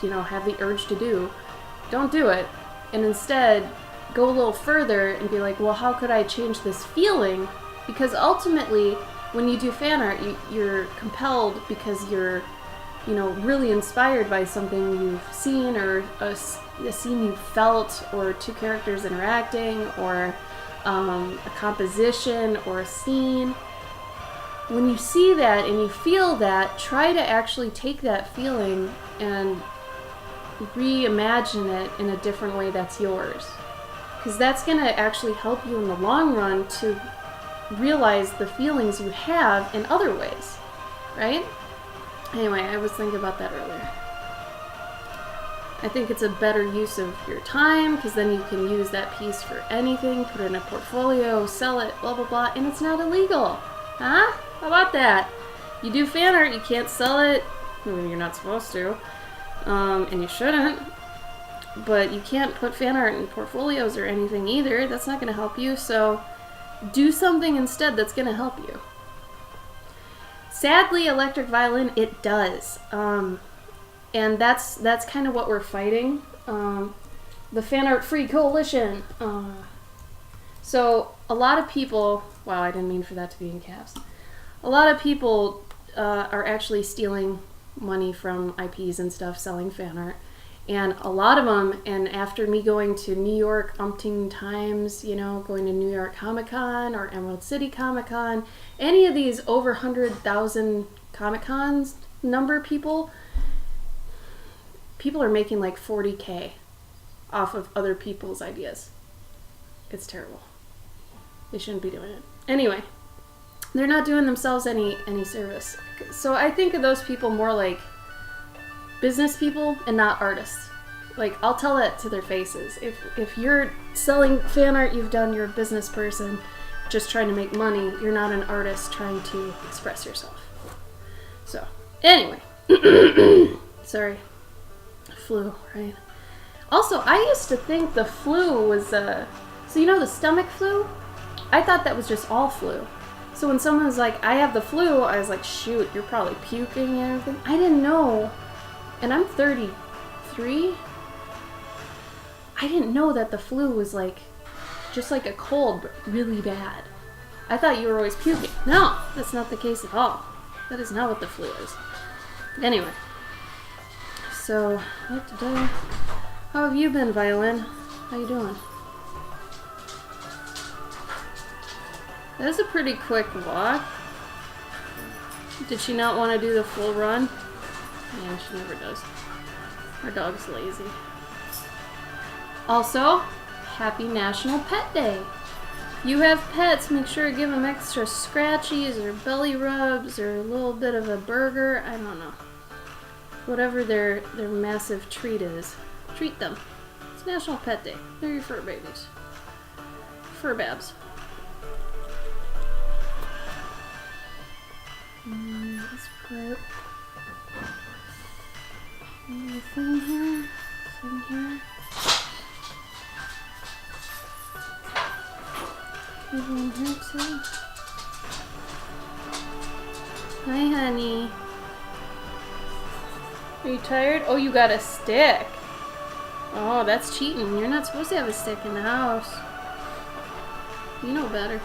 have the urge to do, don't do it. And instead, go a little further and be like, well, how could I change this feeling? Because ultimately, when you do fan art, you're compelled because you're, really inspired by something you've seen, or a scene you felt, or two characters interacting, or a composition, or a scene. When you see that and you feel that, try to actually take that feeling and reimagine it in a different way that's yours. Because that's going to actually help you in the long run to realize the feelings you have in other ways, right? Anyway, I was thinking about that earlier. I think it's a better use of your time, because then you can use that piece for anything, put it in a portfolio, sell it, blah, blah, blah, and it's not illegal. Huh? How about that? You do fan art, you can't sell it. You're not supposed to. And you shouldn't. But you can't put fan art in portfolios or anything either. That's not going to help you. So do something instead that's going to help you. Sadly, electric violin, it does. And that's kind of what we're fighting. The Fan Art Free Coalition. So a lot of people... Wow, I didn't mean for that to be in caps. A lot of people are actually stealing money from IPs and stuff, selling fan art. And a lot of them, and after me going to New York umpteen times, going to New York Comic Con or Emerald City Comic Con, any of these over 100,000 Comic Cons number people are making like $40K off of other people's ideas. It's terrible. They shouldn't be doing it. Anyway, they're not doing themselves any service. So I think of those people more like business people and not artists. Like, I'll tell that to their faces. If you're selling fan art, you're a business person just trying to make money. You're not an artist trying to express yourself. So, anyway. Sorry. Flu, right? Also, I used to think the flu was, so the stomach flu? I thought that was just all flu. So when someone was like, I have the flu, I was like, shoot, you're probably puking and everything. I didn't know, and I'm 33, I didn't know that the flu was like, just like a cold, but really bad. I thought you were always puking. No, that's not the case at all. That is not what the flu is. Anyway, so, how have you been, Violin? How you doing? That was a pretty quick walk. Did she not want to do the full run? Yeah, she never does. Our dog's lazy. Also, happy National Pet Day. If you have pets, make sure to give them extra scratchies or belly rubs or a little bit of a burger. I don't know. Whatever their massive treat is. Treat them. It's National Pet Day. They're your fur babies. Fur babs. Let's put anything here. Thing here. One here too. Hi, honey. Are you tired? Oh, you got a stick. Oh, that's cheating. You're not supposed to have a stick in the house. You know better.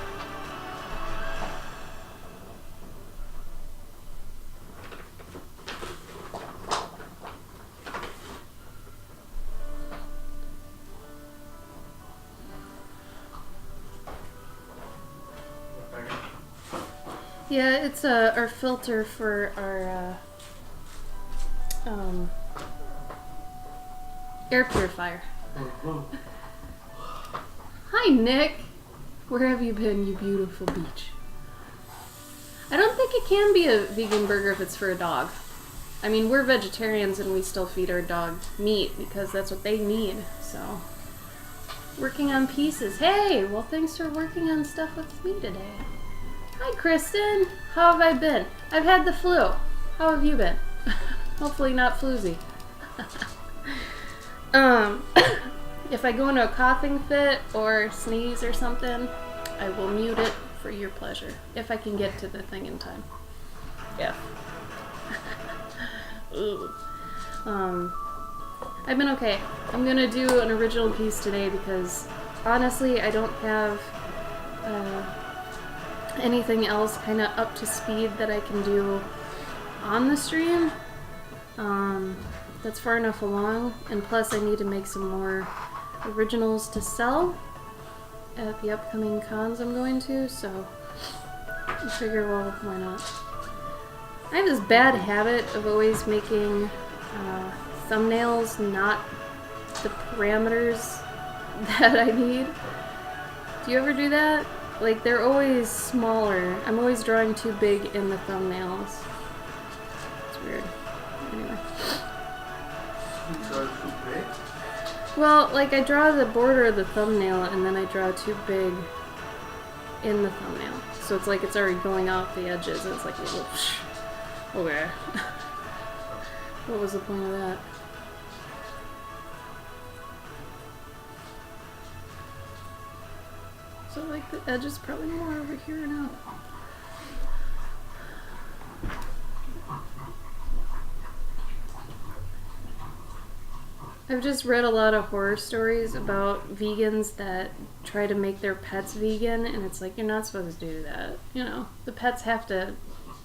Yeah, it's our filter for our air purifier. Hi, Nick. Where have you been, you beautiful beach? I don't think it can be a vegan burger if it's for a dog. I mean, we're vegetarians and we still feed our dog meat because that's what they need, so. Working on pieces. Hey, well, thanks for working on stuff with me today. Hi, Kristen. How have I been? I've had the flu. How have you been? Hopefully not floozy. If I go into a coughing fit or sneeze or something, I will mute it for your pleasure. If I can get to the thing in time. Yeah. Ooh. I've been okay. I'm gonna do an original piece today because honestly, I don't have anything else kind of up to speed that I can do on the stream. That's far enough along, and plus I need to make some more originals to sell at the upcoming cons I'm going to, so I figure, well, why not? I have this bad habit of always making thumbnails not the parameters that I need. Do you ever do that? Like, they're always smaller. I'm always drawing too big in the thumbnails. It's weird. Anyway. Well, like, I draw the border of the thumbnail and then I draw too big in the thumbnail. So it's like it's already going off the edges and it's like a little okay. What was the point of that? So like the edge is probably more over here now. I've just read a lot of horror stories about vegans that try to make their pets vegan, and it's like, you're not supposed to do that. You know, the pets have to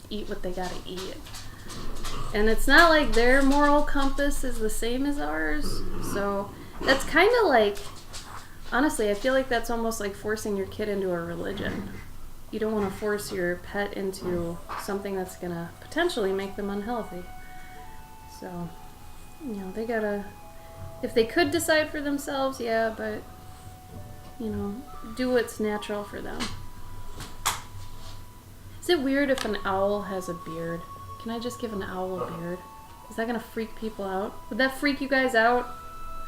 eat what they gotta eat. And it's not like their moral compass is the same as ours. So that's kind of like, honestly, I feel like that's almost like forcing your kid into a religion. You don't want to force your pet into something that's gonna potentially make them unhealthy. So, you know, they gotta, if they could decide for themselves, yeah, but, you know, do what's natural for them. Is it weird if an owl has a beard? Can I just give an owl a beard? Is that gonna freak people out? Would that freak you guys out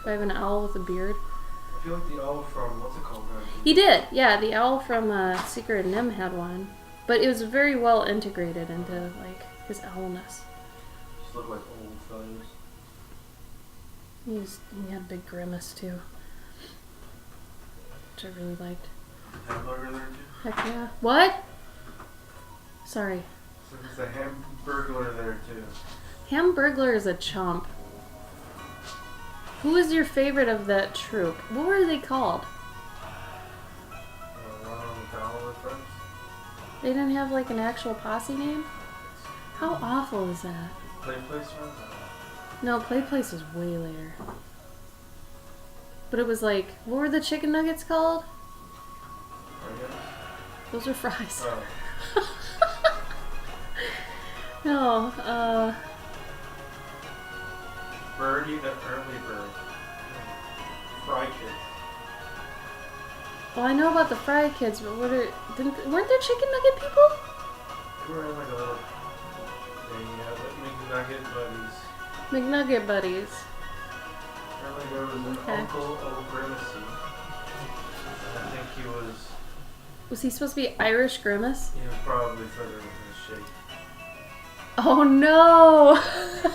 if I have an owl with a beard? I feel like the owl from, what's it called? He did, yeah, the owl from Secret of Nim had one. But it was very well integrated into, like, his owlness. Just look like old feathers. He had a big grimace too, which I really liked. Hamburger there too? Heck yeah. What? Sorry. So there's a hamburglar there too. Hamburglar is a chump. Who is your favorite of that troupe? What were they called? Ronald McDonald and Friends? They didn't have like an actual posse name? How awful is that? Play Place Friends? No, Play Place was way later. But it was like, what were the chicken nuggets called? Those are fries. Oh. No, Birdie the Early Bird. Fry Kids. well, I know about the Fry Kids, but weren't there chicken nugget people? They were in like a little thing, yeah, like McNugget buddies. McNugget buddies. Apparently there was an Uncle O'Grimacy. And I think he was... Was he supposed to be Irish Grimace? He was probably further with his shape. Oh no!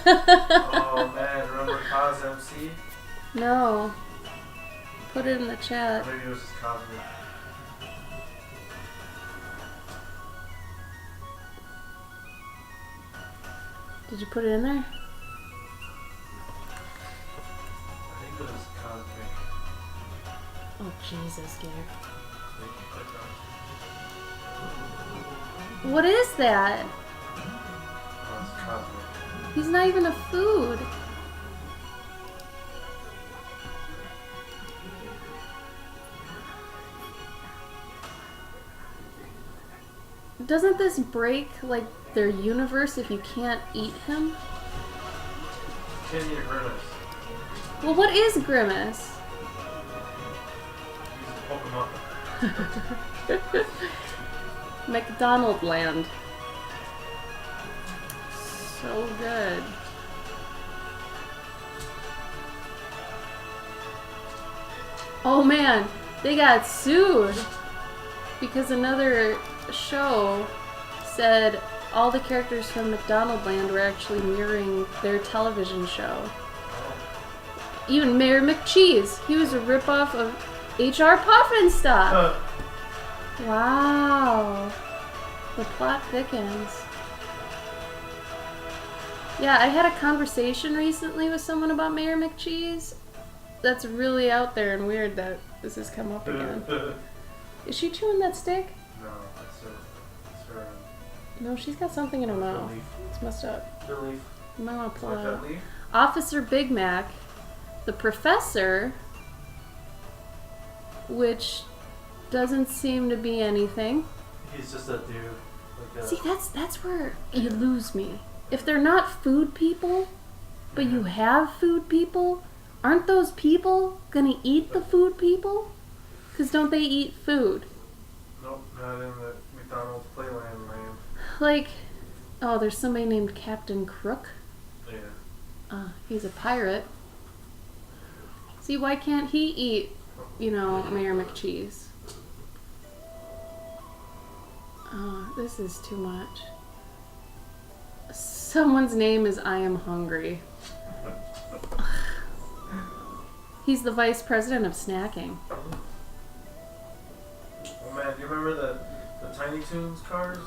Oh man, remember Cos MC? No. Put it in the chat. Or maybe it was his Cosmic. Did you put it in there? I think it was Cosmic. Oh Jesus, Gabe. They can click on. What is that? Oh, it's Cosmic. He's not even a food. Doesn't this break, like, their universe if you can't eat him? Can't eat a Grimace. Well, what is Grimace? He's a Pokemon. McDonald Land. So good. Oh man, they got sued because another show said all the characters from McDonald Land were actually mirroring their television show. Even Mayor McCheese, he was a ripoff of HR Pufnstuf. Wow. The plot thickens. Yeah, I had a conversation recently with someone about Mayor McCheese. That's really out there and weird that this has come up again. Is she chewing that stick? No, it's her. No, she's got something in her mouth. Leaf. It's messed up. The leaf. You might want to pull it Like out. that leaf? Officer Big Mac, the professor, which doesn't seem to be anything. He's just a dude. Like a, See, that's where you lose me. If they're not food people, but you have food people, aren't those people gonna eat the food people? Because don't they eat food? Nope, not in the McDonald's Playland land. Like, oh, there's somebody named Captain Crook. Yeah. He's a pirate. See, why can't he eat, Mayor McCheese? Oh, this is too much. Someone's name is I Am Hungry. He's the vice president of snacking. Oh man, do you remember the Tiny Toons cars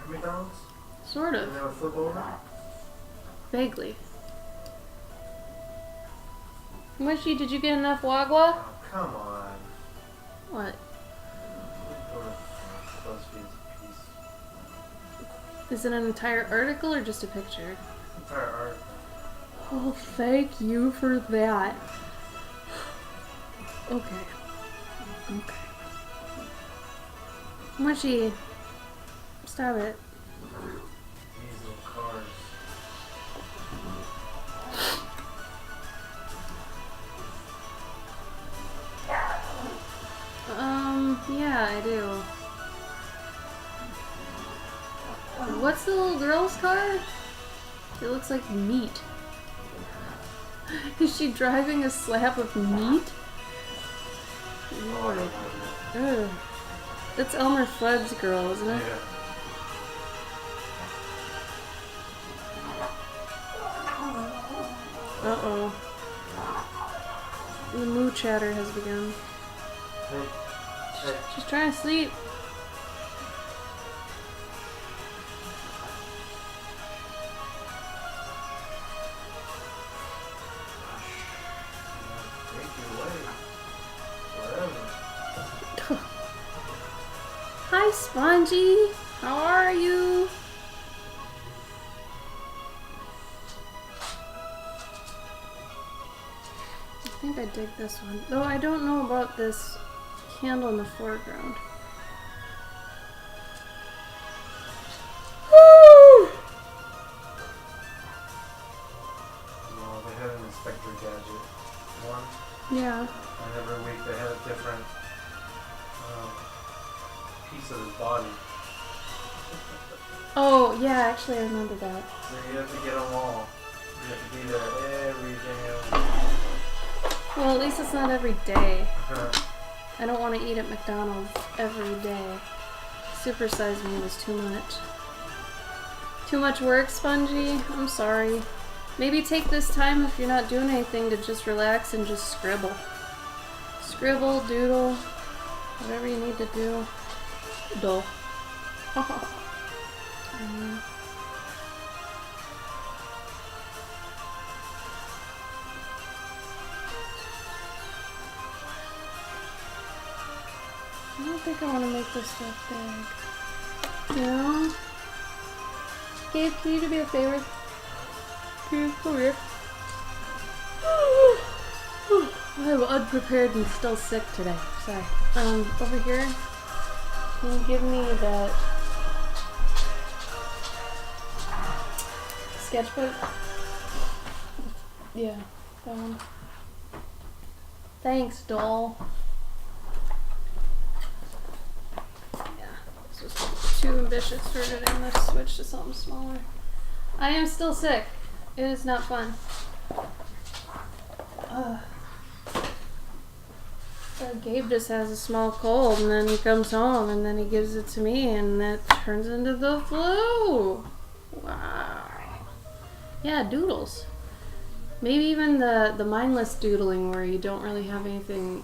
at McDonald's? Sort And of. they would flip over? Vaguely. Mushy, did you get enough wagwa? Oh, come on. What? Go to BuzzFeed's piece. Is it an entire article or just a picture? Entire art. Oh, thank you for that. Okay. Mushy, stop it. These little cars. Yeah, I do. What's the little girl's car? It looks like meat. Is she driving a slab of meat? Lord. Ugh. That's Elmer Fudd's girl, isn't it? Yeah. Uh-oh. The moo chatter has begun. Hey. She's trying to sleep. Take you away. Forever. Hi, Spongy. How are you? I think I dig this one. Though I don't know about this candle in the foreground. Woo! No, they had an Inspector Gadget one, Yeah. and every week they had a different piece of his body. Oh, yeah, actually I remember that. So you have to get them all. You have to be there every damn Well, at least it's not every day. week. I don't want to eat at McDonald's every day. Supersize me was too much. Too much work, Spongy? I'm sorry. Maybe take this time if you're not doing anything to just relax and just scribble. Scribble, doodle, whatever you need to do. Dull. I don't think I want to make this stuff big. No. Gabe, can you do me a favor? Gabe, come here. I'm unprepared and still sick today. Sorry. Over here. Can you give me that sketchbook? Yeah, that one. Thanks, doll. This was too ambitious for today. Let's switch to something smaller. I am still sick. It is not fun. Gabe just has a small cold and then he comes home and then he gives it to me and that turns into the flu. Wow. Yeah, doodles. Maybe even the mindless doodling where you don't really have anything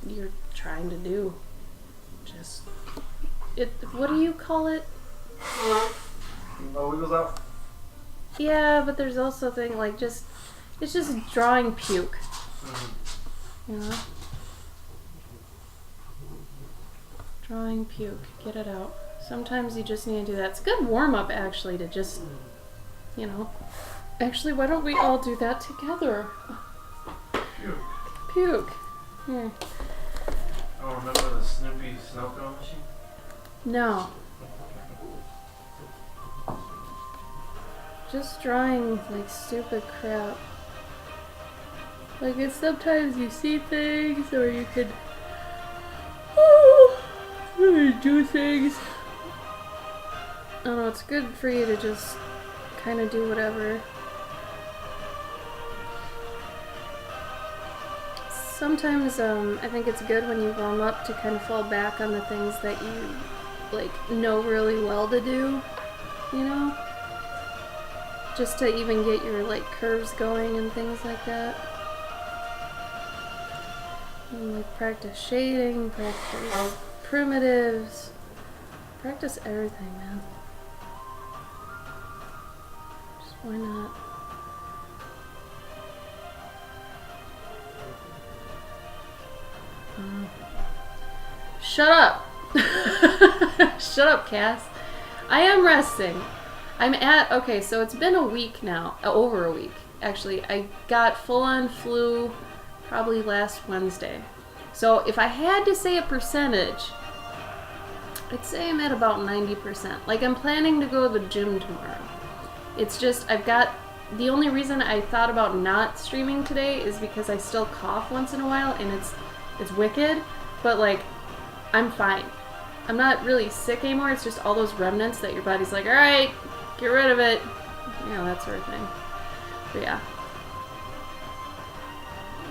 you're trying to do. Just what do you call it? No wiggles out. Yeah, but there's also thing like it's just drawing puke. You know? Drawing puke. Get it out. Sometimes you just need to do that. It's a good warm-up, actually, to just, you know. Actually, why don't we all do that together? Puke. Puke. Here. Oh, remember the Snoopy snow cone machine? No. Just drawing, like, stupid crap. Like, it's sometimes you see things, or you could do things. I don't know, it's good for you to just kind of do whatever. Sometimes, I think it's good when you warm up to kind of fall back on the things that you, like, know really well to do, you know? Just to even get your, like, curves going and things like that. And, like, practice shading, practice primitives, practice everything, man. Just why not? Shut up! Shut up, Cass. I am resting. Okay, so it's been a week now. Over a week, actually. I got full-on flu probably last Wednesday. So if I had to say a percentage, I'd say I'm at about 90%. Like, I'm planning to go to the gym tomorrow. It's just, the only reason I thought about not streaming today is because I still cough once in a while, and it's wicked, but, like, I'm fine. I'm not really sick anymore. It's just all those remnants that your body's like, alright, get rid of it. You know, that sort of thing. But yeah.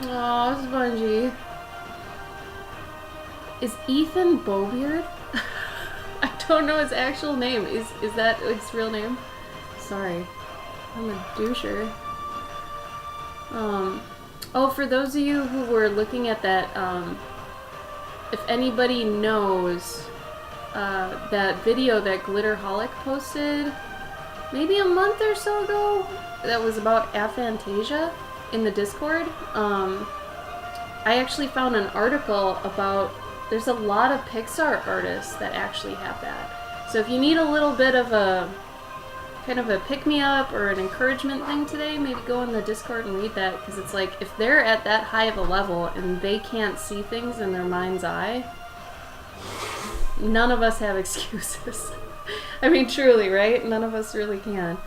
Aw, Spongy. Is Ethan Bowbeard? I don't know his actual name. Is that his real name? Sorry. I'm a doucher. Oh, for those of you who were looking at that, if anybody knows that video that Glitterholic posted maybe a month or so ago that was about aphantasia in the Discord, I actually found an article about, there's a lot of Pixar artists that actually have that. So if you need a little bit of a kind of a pick-me-up or an encouragement thing today, maybe go in the Discord and read that, because it's like, if they're at that high of a level and they can't see things in their mind's eye, none of us have excuses. I mean, truly, right? None of us really can.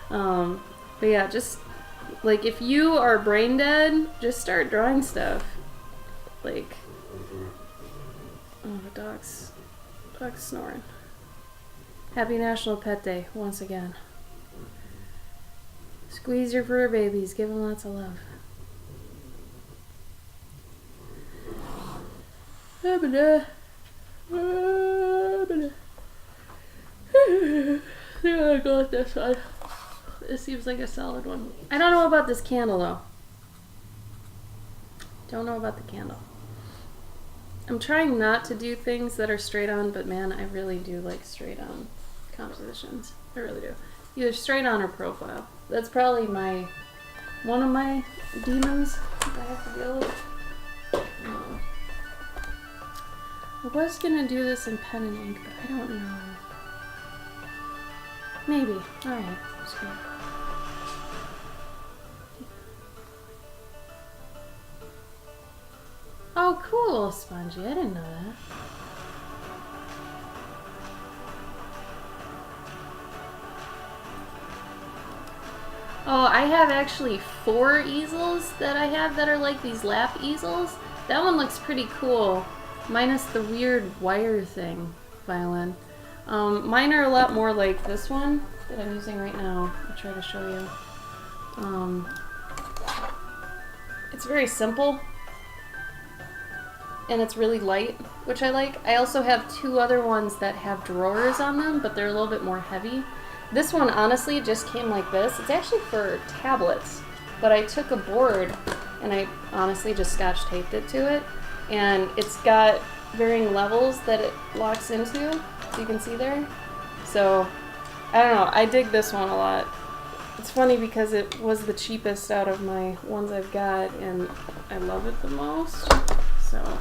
But yeah, just, like, if you are brain dead, just start drawing stuff. Like, oh, the dog's snoring. Happy National Pet Day, once again. Squeeze your fur babies, give them lots of love. I think I'll go with this one. This seems like a solid one. I don't know about this candle, though. Don't know about the candle. I'm trying not to do things that are straight on, but man, I really do like straight on compositions. I really do. Either straight on or profile. That's probably one of my demons that I have to deal with. I was gonna do this in pen and ink, but I don't know. Maybe. Alright, screw it. Oh, cool, Spongy. I didn't know that. Oh, I have actually 4 easels that I have that are like these lap easels. That one looks pretty cool, minus the weird wire thing violin. Mine are a lot more like this one that I'm using right now. I'll try to show you. It's very simple. And it's really light, which I like. I also have 2 other ones that have drawers on them, but they're a little bit more heavy. This one, honestly, just came like this. It's actually for tablets, but I took a board and I honestly just scotch taped it to it. And it's got varying levels that it locks into, so you can see there. So, I don't know, I dig this one a lot. It's funny because it was the cheapest out of my ones I've got, and I love it the most. So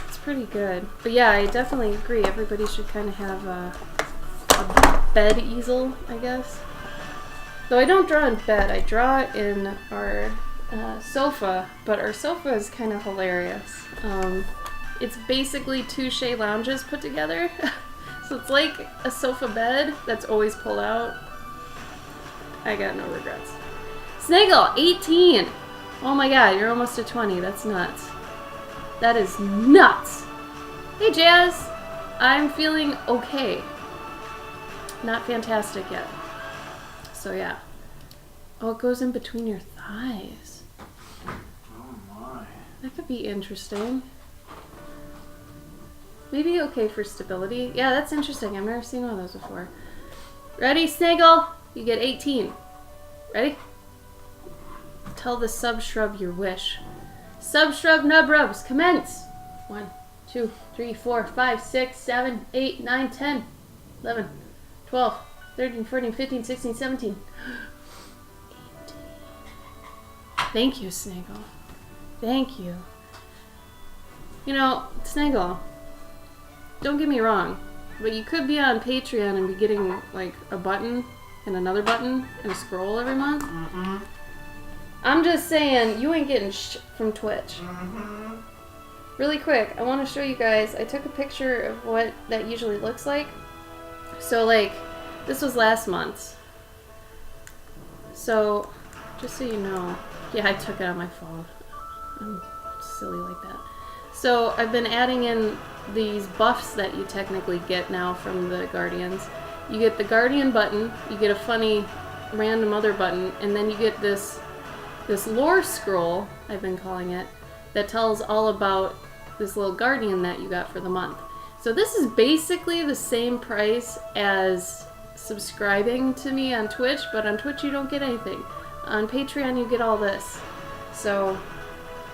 it's pretty good. But yeah, I definitely agree. Everybody should kind of have a bed easel, I guess. Though I don't draw in bed, I draw in our sofa, but our sofa is kind of hilarious. It's basically 2 Shea lounges put together. So it's like a sofa bed that's always pulled out. I got no regrets. Snaggle, 18! Oh my god, you're almost at 20. That's nuts. That is nuts! Hey Jazz! I'm feeling okay. Not fantastic yet. So yeah. Oh, it goes in between your thighs. Oh my. That could be interesting. Maybe okay for stability. Yeah, that's interesting. I've never seen one of those before. Ready, Snaggle? You get 18. Ready? Tell the sub-shrub your wish. Sub-shrub nub rubs, commence! 1, 2, 3, 4, 5, 6, 7, 8, 9, 10, 11, 12, 13, 14, 15, 16, 17, 18. Thank you, Snaggle. Thank you. You know, Snaggle, don't get me wrong, but you could be on Patreon and be getting, like, a button and another button and a scroll every month. Mm-hmm. I'm just saying, you ain't getting from Twitch. Mm-hmm. Really quick, I want to show you guys, I took a picture of what that usually looks like. So, like, this was last month. So, just so you know, yeah, I took it on my phone. I'm silly like that. So, I've been adding in these buffs that you technically get now from the Guardians. You get the Guardian button, you get a funny random other button, and then you get this lore scroll, I've been calling it, that tells all about this little Guardian that you got for the month. So this is basically the same price as subscribing to me on Twitch, but on Twitch you don't get anything. On Patreon you get all this. So,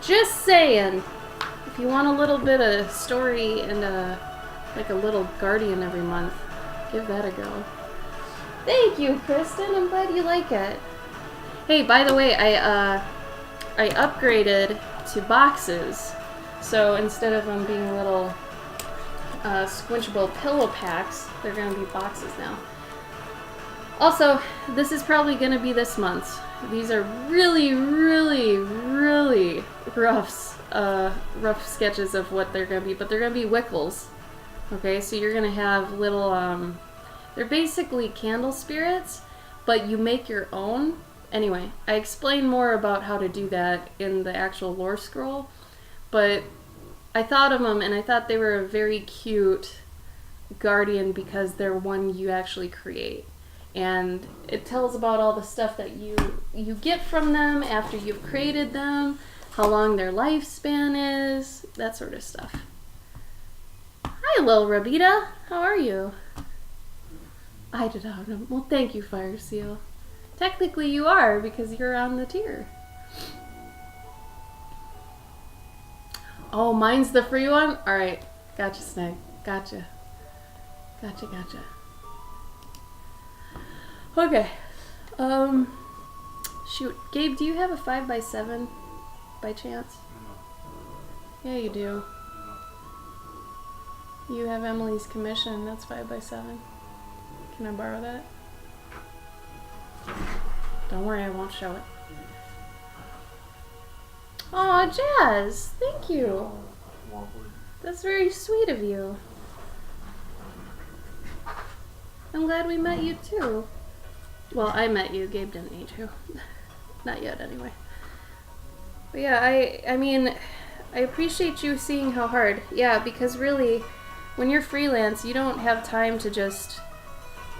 just saying, if you want a little bit of story and like a little Guardian every month, give that a go. Thank you, Kristen. I'm glad you like it. Hey, by the way, I upgraded to boxes. So instead of them being little squinchable pillow packs, they're going to be boxes now. Also, this is probably going to be this month. These are really, really, really rough sketches of what they're going to be, but they're going to be Wickles. Okay, so you're going to have little, they're basically candle spirits, but you make your own. Anyway, I explain more about how to do that in the actual lore scroll, but I thought of them and I thought they were a very cute Guardian because they're one you actually create. And it tells about all the stuff that you get from them after you've created them, how long their lifespan is, that sort of stuff. Hi, Lil Rabita. How are you? I did not know. Well, thank you, Fire Seal. Technically you are, because you're on the tier. Oh, mine's the free one? Alright. Gotcha, Snag. Gotcha. Gotcha. Okay. Shoot. Gabe, do you have a 5x7 by chance? No. Yeah, you do. No. You have Emily's commission. That's 5x7. Can I borrow that? Don't worry, I won't show it. Aw, Jazz! Thank you! Wobbly. That's very sweet of you. I'm glad we met you too. Well, I met you. Gabe didn't need to. Not yet, anyway. But yeah, I mean, I appreciate you seeing how hard. Yeah, because really, when you're freelance, you don't have time to just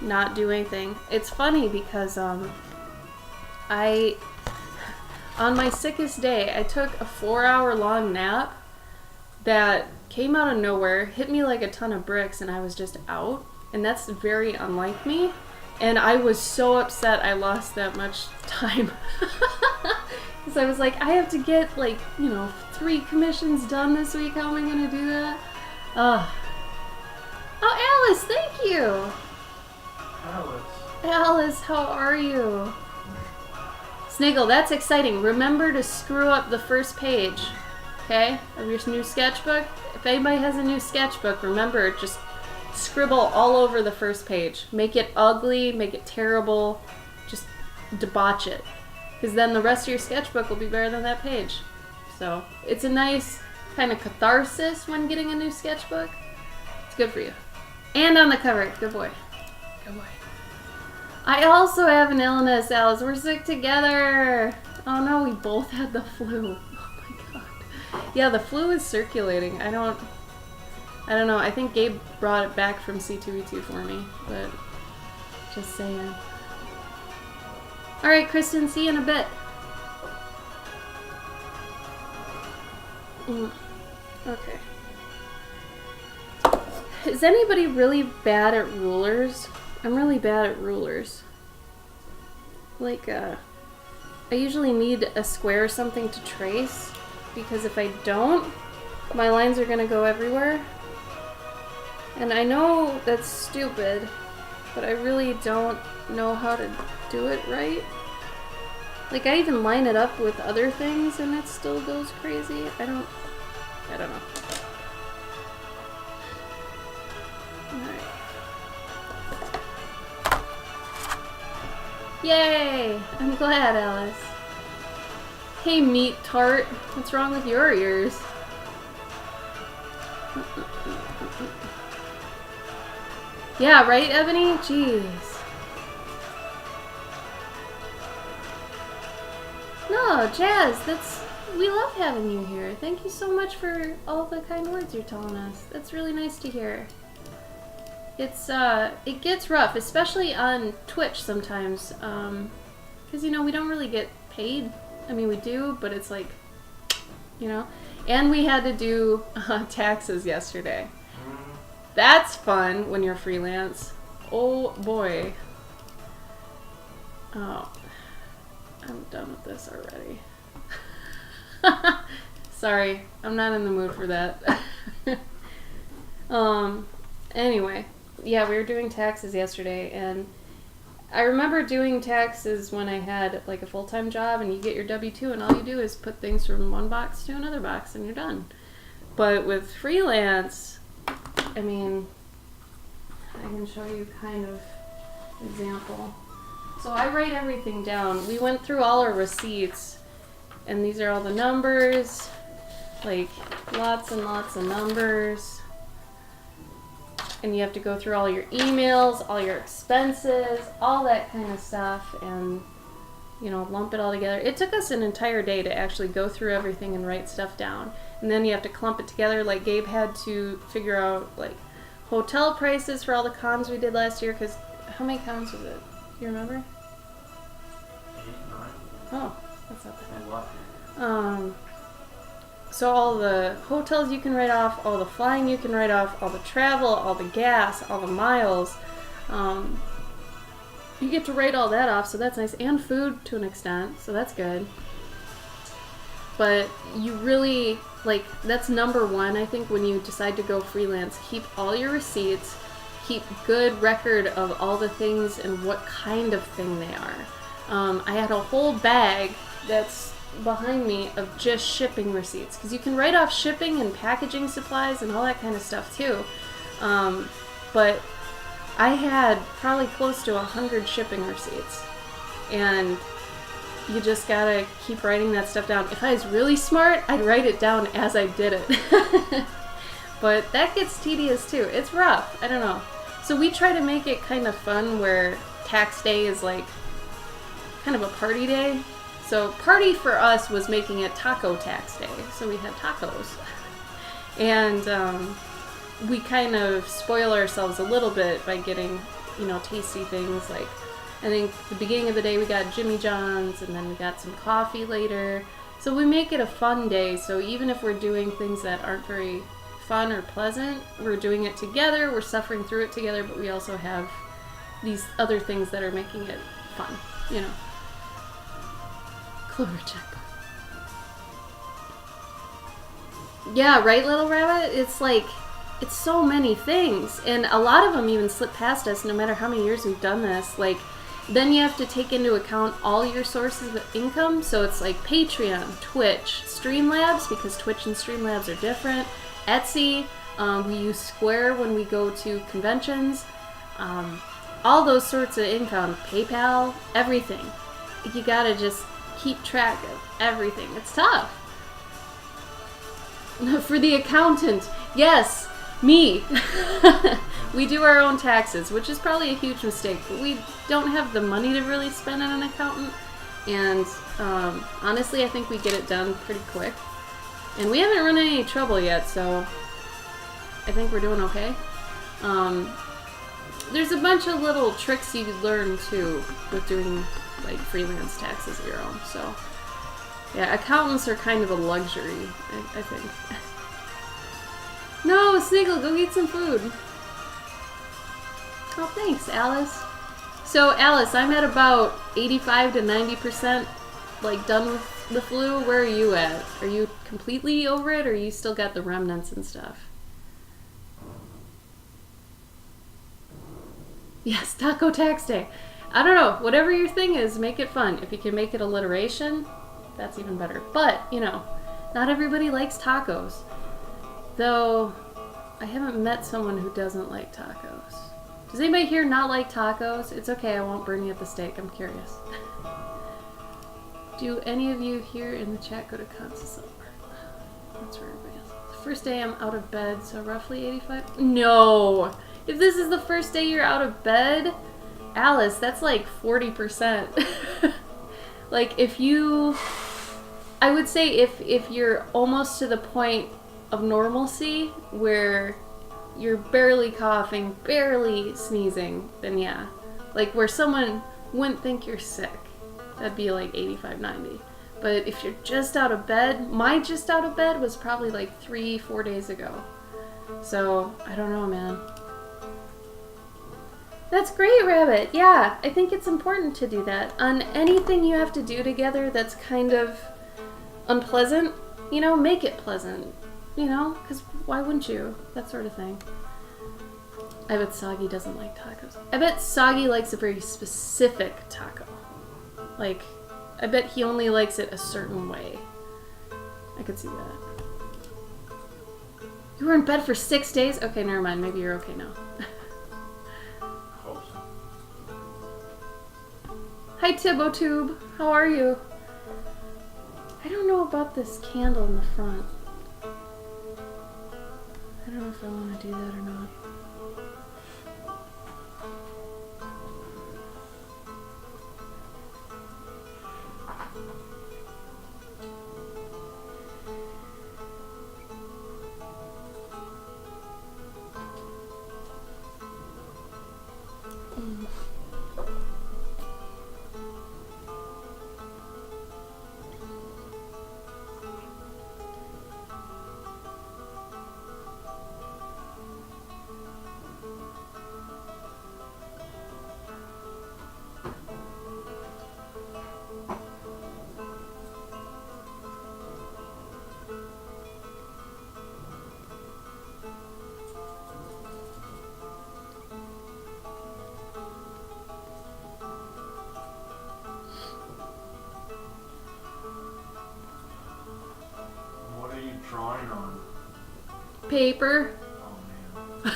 not do anything. It's funny because, on my sickest day, I took a 4-hour-long nap that came out of nowhere, hit me like a ton of bricks, and I was just out. And that's very unlike me. And I was so upset I lost that much time. Because I was like, I have to get, 3 commissions done this week. How am I going to do that? Oh, Alice, thank you. Alice. Alice, how are you? Sniggle, that's exciting. Remember to screw up the first page, okay, of your new sketchbook. If anybody has a new sketchbook, remember, just scribble all over the first page. Make it ugly, make it terrible, just debauch it. Because then the rest of your sketchbook will be better than that page. So, it's a nice kind of catharsis when getting a new sketchbook. It's good for you. And on the cover. Good boy. Good boy. I also have an illness, Alice. We're sick together. Oh no, we both had the flu. Oh my god. Yeah, the flu is circulating. I don't know. I think Gabe brought it back from C2E2 for me, but just saying. Alright, Kristen, see you in a bit. Okay. Is anybody really bad at rulers? I'm really bad at rulers. Like, I usually need a square or something to trace, because if I don't, my lines are gonna go everywhere. And I know that's stupid, but I really don't know how to do it right. Like, I even line it up with other things and it still goes crazy. I don't know. Alright. Yay! I'm glad, Alice. Hey, meat tart. What's wrong with your ears? Yeah, right, Ebony? Jeez. No, Jazz, we love having you here. Thank you so much for all the kind words you're telling us. That's really nice to hear. It gets rough, especially on Twitch sometimes, because, you know, we don't really get paid. I mean, we do, but it's like, you know. And we had to do taxes yesterday. That's fun when you're freelance. Oh, boy. Oh. I'm done with this already. Sorry, I'm not in the mood for that. Anyway, yeah, we were doing taxes yesterday, and I remember doing taxes when I had like a full-time job, and you get your W-2 and all you do is put things from one box to another box and you're done. But with freelance, I mean, I can show you kind of example. So I write everything down. We went through all our receipts, and these are all the numbers, like lots and lots of numbers. And you have to go through all your emails, all your expenses, all that kind of stuff, and, you know, lump it all together. It took us an entire day to actually go through everything and write stuff down. And then you have to clump it together. Like, Gabe had to figure out, like, hotel prices for all the cons we did last year, because how many cons was it? Do you remember? 8, 9. Oh, that's not bad. A lot. So all the hotels you can write off, all the flying you can write off, all the travel, all the gas, all the miles. You get to write all that off, so that's nice. And food to an extent, so that's good. But you really, like, that's number one, I think, when you decide to go freelance. Keep all your receipts. Keep good record of all the things and what kind of thing they are. I had a whole bag that's behind me of just shipping receipts, because you can write off shipping and packaging supplies and all that kind of stuff too. But I had probably close to 100 shipping receipts, and you just gotta keep writing that stuff down. If I was really smart, I'd write it down as I did it. But that gets tedious too. It's rough. I don't know. So we try to make it kind of fun, where tax day is like kind of a party day. So party for us was making it taco tax day. So we had tacos. And we kind of spoil ourselves a little bit by getting, you know, tasty things. Like, I think the beginning of the day we got Jimmy John's, and then we got some coffee later. So we make it a fun day. So even if we're doing things that aren't very fun or pleasant, we're doing it together, we're suffering through it together, but we also have these other things that are making it fun, you know. Clover checkbook. Yeah, right, Little Rabbit? It's like, it's so many things, and a lot of them even slip past us no matter how many years we've done this. Like, then you have to take into account all your sources of income. So it's like Patreon, Twitch, Streamlabs, because Twitch and Streamlabs are different, Etsy, we use Square when we go to conventions, all those sorts of income, PayPal, everything. You gotta just keep track of everything. It's tough. For the accountant, yes, me. We do our own taxes, which is probably a huge mistake, but we don't have the money to really spend on an accountant. And honestly, I think we get it done pretty quick. And we haven't run into any trouble yet, so I think we're doing okay. There's a bunch of little tricks you could learn too with doing like freelance taxes of your own. So yeah, accountants are kind of a luxury, I think. No, Sniggle, go get some food. Oh, thanks, Alice. So, Alice, I'm at about 85 to 90% like done with the flu. Where are you at? Are you completely over it, or you still got the remnants and stuff? Yes, Taco Tax Day. I don't know. Whatever your thing is, make it fun. If you can make it alliteration, that's even better. But, you know, not everybody likes tacos. Though, I haven't met someone who doesn't like tacos. Does anybody here not like tacos? It's okay, I won't burn you at the stake. I'm curious. Do any of you here in the chat go to Constance? That's where everybody else. First day I'm out of bed, so roughly 85? No! If this is the first day you're out of bed, Alice, that's like 40%. Like, if you... I would say if you're almost to the point of normalcy, where you're barely coughing, barely sneezing, then yeah. Like, where someone wouldn't think you're sick. That'd be like 85, 90. But if you're just out of bed, my just out of bed was probably like 3-4 days ago. So, I don't know, man. That's great, Rabbit. Yeah, I think it's important to do that. On anything you have to do together that's kind of unpleasant, you know, make it pleasant. You know, because why wouldn't you? That sort of thing. I bet Soggy doesn't like tacos. I bet Soggy likes a very specific taco. Like, I bet he only likes it a certain way. I could see that. You were in bed for 6 days? Okay, never mind. Maybe you're okay now. Hope so. Hi, TiboTube. How are you? I don't know about this candle in the front. I don't know if I want to do that or not. Drawing on. Paper. Oh man.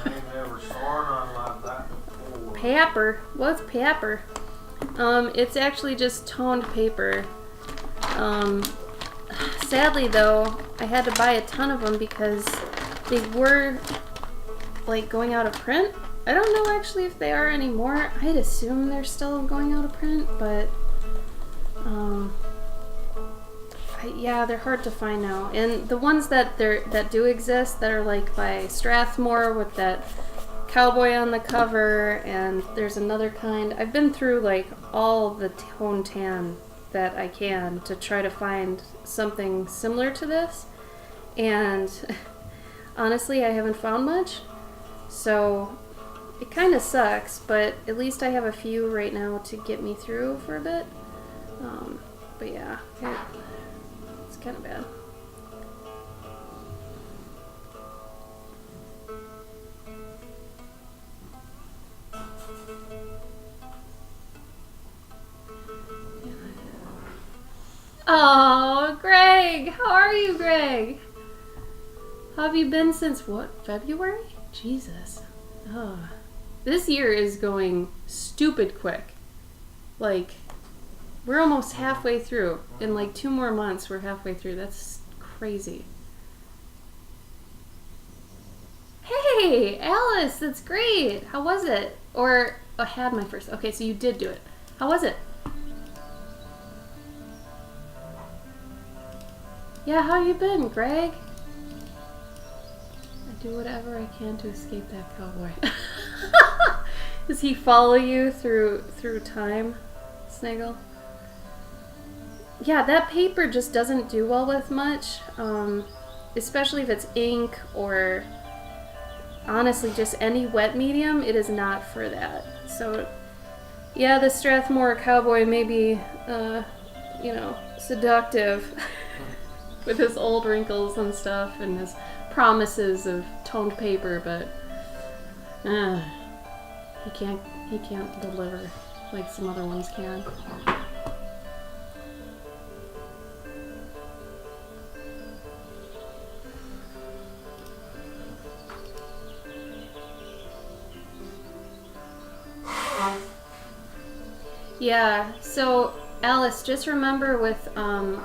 I ain't never saw on like that before. Paper? What's paper? It's actually just toned paper. Sadly though, I had to buy a ton of them because they were like going out of print. I don't know actually if they are anymore. I'd assume they're still going out of print, but yeah, they're hard to find now. And the ones that do exist that are like by Strathmore with that cowboy on the cover, and there's another kind. I've been through like all the tone tan that I can to try to find something similar to this, and honestly I haven't found much, so it kind of sucks, but at least I have a few right now to get me through for a bit. But yeah, it's kind of bad. How are you, Greg? How have you been since what? February? Jesus. Ugh. This year is going stupid quick. Like, we're almost halfway through. In like 2 more months, we're halfway through. That's crazy. Hey, Alice, that's great. How was it? Or I had my first. Okay, so you did do it. How was it? Yeah, how you been, Greg? I do whatever I can to escape that cowboy. Does he follow you through time, Snaggle? Yeah, that paper just doesn't do well with much, especially if it's ink or honestly just any wet medium. It is not for that. So yeah, the Strathmore cowboy may be, seductive with his old wrinkles and stuff and his promises of toned paper, but he can't deliver like some other ones can. Yeah, so Alice, just remember with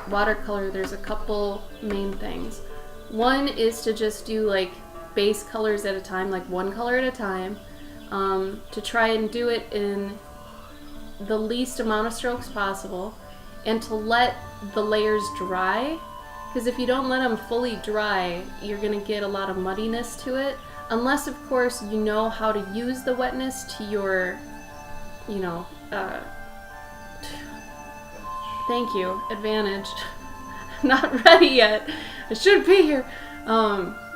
watercolor, there's a couple main things. One is to just do like base colors at a time, like one color at a time, to try and do it in the least amount of strokes possible, and to let the layers dry, because if you don't let them fully dry, you're going to get a lot of muddiness to it, unless of course you know how to use the wetness to your, thank you, advantage. Not ready yet. I should be here.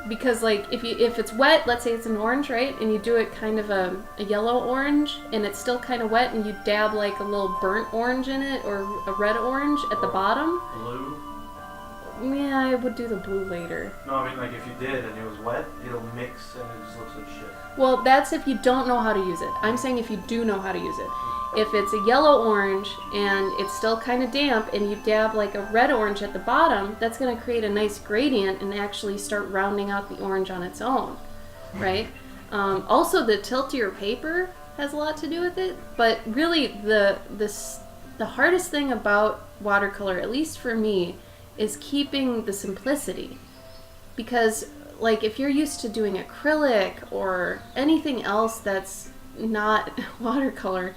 Because like if it's wet, let's say it's an orange, right? And you do it kind of a yellow orange and it's still kind of wet and you dab like a little burnt orange in it or a red orange at the bottom. Blue? Yeah, I would do the blue later. No, I mean like if you did and it was wet, it'll mix and it just looks like shit. Well, that's if you don't know how to use it. I'm saying if you do know how to use it. If it's a yellow orange and it's still kind of damp and you dab like a red orange at the bottom, that's going to create a nice gradient and actually start rounding out the orange on its own, right? Also, the tilt to your paper has a lot to do with it, but really the hardest thing about watercolor, at least for me, is keeping the simplicity. Because like if you're used to doing acrylic or anything else that's not watercolor,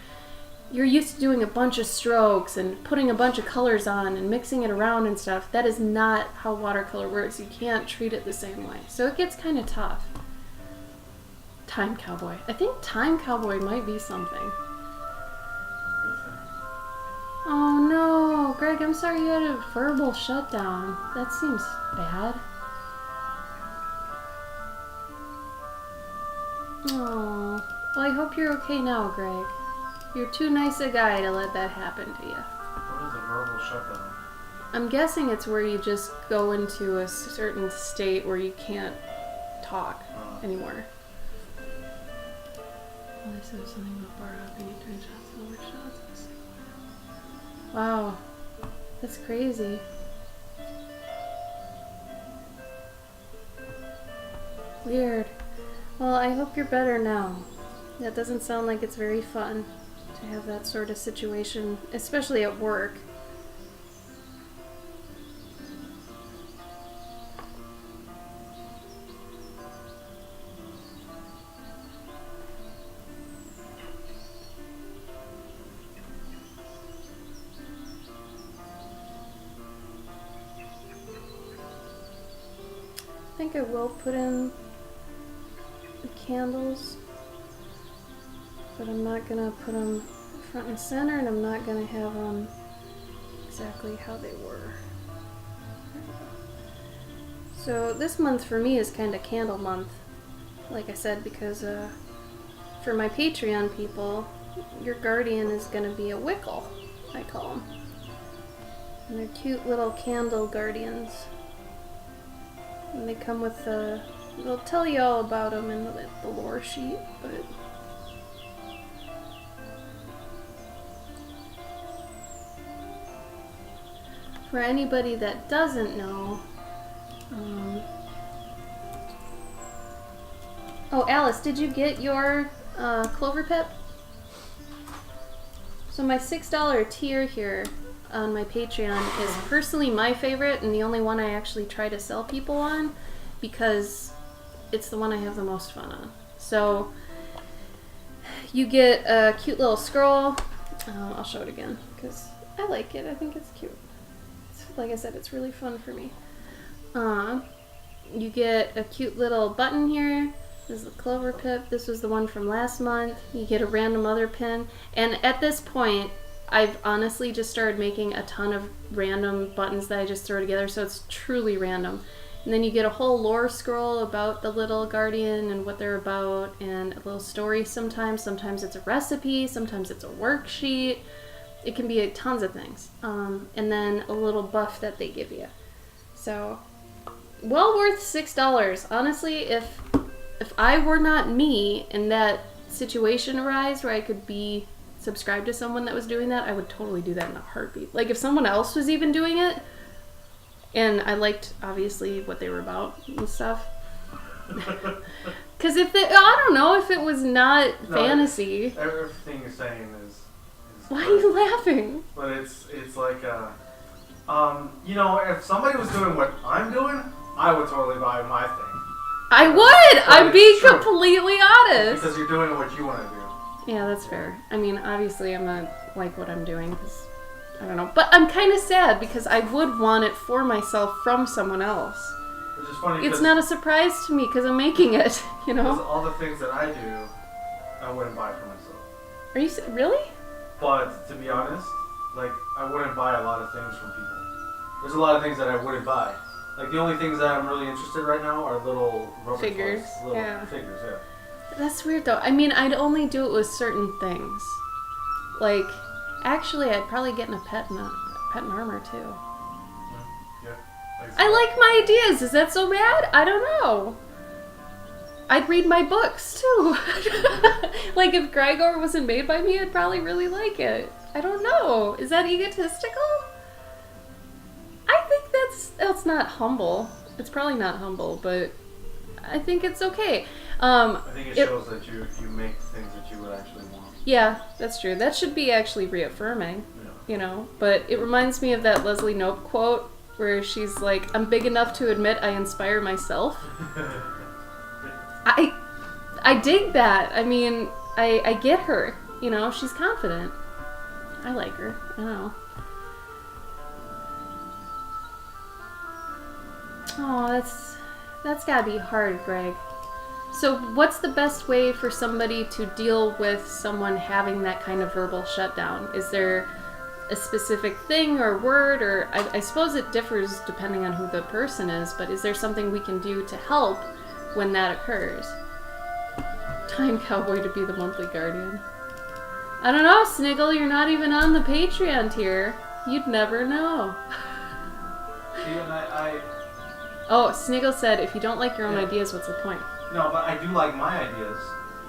you're used to doing a bunch of strokes and putting a bunch of colors on and mixing it around and stuff. That is not how watercolor works. You can't treat it the same way. So it gets kind of tough. Time Cowboy. I think Time Cowboy might be something. Oh no, Greg, I'm sorry you had a verbal shutdown. That seems bad. Oh, well, I hope you're okay now, Greg. You're too nice a guy to let that happen to you. What is a verbal shutdown? I'm guessing it's where you just go into a certain state where you can't talk anymore. Well, I said something about bar hopping and turn shots and over shots. Wow, that's crazy. Weird. Well, I hope you're better now. That doesn't sound like it's very fun to have that sort of situation, especially at work. I think I will put in the candles, but I'm not gonna put them front and center, and I'm not gonna have them exactly how they were. So this month for me is kind of candle month, like I said, because for my Patreon people, your guardian is gonna be a Wickle, I call them. And they're cute little candle guardians. And they come with they'll tell you all about them in the lore sheet, but for anybody that doesn't know, oh, Alice, did you get your Clover Pip? So my $6 tier here on my Patreon is personally my favorite and the only one I actually try to sell people on because it's the one I have the most fun on. So you get a cute little scroll. I'll show it again because I like it. I think it's cute. Like I said, it's really fun for me. You get a cute little button here. This is the Clover Pip. This was the one from last month. You get a random other pin. And at this point, I've honestly just started making a ton of random buttons that I just throw together, so it's truly random. And then you get a whole lore scroll about the little guardian and what they're about, and a little story sometimes. Sometimes it's a recipe, sometimes it's a worksheet. It can be tons of things. And then a little buff that they give you. So, well worth $6. Honestly, if I were not me and that situation arise where I could be subscribed to someone that was doing that, I would totally do that in a heartbeat. Like if someone else was even doing it, and I liked obviously what they were about and stuff. Because if I don't know, if it was not fantasy. Everything you're saying is why are you laughing? But it's like you know, if somebody was doing what I'm doing, I would totally buy my thing. I would! But I'm it's being true. completely honest. Because you're doing what you want to do. Yeah, that's fair. I mean, obviously I'm not like what I'm doing because I don't know. But I'm kind of sad because I would want it for myself from someone else. Which is funny. It's not a surprise to me because I'm making it, you Because know? all the things that I do, I wouldn't buy for myself. Are you really? But to be honest, like I wouldn't buy a lot of things from people. There's a lot of things that I wouldn't buy. Like the only things that I'm really interested right now are little rubber Figures, toys. Little yeah. figures, yeah. That's weird though. I mean, I'd only do it with certain things. Like, actually, I'd probably get in a pet and armor too. Yeah. I like my ideas. Is that so bad? I don't know. I'd read my books too. Like if Gregor wasn't made by me, I'd probably really like it. I don't know. Is that egotistical? I think that's not humble. It's probably not humble, but I think it's okay. I think it shows that you make things that you would actually want. Yeah, that's true. That should be actually reaffirming. Yeah. You know, but it reminds me of that Leslie Knope quote where she's like, "I'm big enough to admit I inspire myself." I dig that. I mean, I get her. You know, she's confident. I like her. I don't know. Oh, that's gotta be hard, Greg. So what's the best way for somebody to deal with someone having that kind of verbal shutdown? Is there a specific thing or word, or I suppose it differs depending on who the person is, but is there something we can do to help when that occurs? Time Cowboy to be the monthly guardian. I don't know, Sniggle, you're not even on the Patreon tier. You'd never know. See, and Oh, Sniggle said, if you don't like your own ideas, what's the point? no, but I do like my ideas.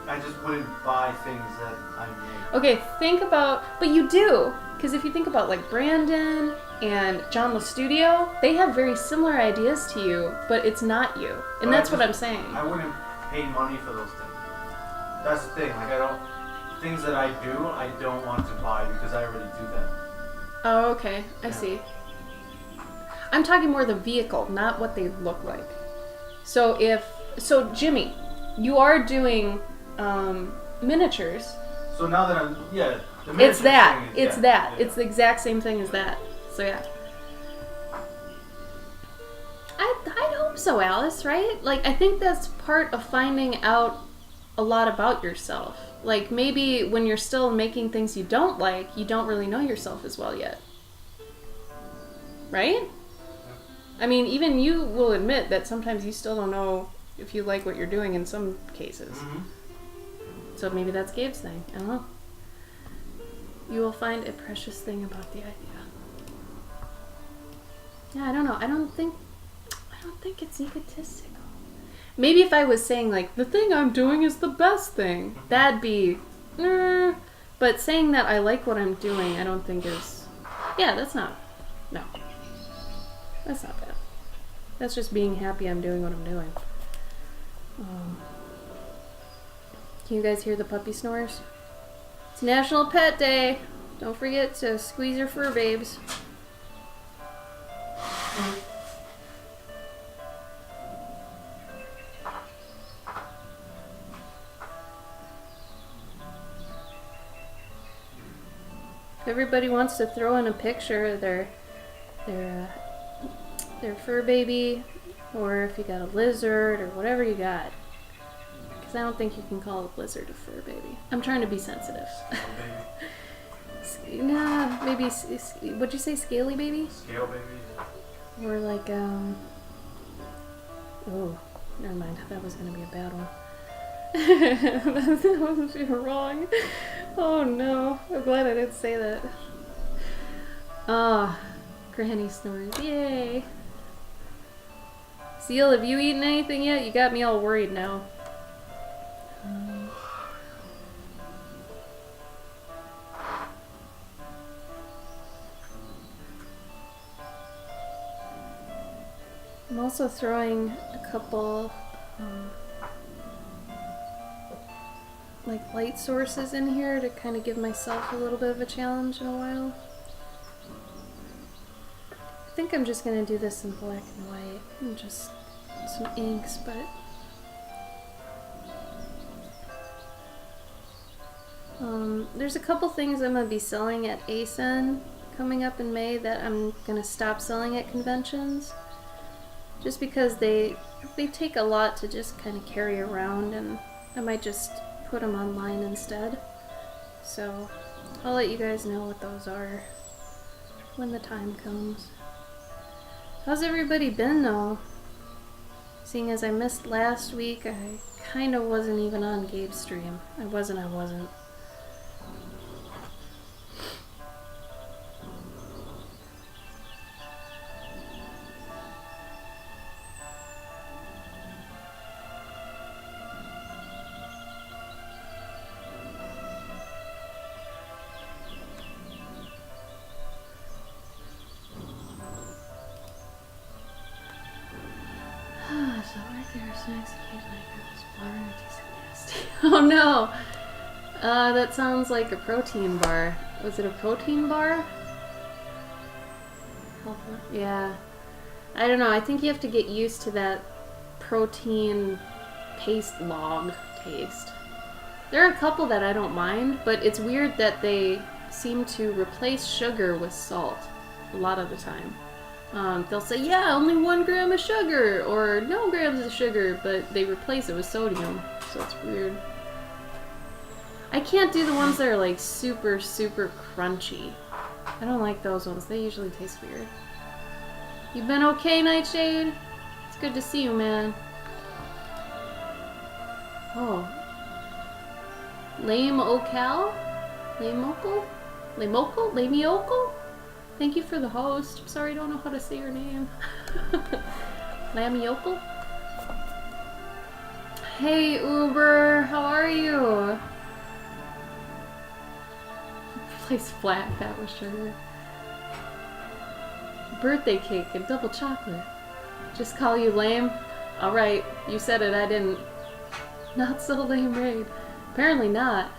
I just wouldn't buy things that I make. Okay, think about, but you do, because if you think about like Brandon and John LaStudio, they have very similar ideas to you, but it's not you, and But that's what I'm saying. I wouldn't pay money for those things. That's the thing. Like things that I do, I don't want to buy because I already do them. Oh, okay, I Yeah. see. I'm talking more the vehicle, not what they look like. So Jimmy, you are doing miniatures. So now that I'm, the It's miniature that. thing is- It's yeah, that. yeah. It's the exact same thing as that. So yeah. I'd hope so, Alice, right? Like, I think that's part of finding out a lot about yourself. Like, maybe when you're still making things you don't like, you don't really know yourself as well yet. Right? I mean, even you will admit that sometimes you still don't know if you like what you're doing in some cases. Mhm. So maybe that's Gabe's thing. I don't know. You will find a precious thing about the idea. Yeah, I don't know. I don't think it's egotistical. Maybe if I was saying like the thing I'm doing is the best thing, that'd be. But saying that I like what I'm doing, I don't think is. Yeah, that's not. No. That's not bad. That's just being happy I'm doing what I'm doing. Can you guys hear the puppy snores? It's National Pet Day. Don't forget to squeeze your fur babes. Everybody wants to throw in a picture of their fur baby, or if you got a lizard or whatever you got. Because I don't think you can call a lizard a fur baby. I'm trying to be sensitive. Nah, maybe, what'd you say, scaly baby? Scale baby. Or like, oh, never mind. That was gonna be a bad one. That was wrong. Oh no, I'm glad I didn't say that. Ah, Granny snores, yay. Seal, have you eaten anything yet? You got me all worried now. I'm also throwing a couple like light sources in here to kind of give myself a little bit of a challenge in a while. I think I'm just gonna do this in black and white and just some inks, but there's a couple things I'm gonna be selling at ASEN coming up in May that I'm gonna stop selling at conventions, just because they take a lot to just kind of carry around, and I might just put them online instead. So I'll let you guys know what those are when the time comes. How's everybody been though? Seeing as I missed last week, I kind of wasn't even on Gabe's stream. I wasn't. Oh no! That sounds like a protein bar. Was it a protein bar? Yeah. I don't know, I think you have to get used to that protein paste log taste. There are a couple that I don't mind, but it's weird that they seem to replace sugar with salt a lot of the time. They'll say, yeah, only 1 gram of sugar, or no grams of sugar, but they replace it with sodium, so it's weird. I can't do the ones that are like super, super crunchy. I don't like those ones. They usually taste weird. You been okay, Nightshade? It's good to see you, man. Oh. Lame Ocal? Lameocal? Lameocal? Lameocal? Thank you for the host. I'm sorry, I don't know how to say your name. Lameocal? Hey, Uber. How are you? Place flat fat with sugar. Birthday cake and double chocolate. Just call you lame? Alright, you said it, I didn't. Not so lame, Raid. Apparently not.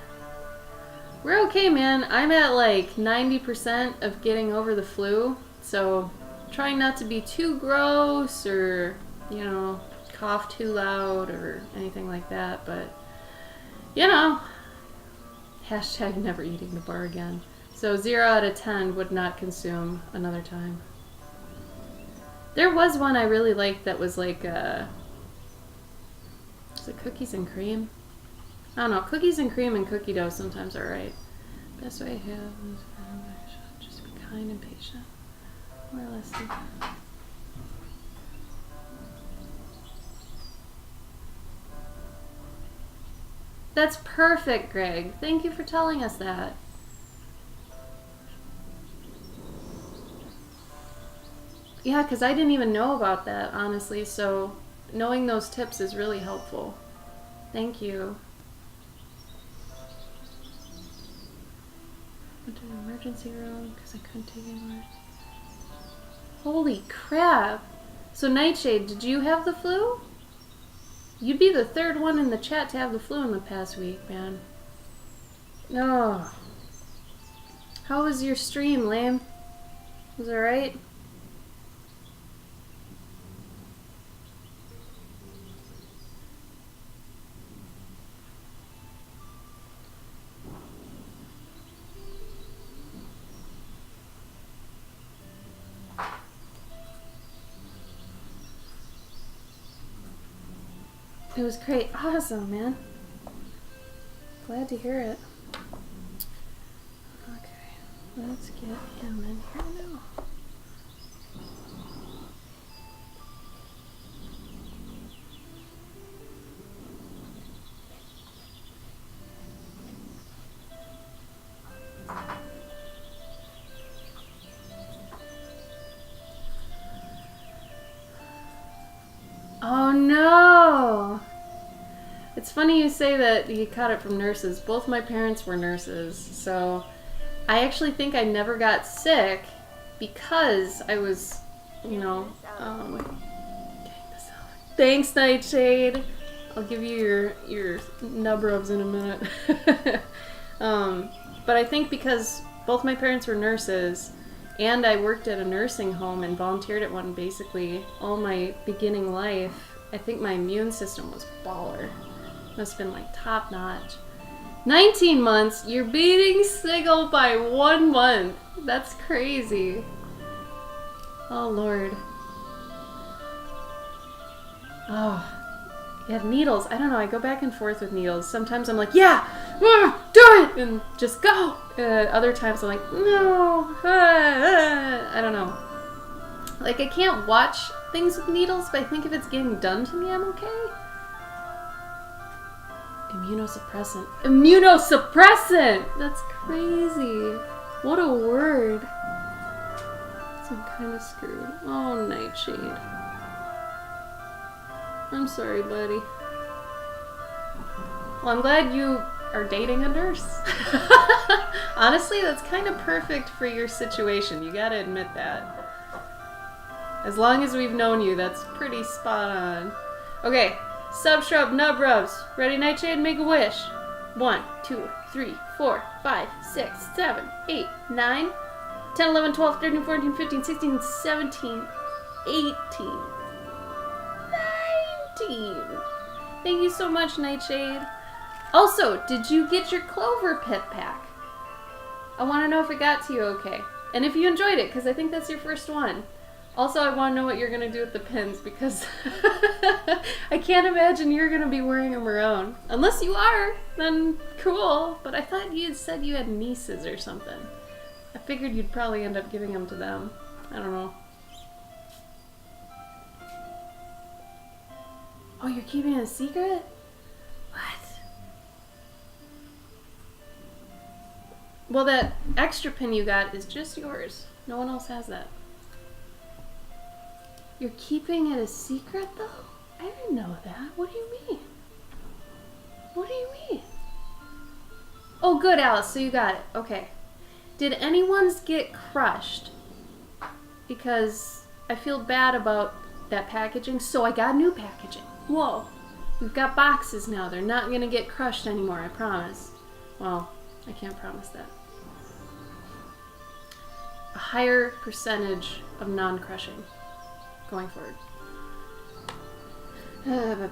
We're okay, man. I'm at like 90% of getting over the flu, so trying not to be too gross or, you know, cough too loud or anything like that, but, you know. Hashtag never eating the bar again. So 0 out of 10 would not consume another time. There was one I really liked that was like, was it cookies and cream? I don't know, cookies and cream and cookie dough sometimes are right. Best way I have is just be kind and patient. More or less. That's perfect, Greg. Thank you for telling us that. Yeah, because I didn't even know about that, honestly, so knowing those tips is really helpful. Thank you. Went to the emergency room because I couldn't take anymore. Holy crap. So Nightshade, did you have the flu? You'd be the third one in the chat to have the flu in the past week, man. No. How was your stream, Lame? Was it alright? It was great. Awesome, man. Glad to hear it. Okay, let's get him in here now. Oh no! It's funny you say that you caught it from nurses. Both my parents were nurses, so I actually think I never got sick because I was, you know, thanks, Nightshade. I'll give you your nub rubs in a minute. But I think because both my parents were nurses, and I worked at a nursing home and volunteered at one basically all my beginning life, I think my immune system was baller. Must have been like top notch. 19 months? You're beating Sigil by 1 month. That's crazy. Oh Lord. Oh. Yeah, needles. I don't know. I go back and forth with needles. Sometimes I'm like, yeah, do it, and just go. Other times I'm like, no, I don't know. Like, I can't watch things with needles, but I think if it's getting done to me, I'm okay. Immunosuppressant. Immunosuppressant! That's crazy. What a word. So I'm kind of screwed. Oh, Nightshade. I'm sorry, buddy. Well, I'm glad you are dating a nurse. Honestly, that's kind of perfect for your situation. You gotta admit that. As long as we've known you, that's pretty spot on. Okay, Subshrub, Nub Rubs. Ready, Nightshade? Make a wish. 1, 2, 3, 4, 5, 6, 7, 8, 9, 10, 11, 12, 13, 14, 15, 16, 17, 18. Thank you so much, Nightshade. Also, did you get your Clover Pit pack? I want to know if it got to you okay. And if you enjoyed it, because I think that's your first one. Also, I want to know what you're going to do with the pins, because I can't imagine you're going to be wearing them around. Unless you are, then cool. But I thought you had said you had nieces or something. I figured you'd probably end up giving them to them. I don't know. Oh, you're keeping it a secret? What? Well, that extra pin you got is just yours. No one else has that. You're keeping it a secret, though? I didn't know that. What do you mean? What do you mean? Oh, good, Alice. So you got it. Okay. Did anyone's get crushed? Because I feel bad about that packaging, so I got new packaging. Whoa, we've got boxes now. They're not going to get crushed anymore, I promise. Well, I can't promise that. A higher percentage of non-crushing going forward. Oh,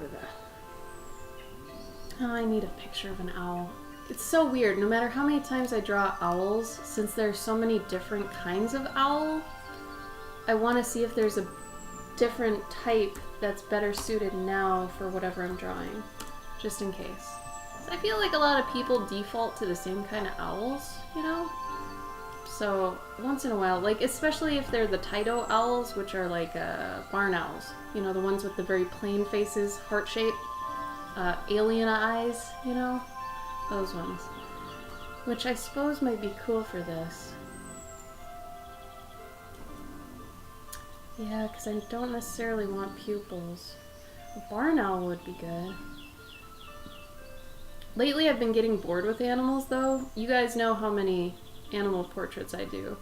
I need a picture of an owl. It's so weird. No matter how many times I draw owls, since there are so many different kinds of owl, I want to see if there's a different type that's better suited now for whatever I'm drawing, just in case. So I feel like a lot of people default to the same kind of owls, you know? So once in a while, like especially if they're the Tyto owls, which are like barn owls, you know, the ones with the very plain faces, heart shape, alien eyes, you know? Those ones. Which I suppose might be cool for this. Yeah, because I don't necessarily want pupils. A barn owl would be good. Lately I've been getting bored with animals though. You guys know how many animal portraits I do.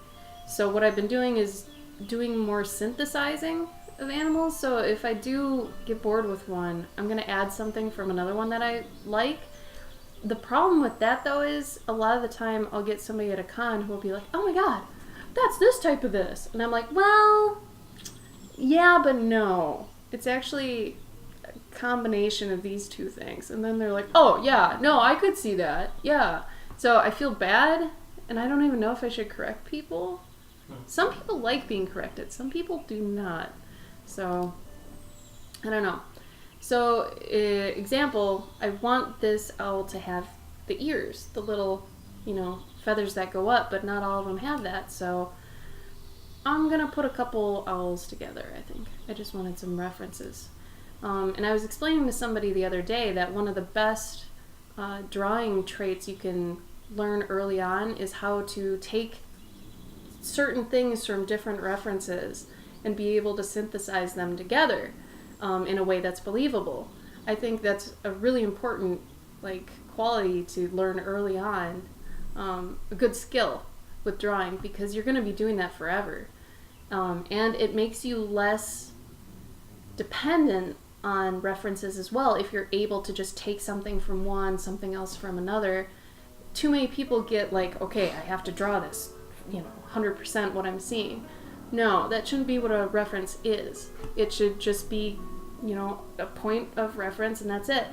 So what I've been doing is doing more synthesizing of animals. So if I do get bored with one, I'm going to add something from another one that I like. The problem with that, though, is a lot of the time I'll get somebody at a con who will be like, oh my god, that's this type of this. And I'm like, well, yeah, but no. It's actually a combination of these two things. And then they're like, oh, yeah, no, I could see that. Yeah. So I feel bad, and I don't even know if I should correct people. Some people like being corrected. Some people do not. So, I don't know. So, example, I want this owl to have the ears, the little, feathers that go up, but not all of them have that. So, I'm going to put a couple owls together, I think. I just wanted some references. And I was explaining to somebody the other day that one of the best drawing traits you can learn early on is how to take certain things from different references and be able to synthesize them together in a way that's believable. I think that's a really important quality to learn early on, a good skill with drawing, because you're going to be doing that forever. And it makes you less dependent on references as well if you're able to just take something from one, something else from another. Too many people get okay, I have to draw this, 100% what I'm seeing. No, that shouldn't be what a reference is. It should just be, a point of reference, and that's it.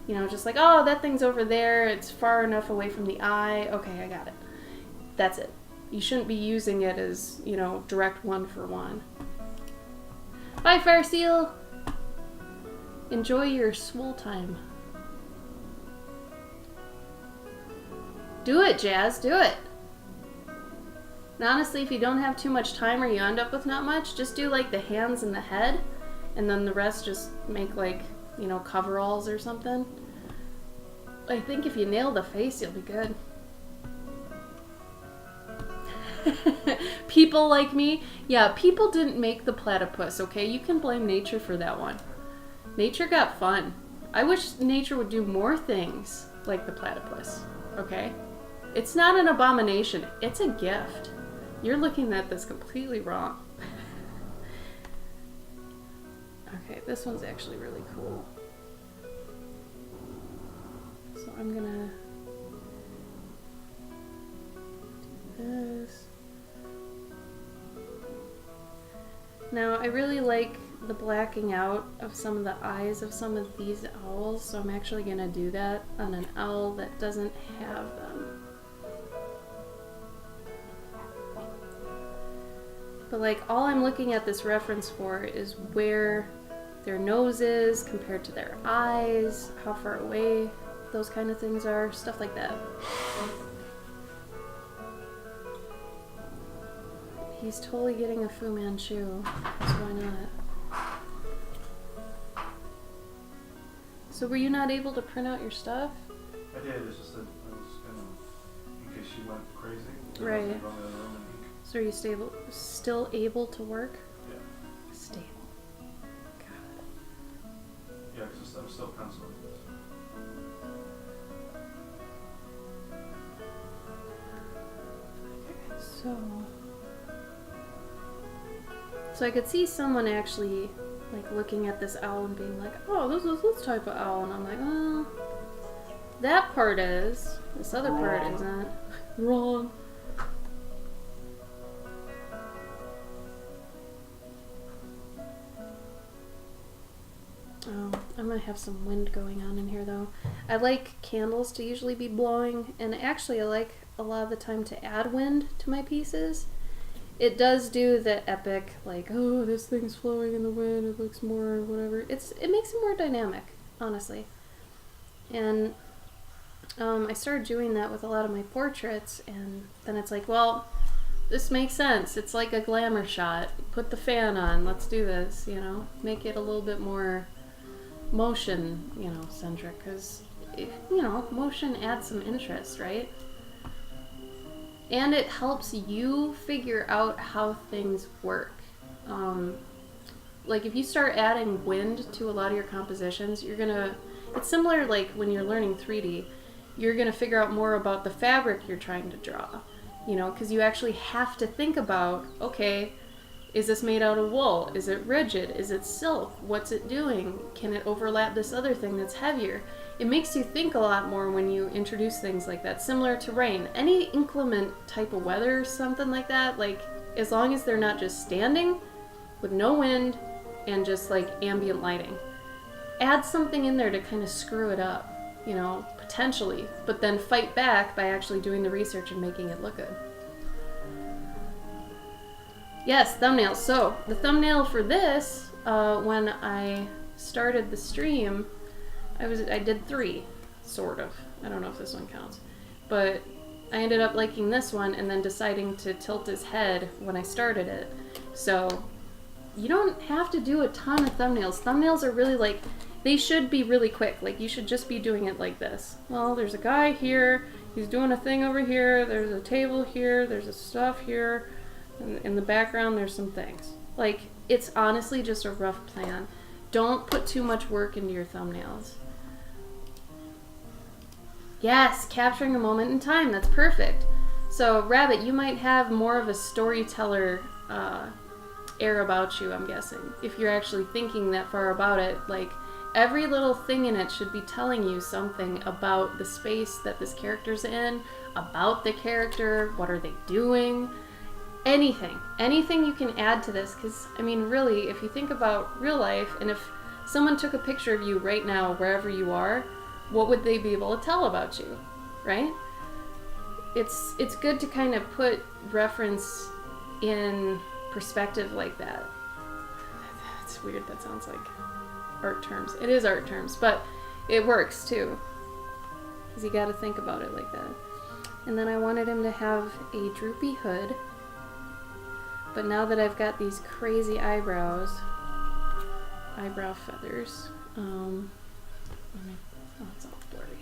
Just oh, that thing's over there, it's far enough away from the eye, okay, I got it. That's it. You shouldn't be using it as, direct one for one. Bye, Fire Seal! Enjoy your swole time. Do it, Jazz, do it! And honestly, if you don't have too much time or you end up with not much, just do the hands and the head, and then the rest just make coveralls or something. I think if you nail the face, you'll be good. People like me? Yeah, people didn't make the platypus, okay? You can blame nature for that one. Nature got fun. I wish nature would do more things like the platypus, okay? It's not an abomination, it's a gift. You're looking at this completely wrong. Okay, this one's actually really cool. So I'm gonna do this. Now, I really like the blacking out of some of the eyes of some of these owls, so I'm actually gonna do that on an owl that doesn't have them. But all I'm looking at this reference for is where their nose is compared to their eyes, how far away those kind of things are, stuff like that. He's totally getting a Fu Manchu, so why not? So were you not able to print out your stuff? I did, it's just that I was in case she went crazy. Right. So are you still able to work? Yeah. Stable. God. Yeah, because I'm still penciling this. So I could see someone actually looking at this owl and being like, oh, this is this type of owl, and I'm like, well, that part is, this other part isn't. Wrong. Oh, I might have some wind going on in here though. I like candles to usually be blowing, and actually I like a lot of the time to add wind to my pieces. It does do the epic, oh, this thing's flowing in the wind, it looks more whatever. It makes it more dynamic, honestly. And I started doing that with a lot of my portraits, and then it's well, this makes sense. It's like a glamour shot. Put the fan on, let's do this, make it a little bit more motion, centric, because, motion adds some interest, right? And it helps you figure out how things work. If you start adding wind to a lot of your compositions, it's similar when you're learning 3D, you're gonna figure out more about the fabric you're trying to draw, because you actually have to think about, okay, Is this made out of wool? Is it rigid? Is it silk? What's it doing? Can it overlap this other thing that's heavier? It makes you think a lot more when you introduce things like that, similar to rain. Any inclement type of weather or something like that, like, as long as they're not just standing with no wind and just like ambient lighting. Add something in there to kind of screw it up, you know, potentially, but then fight back by actually doing the research and making it look good. Yes, thumbnails. So, the thumbnail for this, when I started the stream, I did 3, sort of. I don't know if this one counts. But I ended up liking this one and then deciding to tilt his head when I started it. So, you don't have to do a ton of thumbnails. Thumbnails are really like, they should be really quick. Like, you should just be doing it like this. Well, there's a guy here, he's doing a thing over here, there's a table here, there's a stuff here. In the background, there's some things. Like, it's honestly just a rough plan. Don't put too much work into your thumbnails. Yes, capturing a moment in time. That's perfect. So, Rabbit, you might have more of a storyteller air about you, I'm guessing. If you're actually thinking that far about it, like, every little thing in it should be telling you something about the space that this character's in, about the character, what are they doing. Anything you can add to this, because, I mean, really, if you think about real life, and if someone took a picture of you right now, wherever you are, what would they be able to tell about you, right? It's good to kind of put reference in perspective like that. It's weird, that sounds like art terms. It is art terms, but it works, too, because you gotta think about it like that. And then I wanted him to have a droopy hood. But now that I've got these crazy eyebrow feathers, it's all blurry.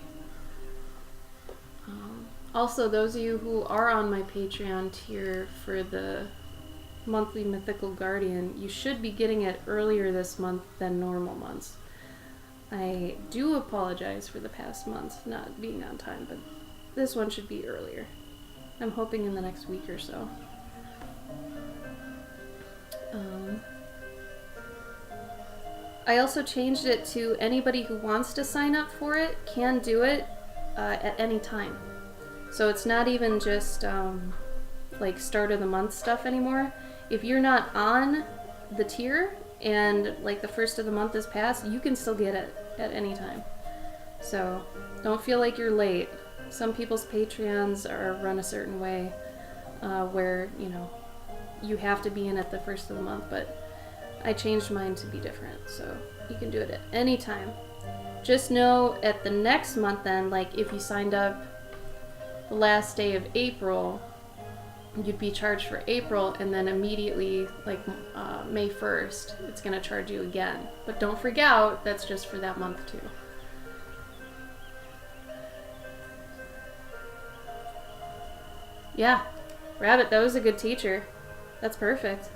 Also, those of you who are on my Patreon tier for the monthly Mythical Guardian, you should be getting it earlier this month than normal months. I do apologize for the past month not being on time, but this one should be earlier. I'm hoping in the next week or so. I also changed it to anybody who wants to sign up for it can do it at any time. So it's not even just like start of the month stuff anymore. If you're not on the tier and like the first of the month is passed, you can still get it at any time. So don't feel like you're late. Some people's Patreons are run a certain way where, you know, you have to be in at the first of the month, but I changed mine to be different, so you can do it at any time. Just know at the next month then, like if you signed up the last day of April, you'd be charged for April, and then immediately, like May 1st, it's going to charge you again. But don't freak out, that's just for that month too. Yeah, Rabbit, that was a good teacher. That's perfect.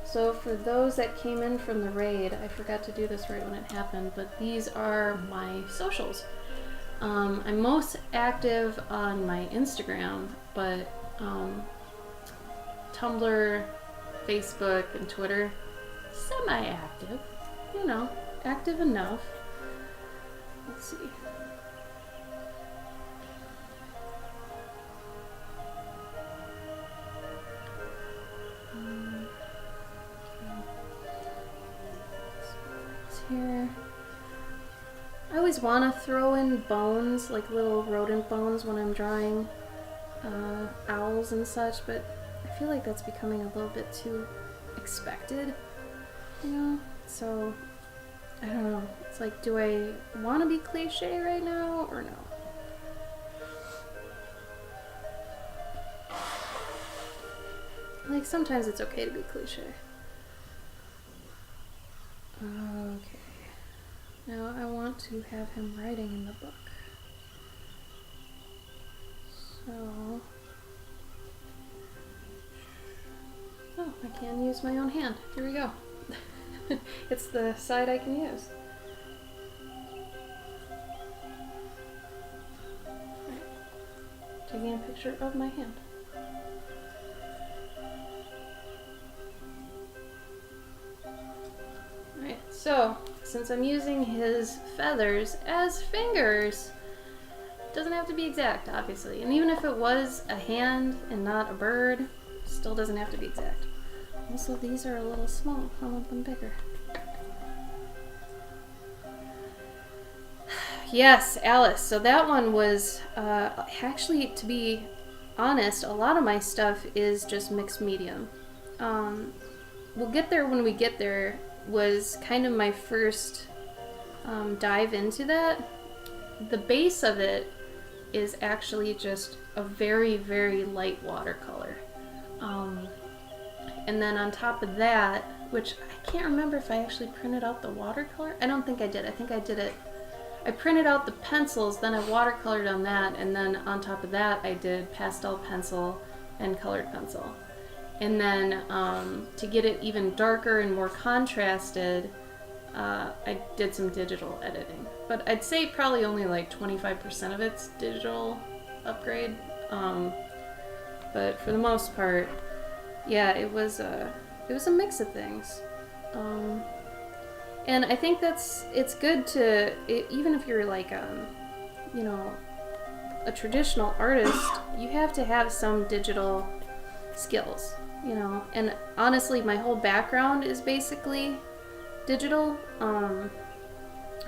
So for those that came in from the raid, I forgot to do this right when it happened, but these are my socials. I'm most active on my Instagram, but Tumblr, Facebook, and Twitter, semi-active. You know, active enough. Let's see. Here. I always want to throw in bones, like little rodent bones when I'm drawing owls and such, but I feel like that's becoming a little bit too expected, you know? So, I don't know. It's like, do I want to be cliche right now or no? Like, sometimes it's okay to be cliche. Okay. Now I want to have him writing in the book. So... Oh, I can use my own hand. Here we go. It's the side I can use. taking a picture of my hand. Alright, so since I'm using his feathers as fingers, it doesn't have to be exact, obviously. And even if it was a hand and not a bird, still doesn't have to be exact. Also, these are a little small. I want them bigger. Yes, Alice. So that one was, actually, to be honest, a lot of my stuff is just mixed medium. We'll get there when we get there was kind of my first dive into that. The base of it is actually just a very, very light watercolor. And then on top of that, which I can't remember if I actually printed out the watercolor. I don't think I did. I think I did it. I printed out the pencils, then I watercolored on that, and then on top of that I did pastel pencil and colored pencil. And then to get it even darker and more contrasted, I did some digital editing. But I'd say probably only like 25% of it's digital upgrade. But for the most part, yeah, it was a mix of things. And I think it's good to, even if you're like, you know, a traditional artist, you have to have some digital skills, you know. And honestly, my whole background is basically digital.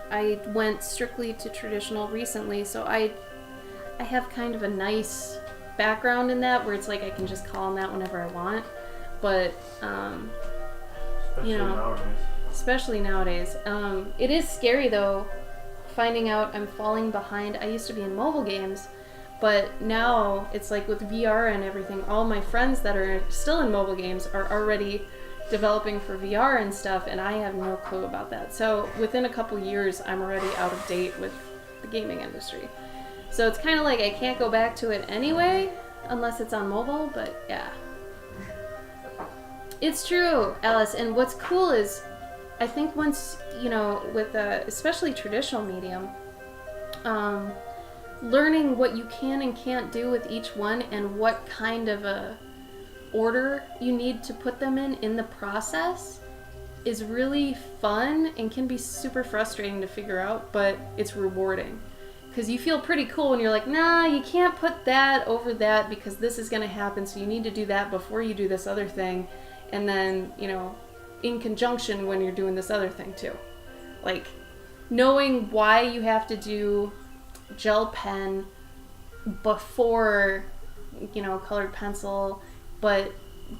I went strictly to traditional recently, so I have kind of a nice background in that, where it's like I can just call on that whenever I want. But you know, especially nowadays. It is scary though, finding out I'm falling behind. I used to be in mobile games, but now it's like with VR and everything, all my friends that are still in mobile games are already developing for VR and stuff, and I have no clue about that. So within a couple years, I'm already out of date with the gaming industry. So it's kind of like I can't go back to it anyway, unless it's on mobile, but yeah. It's true, Alice, and what's cool is, I think once, you know, with especially traditional medium, learning what you can and can't do with each one and what kind of a order you need to put them in the process is really fun and can be super frustrating to figure out, but it's rewarding. Because you feel pretty cool when you're like, nah, you can't put that over that because this is going to happen, so you need to do that before you do this other thing. And then, you know, in conjunction when you're doing this other thing too. Like, knowing why you have to do gel pen before, you know, colored pencil, but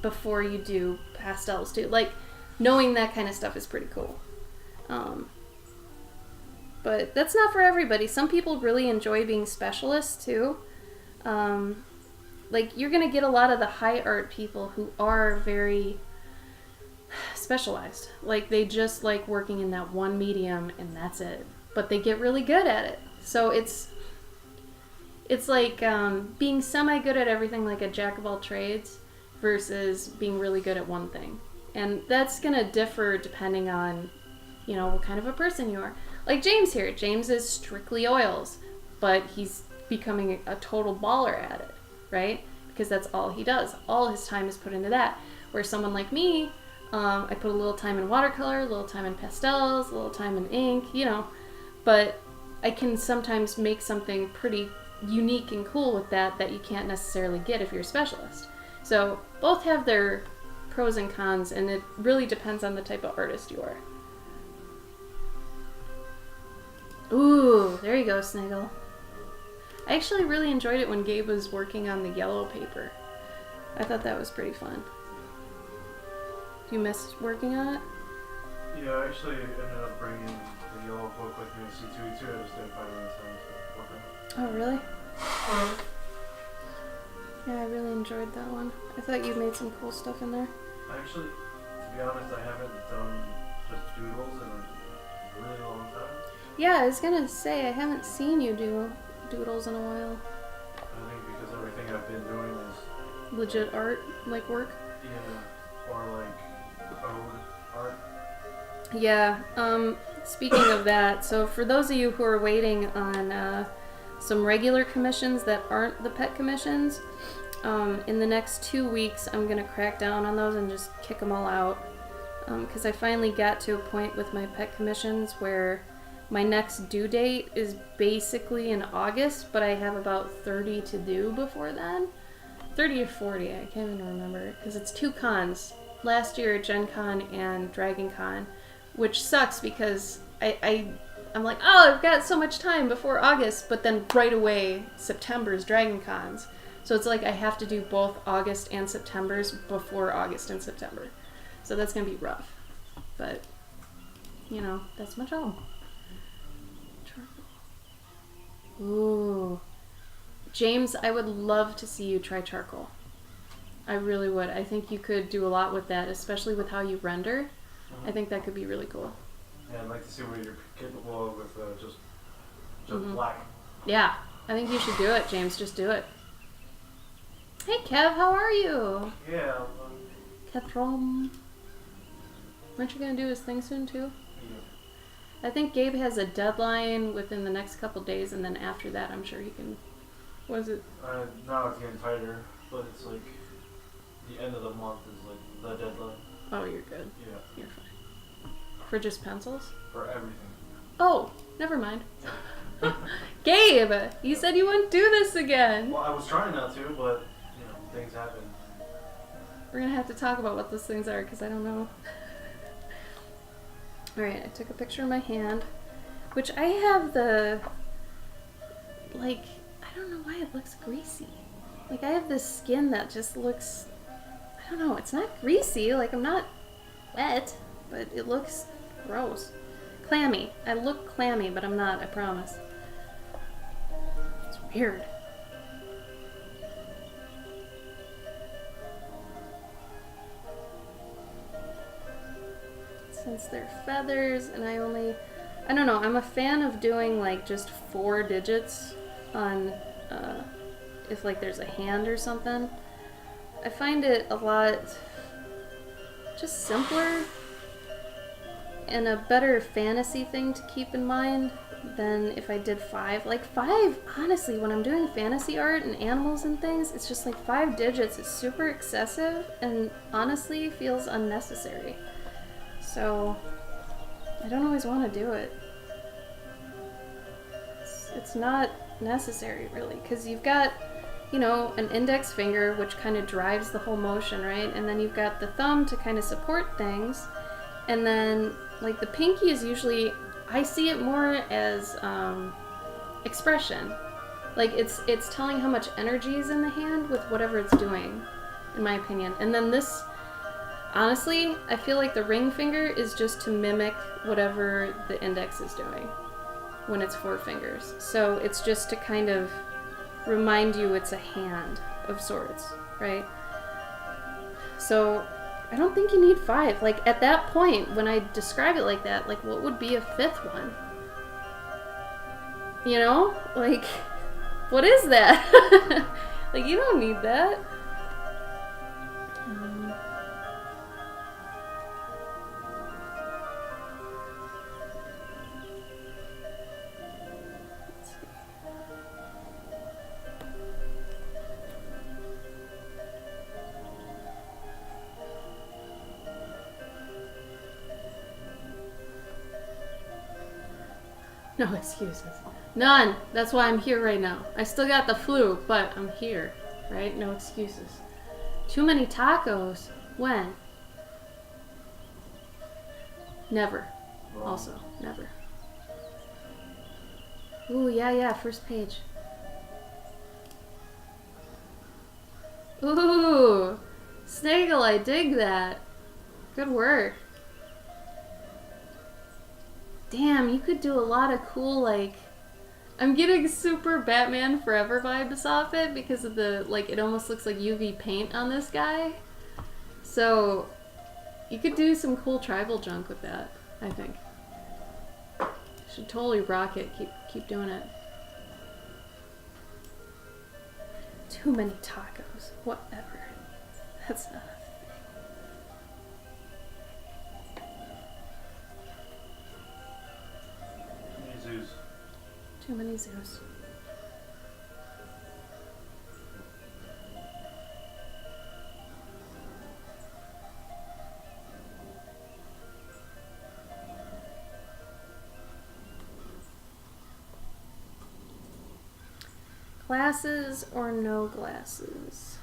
before you do pastels too. Like, knowing that kind of stuff is pretty cool. But that's not for everybody. Some people really enjoy being specialists too. Like, you're gonna get a lot of the high art people who are very specialized. Like, they just like working in that one medium and that's it. But they get really good at it. So it's like being semi-good at everything, like a jack of all trades, versus being really good at one thing. And that's gonna differ depending on, you know, what kind of a person you are. Like James here. James is strictly oils, but he's becoming a total baller at it, right? Because that's all he does. All his time is put into that. Where someone like me, I put a little time in watercolor, a little time in pastels, a little time in ink, you know. But I can sometimes make something pretty unique and cool with that you can't necessarily get if you're a specialist. So both have their pros and cons, and it really depends on the type of artist you are. Ooh, there you go, Sniggle. I actually really enjoyed it when Gabe was working on the yellow paper. I thought that was pretty fun. Do you miss working on it? Yeah, I actually ended up bringing the yellow book with me to C2E2. I just didn't find any time to work on it. Oh, really? Yeah, I really enjoyed that one. I thought you made some cool stuff in there. Actually, to be honest, I haven't done just doodles in a really long time. Yeah, I was gonna say, I haven't seen you do doodles in a while. I think because everything I've been doing is Legit art, like work? yeah, or like code art. Yeah, speaking of that, so for those of you who are waiting on some regular commissions that aren't the pet commissions. In the next 2 weeks, I'm going to crack down on those and just kick them all out. Because I finally got to a point with my pet commissions where my next due date is basically in August, but I have about 30 to do before then. 30 or 40, I can't even remember. Because it's 2 cons. Last year, Gen Con and Dragon Con. Which sucks because I'm like, oh, I've got so much time before August, but then right away, September's Dragon Cons. So it's like I have to do both August and September's before August and September. So that's going to be rough. But, you know, that's my job. Ooh. James, I would love to see you try charcoal. I really would. I think you could do a lot with that, especially with how you render. I think that could be really cool. Yeah, I'd like to see what you're capable of with just black. Yeah, I think you should do it, James. Just do it. Hey, Kev, how are you? Yeah. Kevtrom. Aren't you going to do his thing soon, too? Yeah. I think Gabe has a deadline within the next couple days, and then after that, I'm sure he can... What is it? Now it's getting tighter, but it's like the end of the month is like the deadline. Oh, you're good. Yeah. You're fine. For just pencils? For everything. Oh, never mind. Gabe, you said you wouldn't do this again. Well, I was trying not to, but things happen. We're gonna have to talk about what those things are because I don't know. Alright, I took a picture of my hand, which I have the, like, I don't know why it looks greasy. Like, I have this skin that just looks, I don't know, it's not greasy, like, I'm not wet, but it looks gross. Clammy. I look clammy, but I'm not, I promise. It's weird. Since they're feathers, and I don't know, I'm a fan of doing, like, just 4 digits on, if, like, there's a hand or something. I find it a lot just simpler and a better fantasy thing to keep in mind than if I did 5. Like, 5, honestly, when I'm doing fantasy art and animals and things, it's just, like, 5 digits is super excessive and honestly feels unnecessary. So, I don't always want to do it. It's not necessary, really, because you've got, you know, an index finger, which kind of drives the whole motion, right? And then you've got the thumb to kind of support things. And then, like, the pinky is usually, I see it more as expression. Like, it's telling how much energy is in the hand with whatever it's doing, in my opinion. And then this... Honestly, I feel like the ring finger is just to mimic whatever the index is doing when it's 4 fingers. So it's just to kind of remind you it's a hand of sorts, right? So I don't think you need 5. Like, at that point, when I describe it like that, like, what would be a 5th one? You know? Like, what is that? Like, you don't need that. No excuses. None. That's why I'm here right now. I still got the flu, but I'm here, right? No excuses. Too many tacos. When? Never. Also, never. Ooh, yeah, first page. Ooh, Snaggle, I dig that. Good work. Damn, you could do a lot of cool, like... I'm getting super Batman Forever vibes off it because of the, like, it almost looks like UV paint on this guy. So, you could do some cool tribal junk with that, I think. Should totally rock it. Keep doing it. Too many tacos. Whatever. That's not a Zoos. Too many zoos. Glasses or no glasses?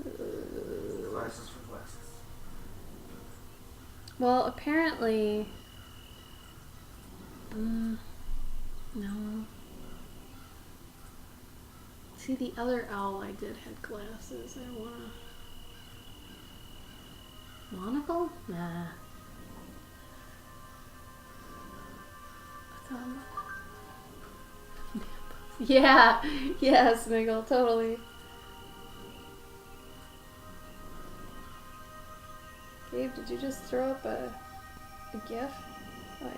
Glasses for glasses. Well, apparently... no. See, the other owl I did had glasses. I wanna... Monocle? Nah. Yeah, yeah, Sniggle, totally. Gabe, did you just throw up a GIF? Oh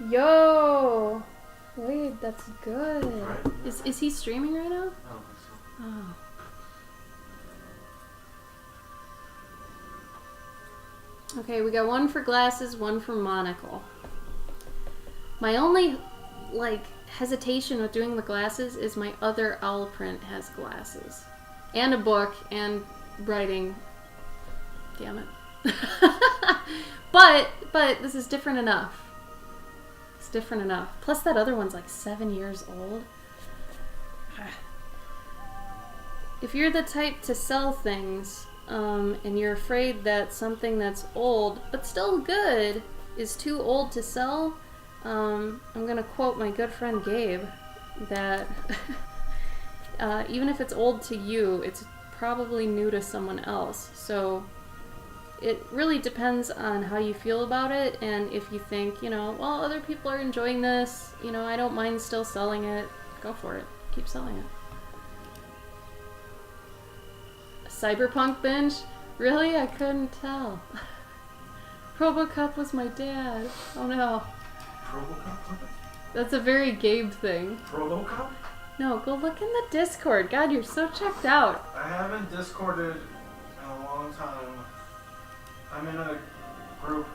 yeah. Yo! Wait, that's good. Right? Is he streaming right now? I don't think so. Oh. Okay, we got one for glasses, one for monocle. My only, like, hesitation with doing the glasses is my other owl print has glasses. And a book, and writing. Damn it. But this is different enough. It's different enough. Plus that other one's like 7 years old. If you're the type to sell things, and you're afraid that something that's old, but still good, is too old to sell, I'm gonna quote my good friend Gabe, that even if it's old to you, it's probably new to someone else. So it really depends on how you feel about it, and if you think, well, other people are enjoying this, I don't mind still selling it, go for it. Keep selling it. Cyberpunk binge? Really? I couldn't tell. Robocup was my dad. Oh no. Robocop? That's a very Gabe thing. Robocop? No, go look in the Discord. God, you're so checked out. I haven't Discorded in a long time. I'm in a group.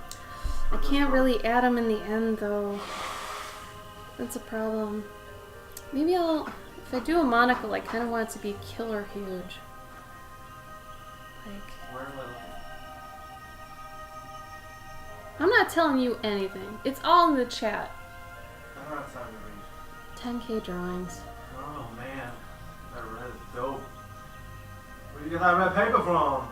I can't really add him in the end though. That's a problem. Maybe if I do a monocle, I kind of want it to be killer huge. Where am I looking? I'm not telling you anything. It's all in the chat. I'm not signing these. 10K drawings. Oh man, that red is dope. Where you get that red paper from?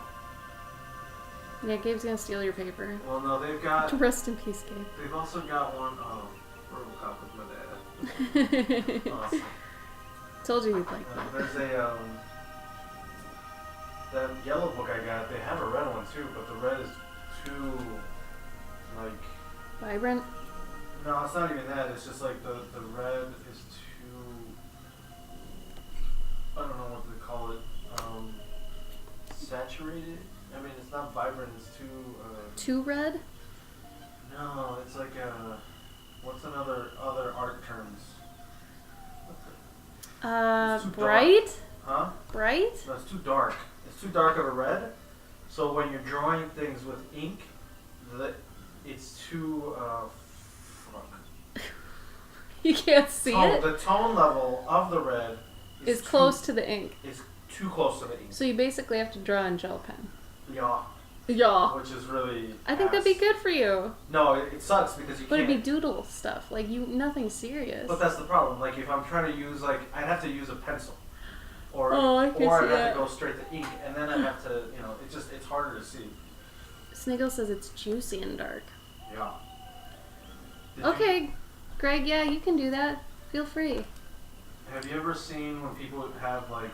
Yeah, Gabe's gonna steal your paper. Well, no, they've got. Rest in peace, Gabe. They've also got one. Oh, Robocop with my dad. Awesome. Told you you'd like that. There's a that yellow book I got. They have a red one too, but the red is too like. Vibrant? No, it's not even that. It's just like the red is too. I don't know what to call it. Saturated. I mean, it's not vibrant. It's too. Too red? No, it's like what's other art terms? It's too bright? Huh? Bright? No, it's too dark. It's too dark of a red. So when you're drawing things with ink, it's too fuck. You can't see it? The tone level of the red is close to the ink. It's too close to the ink. So you basically have to draw in gel pen. Yeah. Yeah. Which is really. I think that'd be good for you. No, it sucks because you but can't. It'd be doodle stuff, like nothing serious. But that's the problem. Like if I'm trying to use I'd have to use a pencil, or I can or see I'd that. have to go straight to ink, and then I'd have to it's harder to see. Sniggle says it's juicy and dark. Yeah. Okay, Greg. Yeah, you can do that. Feel free. Have you ever seen when people have by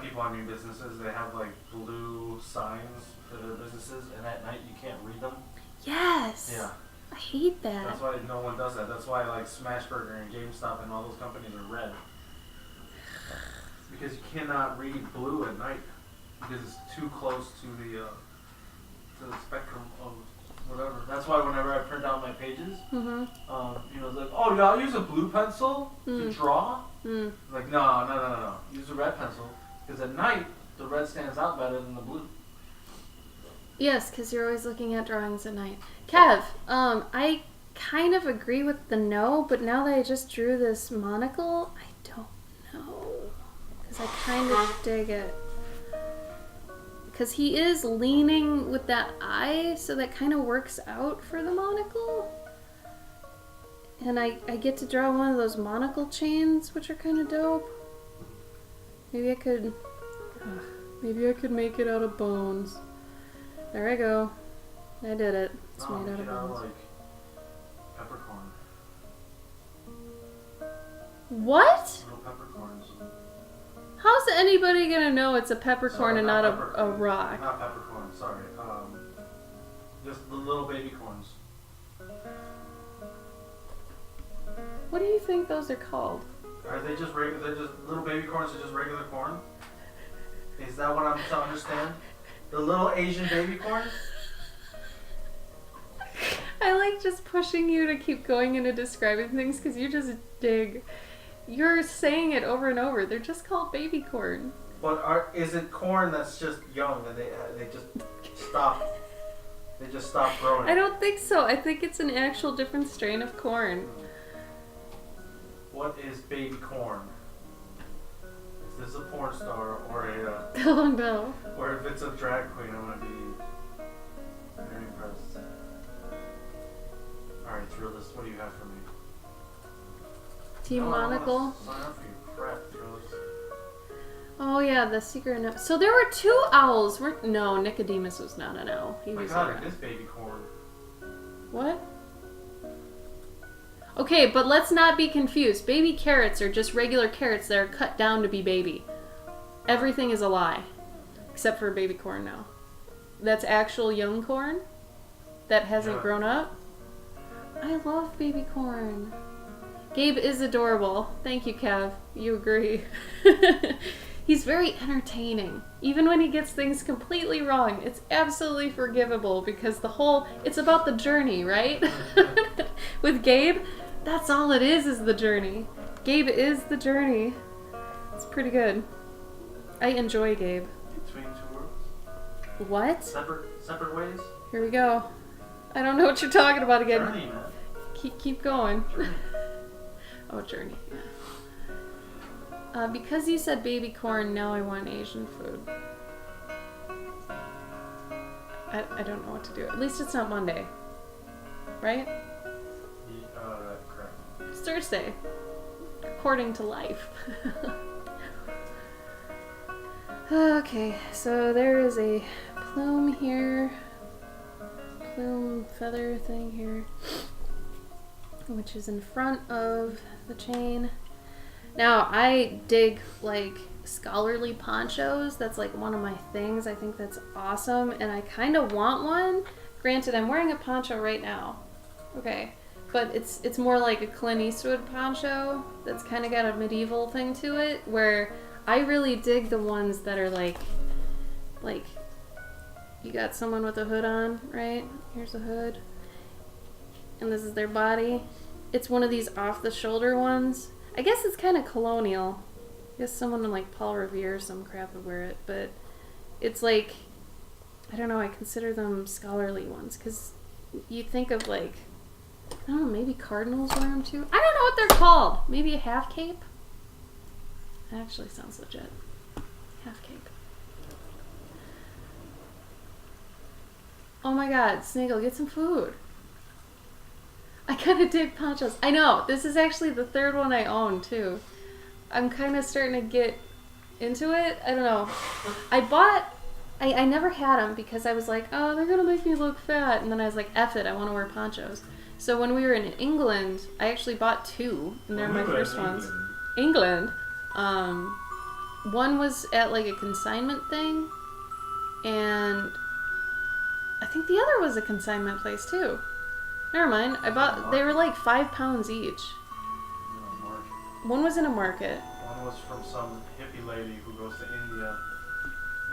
people I mean businesses, they have blue signs for their businesses, and at night you can't read them? Yes. Yeah. I hate that. That's why no one does that. That's why Smashburger and GameStop and all those companies are red. Because you cannot read blue at night because it's too close to the spectrum of whatever. That's why whenever I print out my pages, it's like, oh yeah, I'll use a blue pencil to draw. Like no. Use a red pencil because at night the red stands out better than the blue. Yes, because you're always looking at drawings at night. Kev, I kind of agree with the no, but now that I just drew this monocle, I don't know. Because I kind of dig it. Because he is leaning with that eye, so that kind of works out for the monocle. And I get to draw one of those monocle chains, which are kind of dope. Maybe I could make it out of bones. There I go. I did it. It's made out of bones. Like peppercorn. What? Little peppercorns. How's anybody gonna know it's a peppercorn Sorry, and not a peppercorn. rock? Not peppercorn, sorry. Just the little baby corns. What do you think those are called? Are they just regular? They're just little baby corns. Are just regular corn. Is that what I'm to understand? The little Asian baby corn. I like just pushing you to keep going into describing things because you just dig. You're saying it over and over. They're just called baby corn. But is it corn that's just young and they just stop? They just stop growing. I don't think so. I think it's an actual different strain of corn. What is baby corn? Is this a porn star or a? Oh no. Or if it's a drag queen, I'm gonna be very impressed. All right, Thrillist, what do you have for me? Team Monocle. Sign up for your crap, Thrillist. Oh yeah, the secret note. So there were 2 owls. No, Nicodemus was not an owl. He My was God, around. it is baby corn. What? Okay, but let's not be confused. Baby carrots are just regular carrots that are cut down to be baby. Everything is a lie. Except for baby corn now. That's actual young corn that hasn't grown up. I love baby corn. Gabe is adorable. Thank you, Kev. You agree. He's very entertaining. Even when he gets things completely wrong, it's absolutely forgivable because it's about the journey, right? With Gabe, that's all it is the journey. Gabe is the journey. It's pretty good. I enjoy Gabe. Between 2 worlds? What? Separate ways? Here we go. I don't know what you're talking about again. Journey, man. Keep going. Journey. Oh, journey. Yeah. Because you said baby corn, now I want Asian food. I don't know what to do. At least it's not Monday. Right? Correct. It's Thursday. According to life. Okay, so there is a plume here. Plume feather thing here. Which is in front of the chain. Now, I dig, like, scholarly ponchos. That's, like, one of my things. I think that's awesome, and I kind of want one. Granted, I'm wearing a poncho right now. Okay. But it's more like a Clint Eastwood poncho that's kind of got a medieval thing to it, where I really dig the ones that are, like, you got someone with a hood on, right? Here's a hood. And this is their body. It's one of these off-the-shoulder ones. I guess it's kind of colonial. I guess someone like Paul Revere or some crap would wear it, but it's like, I don't know, I consider them scholarly ones, because you think of like, I don't know, maybe cardinals wear them too? I don't know what they're called. Maybe a half cape? That actually sounds legit. Half cape. Oh my god, Sniggle, get some food. I kind of dig ponchos. I know, this is actually the 3rd one I own, too. I'm kind of starting to get into it. I don't know. I never had them because I was like, oh, they're going to make me look fat. And then I was like, F it, I want to wear ponchos. So when we were in England, I actually bought 2, and they're my first ones. England. One was at like a consignment thing, and I think the other was a consignment place, too. Never mind. They were like £5 each. One was in a market. One was from some hippie lady who goes to India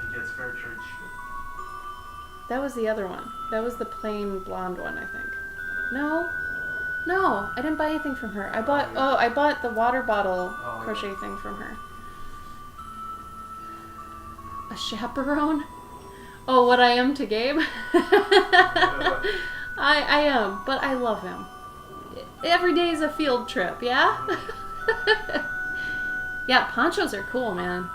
and gets fair trade shit. That was the other one. That was the plain blonde one, I think. No, I didn't buy anything from her. I bought the water bottle crochet thing from her. A chaperone? Oh, what I am to Gabe? I am, but I love him. Every day is a field trip, yeah? Yeah, ponchos are cool, man.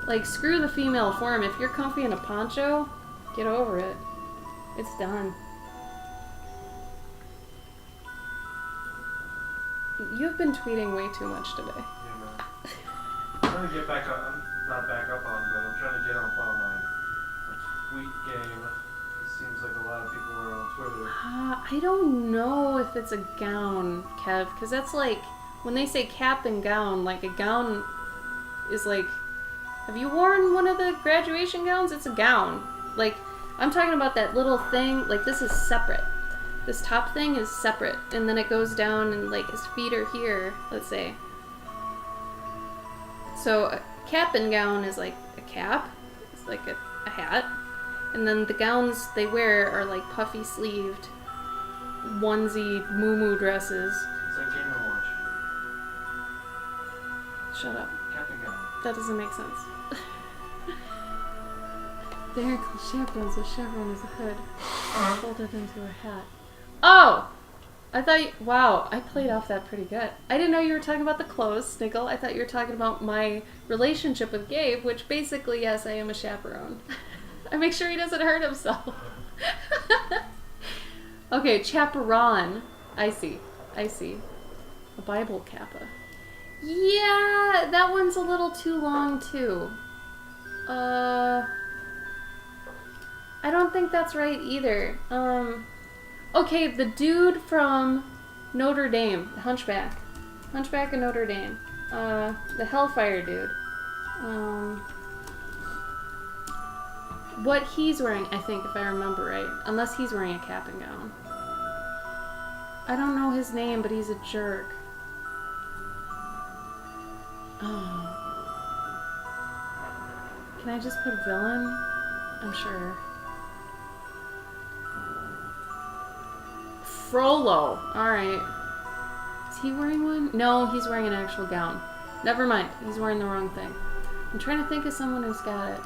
Like, screw the female form. If you're comfy in a poncho, get over it. It's done. You've been tweeting way too much today. Yeah, man. I'm trying to get back on, not back up on, but I'm trying to get up on my tweet game. It seems like a lot of people are on Twitter. I don't know if it's a gown, Kev, because that's like, when they say cap and gown, like a gown is like, have you worn one of the graduation gowns? It's a gown. Like, I'm talking about that little thing, like this is separate. This top thing is separate, and then it goes down and like his feet are here, let's say. So a cap and gown is like a cap, it's like a hat, and then the gowns they wear are like puffy sleeved, onesie moo dresses. It's like Game & Watch. Shut up. Cap and gown. That doesn't make sense. The hair called chaperones, a chaperone is a hood, folded into a hat. Oh! I thought wow, I played off that pretty good. I didn't know you were talking about the clothes, Sniggle. I thought you were talking about my relationship with Gabe, which basically, yes, I am a chaperone. I make sure he doesn't hurt himself. Okay, chaperone. I see. A Bible kappa. Yeah, that one's a little too long, too. I don't think that's right either. Okay, the dude from Notre Dame, the Hunchback of Notre Dame, the Hellfire dude. What he's wearing, I think, if I remember right, unless he's wearing a cap and gown. I don't know his name, but he's a jerk. Oh. Can I just put villain? I'm sure. Frollo. Alright. Is he wearing one? No, he's wearing an actual gown. Never mind. He's wearing the wrong thing. I'm trying to think of someone who's got it.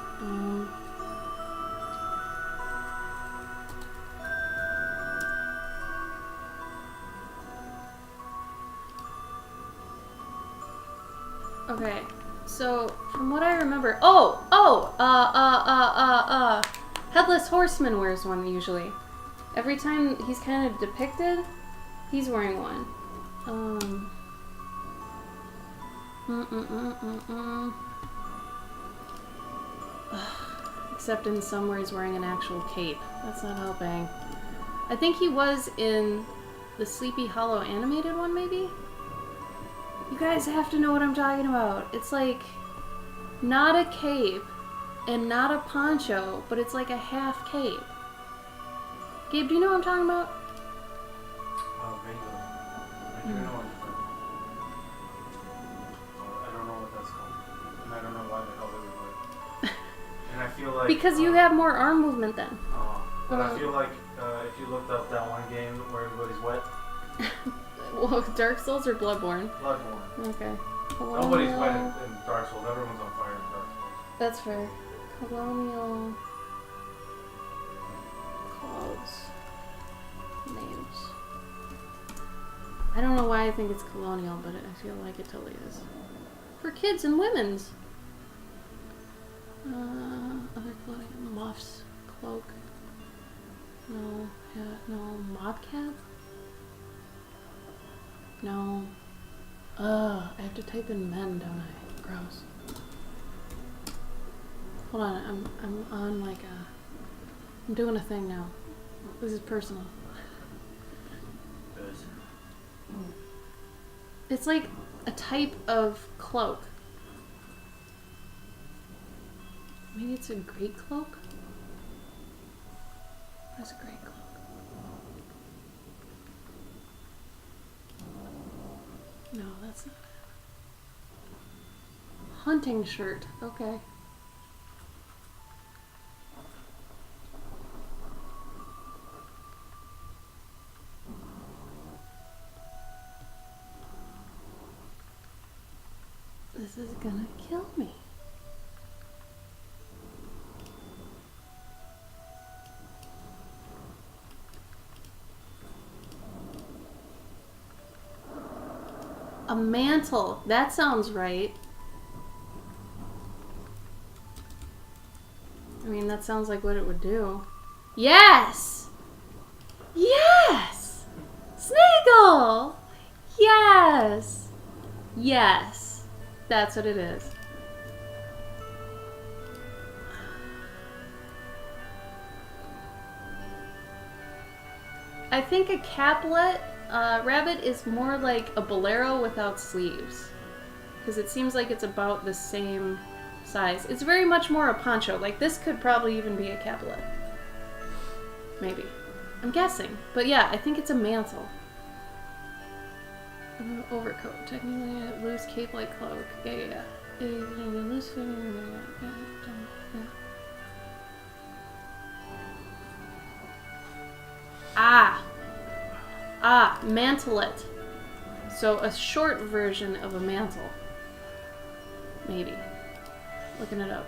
Okay. So, from what I remember... Headless Horseman wears one usually. Every time he's kind of depicted, he's wearing one. Except in somewhere he's wearing an actual cape. That's not helping. I think he was in the Sleepy Hollow animated one, maybe? You guys have to know what I'm talking about. It's like not a cape and not a poncho, but it's like a half cape. Gabe, do you know what I'm talking about? Oh, vaguely. I do know what you're talking about. I don't know what that's called. And I don't know why the hell they would like. And I feel like... Because you have more arm movement then. But I feel like if you looked up that one game where everybody's wet... Well, Dark Souls or Bloodborne? Bloodborne. Okay. Nobody's wet in Dark Souls. Everyone's on fire in Dark Souls. That's fair. Colonial... clothes. Names. I don't know why I think it's colonial, but I feel like it totally is. For kids and women's. Other clothing. Muffs. Cloak. No. Hat. No. Mob cap? No. I have to type in men, don't I? Gross. Hold on, I'm on like a... I'm doing a thing now. This is personal. It's like a type of cloak. Maybe it's a great cloak? What is a great cloak? No, that's not it. Hunting shirt. Okay. This is gonna kill me. A mantle. That sounds right. I mean, that sounds like what it would do. Yes! Yes! Sniggle! Yes! Yes. That's what it is. I think a caplet rabbit is more like a bolero without sleeves. Because it seems like it's about the same size. It's very much more a poncho. Like, this could probably even be a caplet. Maybe. I'm guessing. But yeah, I think it's a mantle. Overcoat. Technically a loose cape-like cloak. Yeah. Loose fitting. Yeah. Mantelet. So a short version of a mantle. Maybe. Looking it up.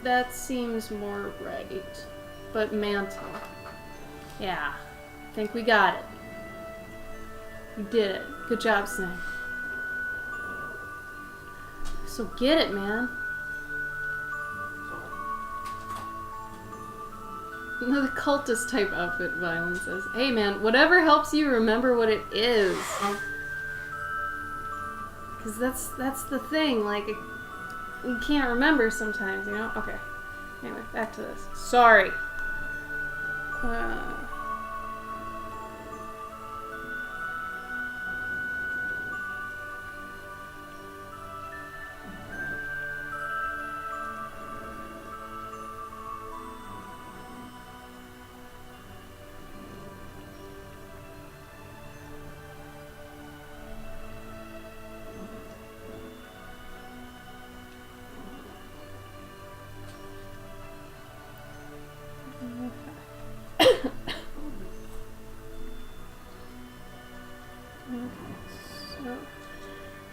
That seems more right. But mantle. Yeah. I think we got it. We did it. Good job, Snake. So get it, man. The cultist type outfit, Violence says. Hey man, whatever helps you remember what it is. Because that's the thing, like, we can't remember sometimes, you know? Okay. Anyway, back to this. Sorry.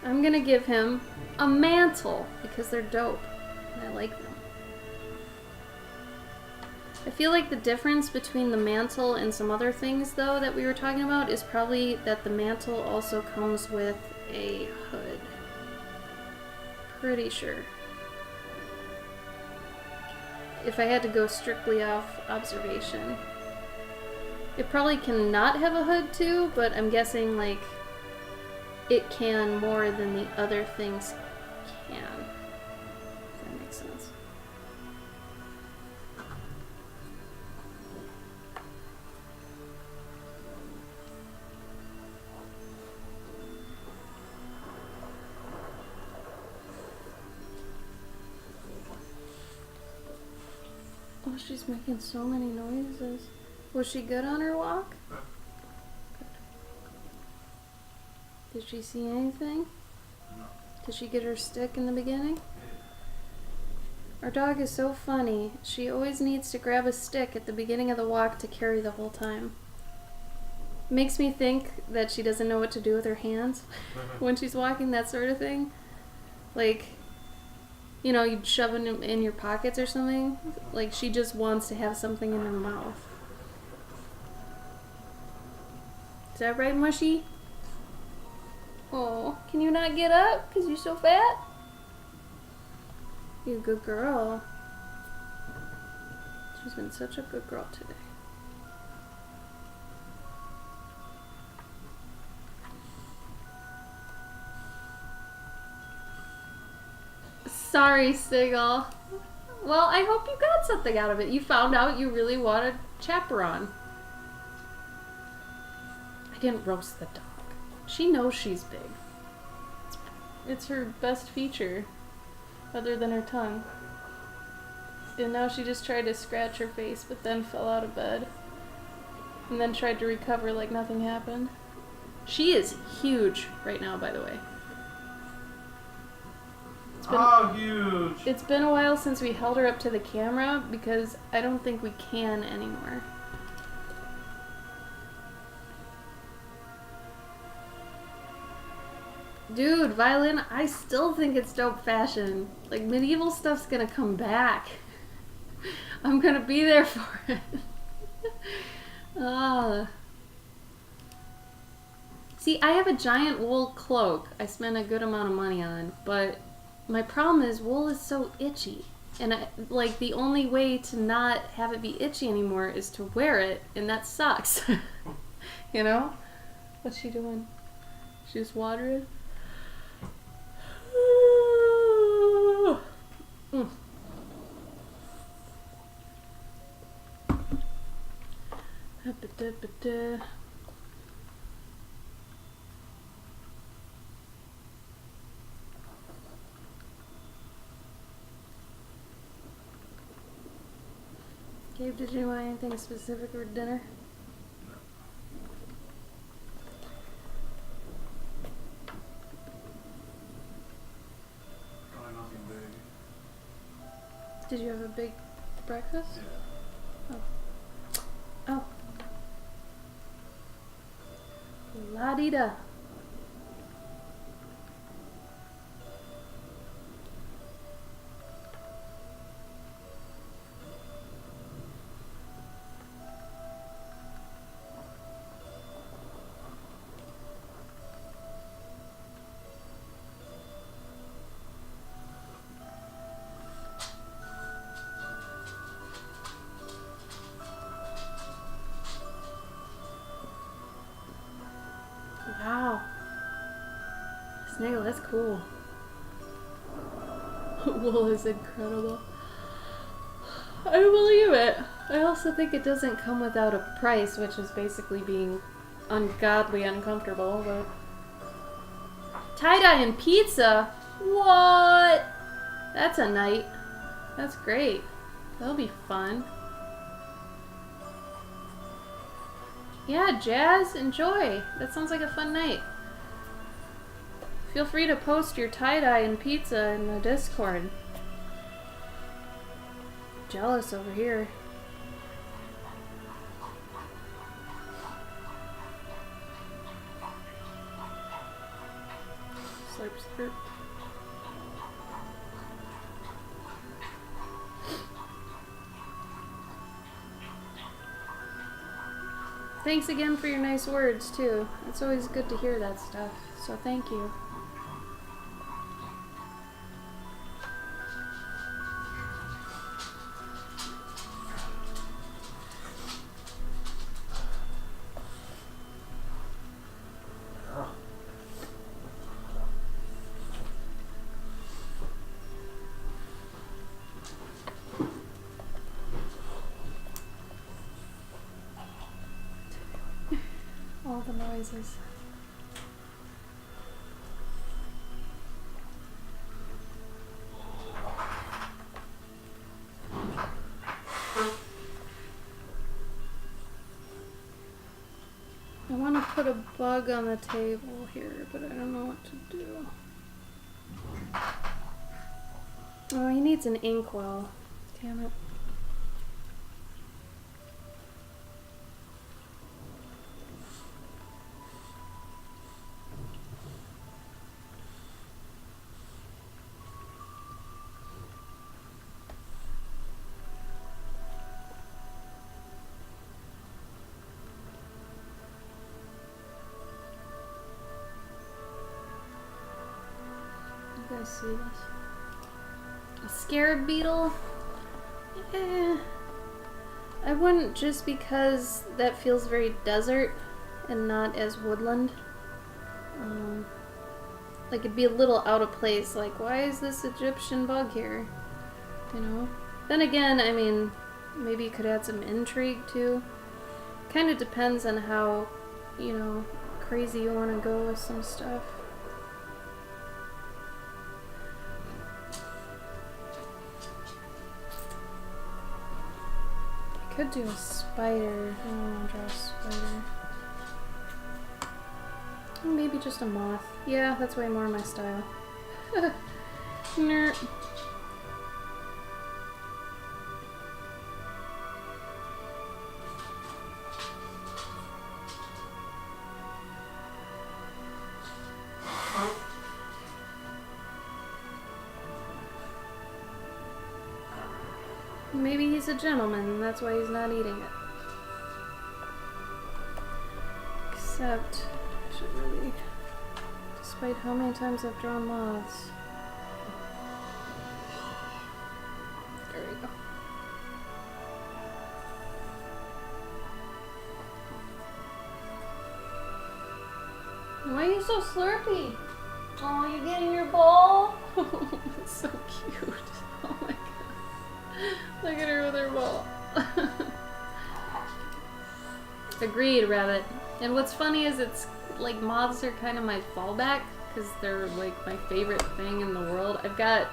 I'm gonna give him a mantle because they're dope and I like them. I feel like the difference between the mantle and some other things though that we were talking about is probably that the mantle also comes with a hood. Pretty sure. If I had to go strictly off observation. It probably cannot have a hood too, but I'm guessing like it can more than the other things can. If that makes sense. Oh, she's making so many noises. Was she good on her walk? Did she see anything? No. Did she get her stick in the beginning? Our dog is so funny. She always needs to grab a stick at the beginning of the walk to carry the whole time. Makes me think that she doesn't know what to do with her hands when she's walking, that sort of thing. Like, you know, you'd shove them in your pockets or something. Like, she just wants to have something in her mouth. Is that right, Mushy? Oh, can you not get up because you're so fat? You're a good girl. She's been such a good girl today. Sorry, Stiggle. Well, I hope you got something out of it. You found out you really wanted chaperone. I didn't roast the dog. She knows she's big. It's her best feature, other than her tongue. And now she just tried to scratch her face, but then fell out of bed. And then tried to recover like nothing happened. She is huge right now, by the way. Huge! It's been a while since we held her up to the camera, because I don't think we can anymore. Dude, Violin, I still think it's dope fashion. Like, medieval stuff's gonna come back. I'm gonna be there for it. See, I have a giant wool cloak I spent a good amount of money on, but my problem is wool is so itchy. And like, the only way to not have it be itchy anymore is to wear it, and that sucks. You know? What's she doing? She's watering. Mm. Gabe, did you want anything specific for dinner? Probably nothing big. Did you have a big breakfast? Yeah. Oh. La-di-da. Wow. Snaggle, that's cool. Wool is incredible. I believe it. I also think it doesn't come without a price, which is basically being ungodly uncomfortable, but... Tie-dye and pizza? What? That's a night. That's great. That'll be fun. Yeah, Jazz, enjoy. That sounds like a fun night. Feel free to post your tie-dye and pizza in the Discord. Jealous over here. Slurp, slurp. Thanks again for your nice words, too. It's always good to hear that stuff, so thank you. All the noises. I want to put a bug on the table here, but I don't know what to do. Oh, he needs an inkwell. Damn it. You guys see this? A scarab beetle? Eh. I wouldn't, just because that feels very desert and not as woodland. Like, it'd be a little out of place. Like, why is this Egyptian bug here? You know? Then again, I mean, maybe you could add some intrigue too. Kind of depends on how, you know, crazy you want to go with some stuff. I could do a spider. I don't want to draw a spider. Maybe just a moth. Yeah, that's way more my style. Nerd. Maybe he's a gentleman, and that's why he's not eating it. Except, I should really, despite how many times I've drawn moths. There we go. Why are you so slurpy? Oh, you getting your ball? That's so cute. Oh my god. Look at her with her ball. Agreed, Rabbit. And what's funny is it's like moths are kind of my fallback because they're like my favorite thing in the world. I've got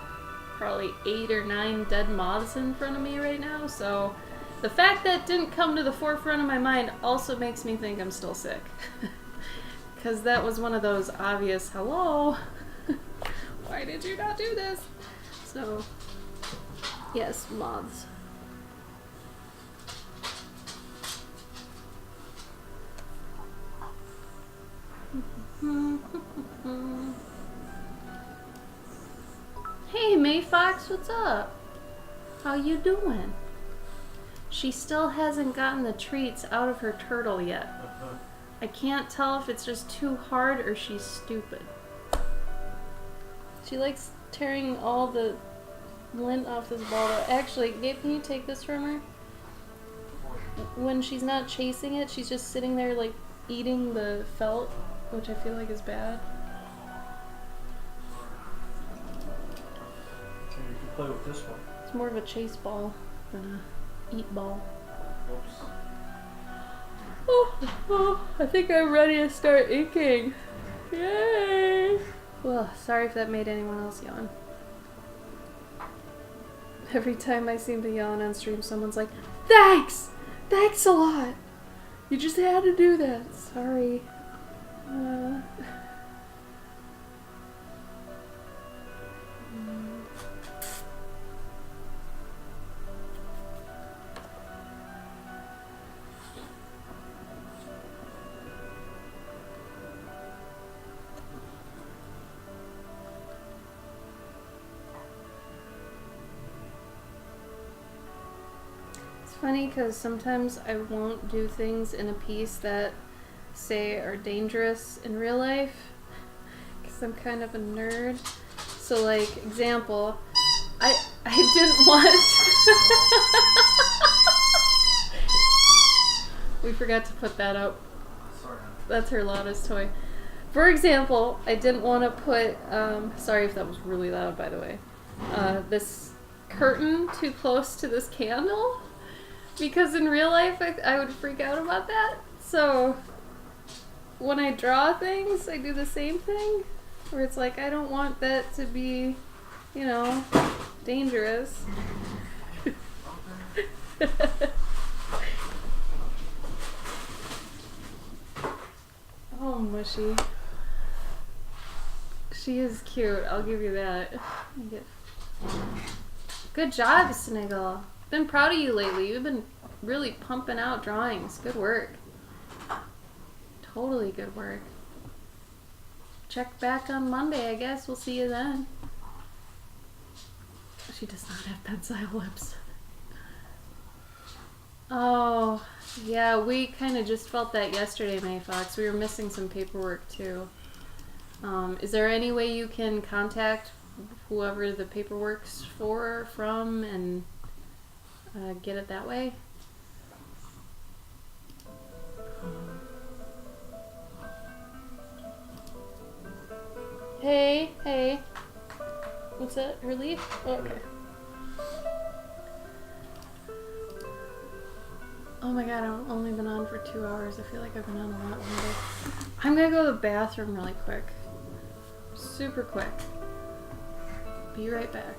probably 8 or 9 dead moths in front of me right now, so the fact that didn't come to the forefront of my mind also makes me think I'm still sick. Because that was one of those obvious, hello, why did you not do this? So, yes, moths. Hey, May Fox, what's up? How you doing? She still hasn't gotten the treats out of her turtle yet. I can't tell if it's just too hard or she's stupid. She likes tearing all the lint off this ball. Actually, Gabe, can you take this from her? When she's not chasing it, she's just sitting there like eating the felt, which I feel like is bad. You can play with this one. It's more of a chase ball than a eat ball. Oops. Oh, I think I'm ready to start inking. Yay! Well, sorry if that made anyone else yawn. Every time I seem to yawn on stream, someone's like, "Thanks! Thanks a lot! You just had to do that. Sorry." Funny because sometimes I won't do things in a piece that say are dangerous in real life because I'm kind of a nerd. So like example, I didn't want we forgot to put that up. Sorry. That's her loudest toy. For example, I didn't want to put sorry if that was really loud by the way, this curtain too close to this candle. Because in real life, I would freak out about that. So, when I draw things, I do the same thing. Where it's like, I don't want that to be, you know, dangerous. Oh, mushy. She is cute, I'll give you that. Good job, Sniggle. Been proud of you lately. You've been really pumping out drawings. Good work. Totally good work. Check back on Monday, I guess. We'll see you then. She does not have pencil lips. Oh, yeah, we kind of just felt that yesterday, May Fox. We were missing some paperwork too. Is there any way you can contact whoever the paperwork's from and get it that way? Hey. What's that? Her leaf? Oh, okay. Oh my god, I've only been on for 2 hours. I feel like I've been on a lot longer. I'm gonna go to the bathroom really quick. Super quick. Be right back.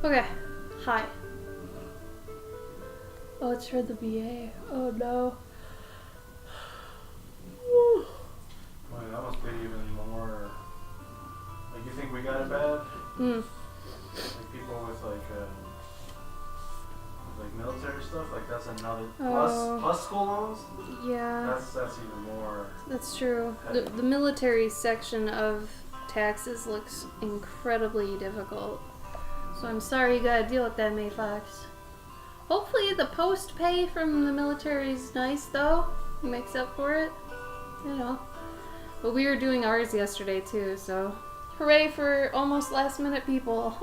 Okay. Hi. Oh, it's for the VA. Oh no. Wait, that must be even more. Like, you think we got it bad? Mm. Like people with like military stuff. Like that's another Oh. plus school loans. Yeah. That's even more. That's true. The military section of taxes looks incredibly difficult. So I'm sorry you gotta deal with that, May Fox. Hopefully the post pay from the military is nice though. It makes up for it. You know. But we were doing ours yesterday too, so hooray for almost last minute people.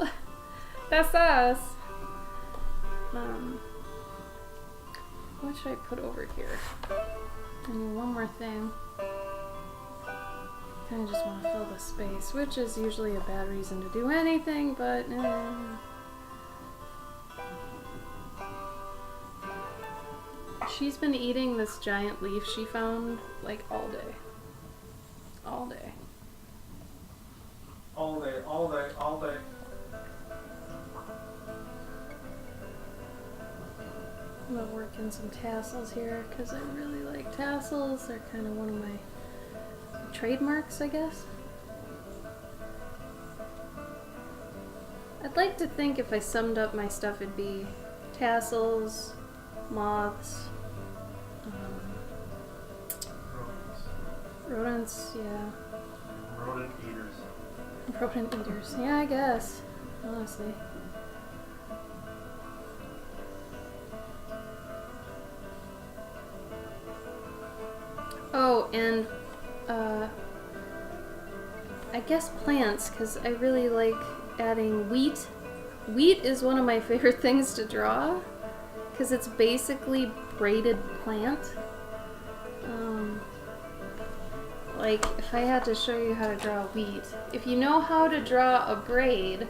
That's us. What should I put over here? And one more thing. I just want to fill the space, which is usually a bad reason to do anything, but she's been eating this giant leaf she found like all day. All day. All day, all day, all day. I'm gonna work in some tassels here because I really like tassels. They're kind of one of my trademarks, I guess. I'd like to think if I summed up my stuff, it'd be tassels, moths, rodents, yeah. Rodent eaters. Rodent eaters, yeah, I guess, honestly. Oh, and I guess plants, because I really like adding wheat. Wheat is one of my favorite things to draw, because it's basically braided plant. Like, if I had to show you how to draw wheat, if you know how to draw a braid,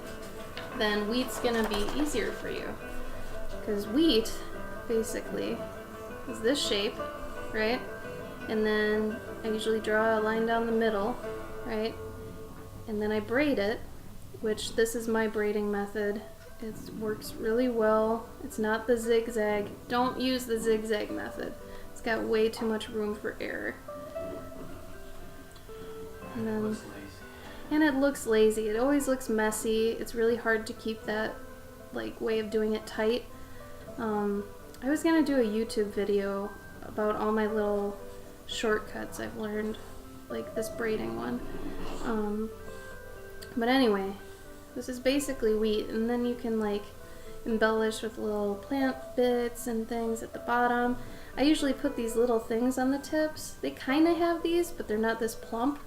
then wheat's gonna be easier for you. Because wheat, basically, is this shape, right? And then I usually draw a line down the middle, right? And then I braid it, which this is my braiding method. It works really well. It's not the zigzag. Don't use the zigzag method. It's got way too much room for error. And then, It looks lazy. and it looks lazy. It always looks messy. It's really hard to keep that like way of doing it tight. I was gonna do a YouTube video about all my little shortcuts I've learned, like this braiding one. But anyway, this is basically wheat, and then you can like embellish with little plant bits and things at the bottom. I usually put these little things on the tips. They kind of have these, but they're not this plump.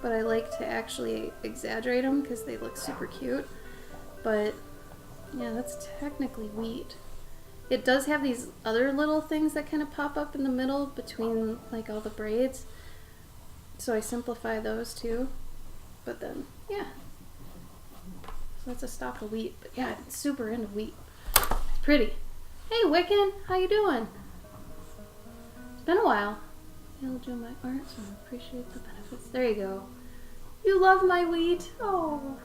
But I like to actually exaggerate them because they look super cute. But yeah, that's technically wheat. It does have these other little things that kind of pop up in the middle between like all the braids. So I simplify those too. But then, yeah. So that's a stalk of wheat. But yeah, I'm super into wheat. It's pretty. Hey Wiccan, how you doing? It's been a while. You'll do my art, so I appreciate the benefits. There you go. You love my wheat? Oh,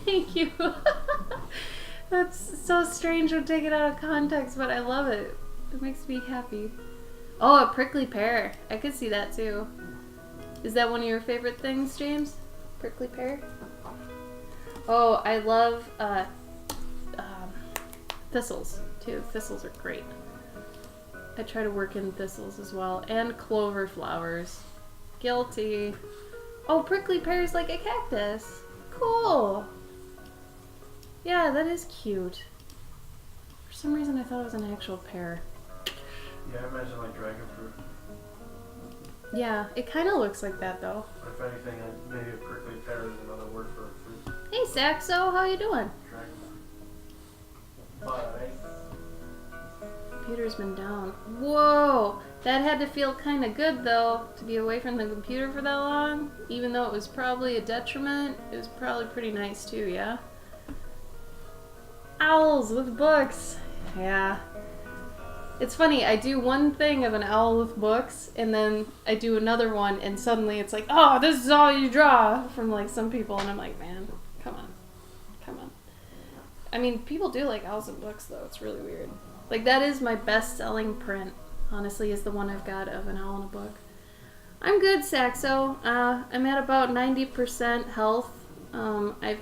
thank you. That's so strange when taken out of context, but I love it. It makes me happy. Oh, a prickly pear. I could see that too. Is that one of your favorite things, James? Prickly pear? Oh, I love thistles too. Thistles are great. I try to work in thistles as well. And clover flowers. Guilty. Oh, prickly pear is like a cactus. Cool. Yeah, that is cute. For some reason I thought it was an actual pear. Yeah, I imagine like dragon fruit. Yeah, it kind of looks like that though. If anything, maybe a prickly pear is another word for a fruit. Hey Saxo, how you doing? Dragon. Bye. Computer's been down. Whoa! That had to feel kind of good though, to be away from the computer for that long. Even though it was probably a detriment, it was probably pretty nice too, yeah? Owls with books! Yeah. It's funny, I do one thing of an owl with books, and then I do another one, and suddenly it's like, oh, this is all you draw! From like some people, and I'm like, man, come on. Come on. I mean, people do like Owls and Books, though. It's really weird. Like, that is my best-selling print, honestly, is the one I've got of An Owl and a Book. I'm good, Saxo. I'm at about 90% health. I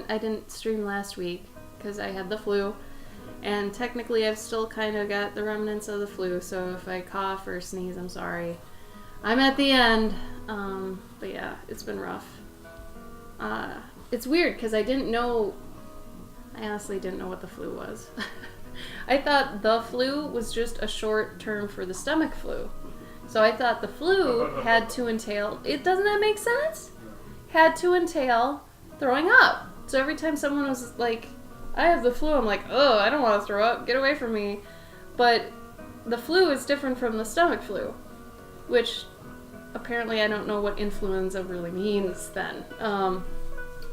didn't stream last week because I had the flu. And technically, I've still kind of got the remnants of the flu, so if I cough or sneeze, I'm sorry. I'm at the end. But yeah, it's been rough. It's weird because I honestly didn't know what the flu was. I thought the flu was just a short term for the stomach flu. So I thought the flu had to entail, doesn't that make sense? Had to entail throwing up. So every time someone was like, I have the flu, I'm like, oh, I don't want to throw up, get away from me. But the flu is different from the stomach flu, which apparently I don't know what influenza really means then.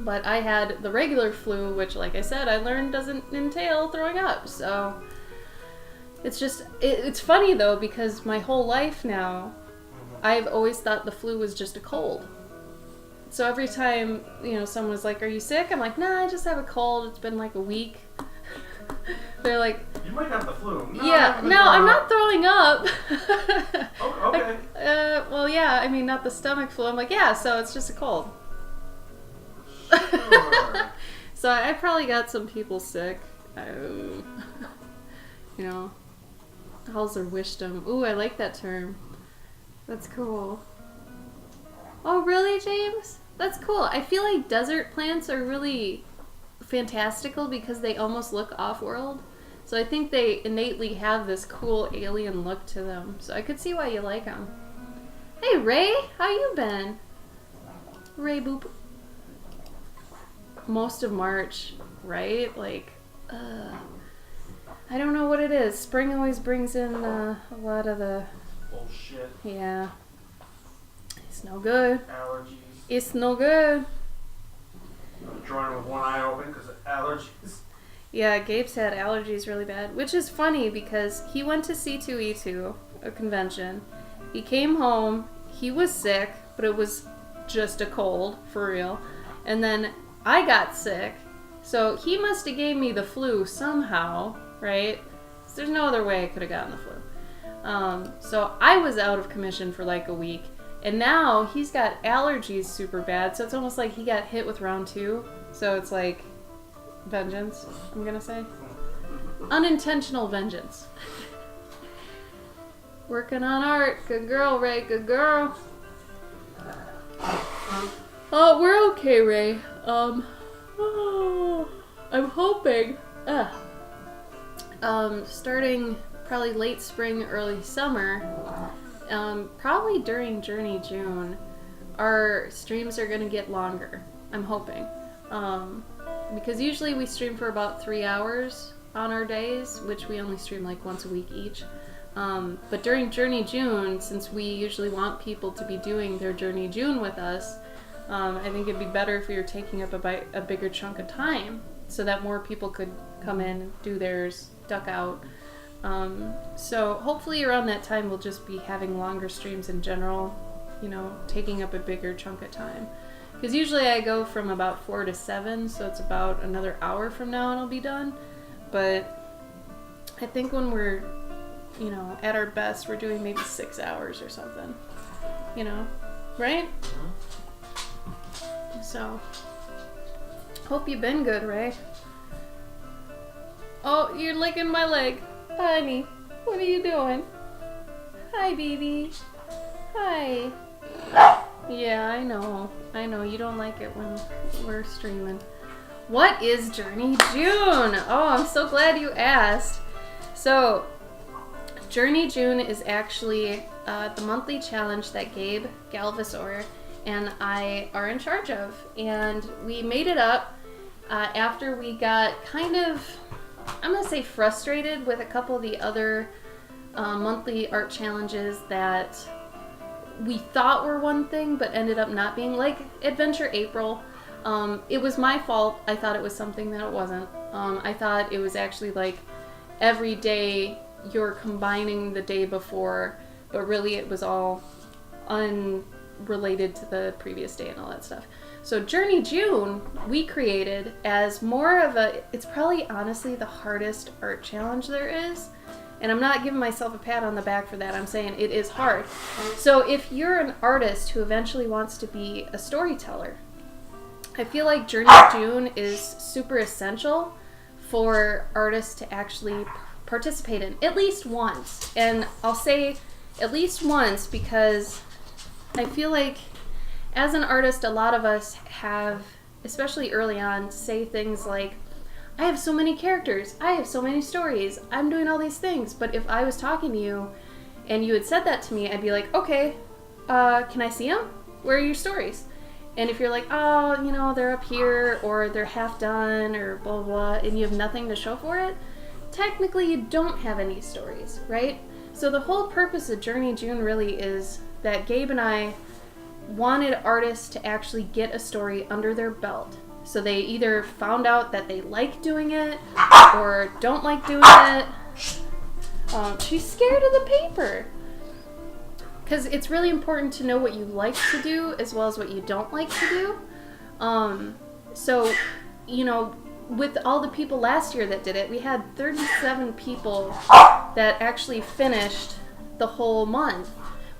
But I had the regular flu, which, like I said, I learned doesn't entail throwing up. So it's just, it's funny though, because my whole life now, I've always thought the flu was just a cold. So every time, someone was like, are you sick? I'm like, nah, I just have a cold. It's been like a week. They're like, you might have the flu. No, yeah, no, I'm not throwing up. Okay. Well, yeah, I mean, not the stomach flu. I'm like, yeah, so it's just a cold. Sure. So I probably got some people sick. Owls are wisdom. Ooh, I like that term. That's cool. Oh, really, James? That's cool. I feel like desert plants are really fantastical because they almost look off-world. So I think they innately have this cool alien look to them. So I could see why you like them. Hey, Ray, how you been? Ray Boop. Most of March, right? Like, I don't know what it is. Spring always brings in a lot of the... bullshit. Yeah. It's no good. Allergies. It's no good. I'm drawing with one eye open because of allergies. Yeah, Gabe's had allergies really bad, which is funny because he went to C2E2, a convention. He came home, he was sick, but it was just a cold, for real. And then I got sick, so he must have gave me the flu somehow, right? There's no other way I could have gotten the flu. So I was out of commission for like a week, and now he's got allergies super bad, so it's almost like he got hit with round 2. So it's like vengeance, I'm gonna say. Unintentional vengeance. Working on art. Good girl, Ray. Good girl. Oh, we're okay, Ray. I'm hoping, starting probably late spring, early summer, probably during Journey June, our streams are going to get longer. I'm hoping. Because usually we stream for about 3 hours on our days, which we only stream like once a week each. But during Journey June, since we usually want people to be doing their Journey June with us, I think it'd be better if we were taking up a bigger chunk of time so that more people could come in, do theirs, duck out. So hopefully around that time we'll just be having longer streams in general, taking up a bigger chunk of time. Because usually I go from about 4 to 7, so it's about another hour from now and I'll be done. But I think when we're, at our best, we're doing maybe 6 hours or something. Right? So, hope you've been good, Ray. Oh, you're licking my leg. Honey, what are you doing? Hi, baby. Hi. Yeah, I know. You don't like it when we're streaming. What is Journey June? Oh, I'm so glad you asked. So, Journey June is actually the monthly challenge that Gabe Galvasaur and I are in charge of. And we made it up after we got kind of, I'm going to say frustrated with a couple of the other monthly art challenges that we thought were one thing but ended up not being, like Adventure April. It was my fault. I thought it was something that it wasn't. I thought it was actually like every day you're combining the day before, but really it was all unrelated to the previous day and all that stuff. So Journey June, we created as more of it's probably honestly the hardest art challenge there is. And I'm not giving myself a pat on the back for that. I'm saying it is hard. So if you're an artist who eventually wants to be a storyteller, I feel like Journey June is super essential for artists to actually participate in at least once. And I'll say at least once because I feel like as an artist, a lot of us have, especially early on, say things like, I have so many characters, I have so many stories, I'm doing all these things. But if I was talking to you and you had said that to me, I'd be like, okay, can I see them? Where are your stories? And if you're like, oh, you know, they're up here, or they're half done, or blah, blah, and you have nothing to show for it, technically you don't have any stories, right? So the whole purpose of Journey June really is that Gabe and I wanted artists to actually get a story under their belt. So they either found out that they like doing it or don't like doing it. She's scared of the paper. Because it's really important to know what you like to do as well as what you don't like to do. So, you know, with all the people last year that did it, we had 37 people that actually finished the whole month,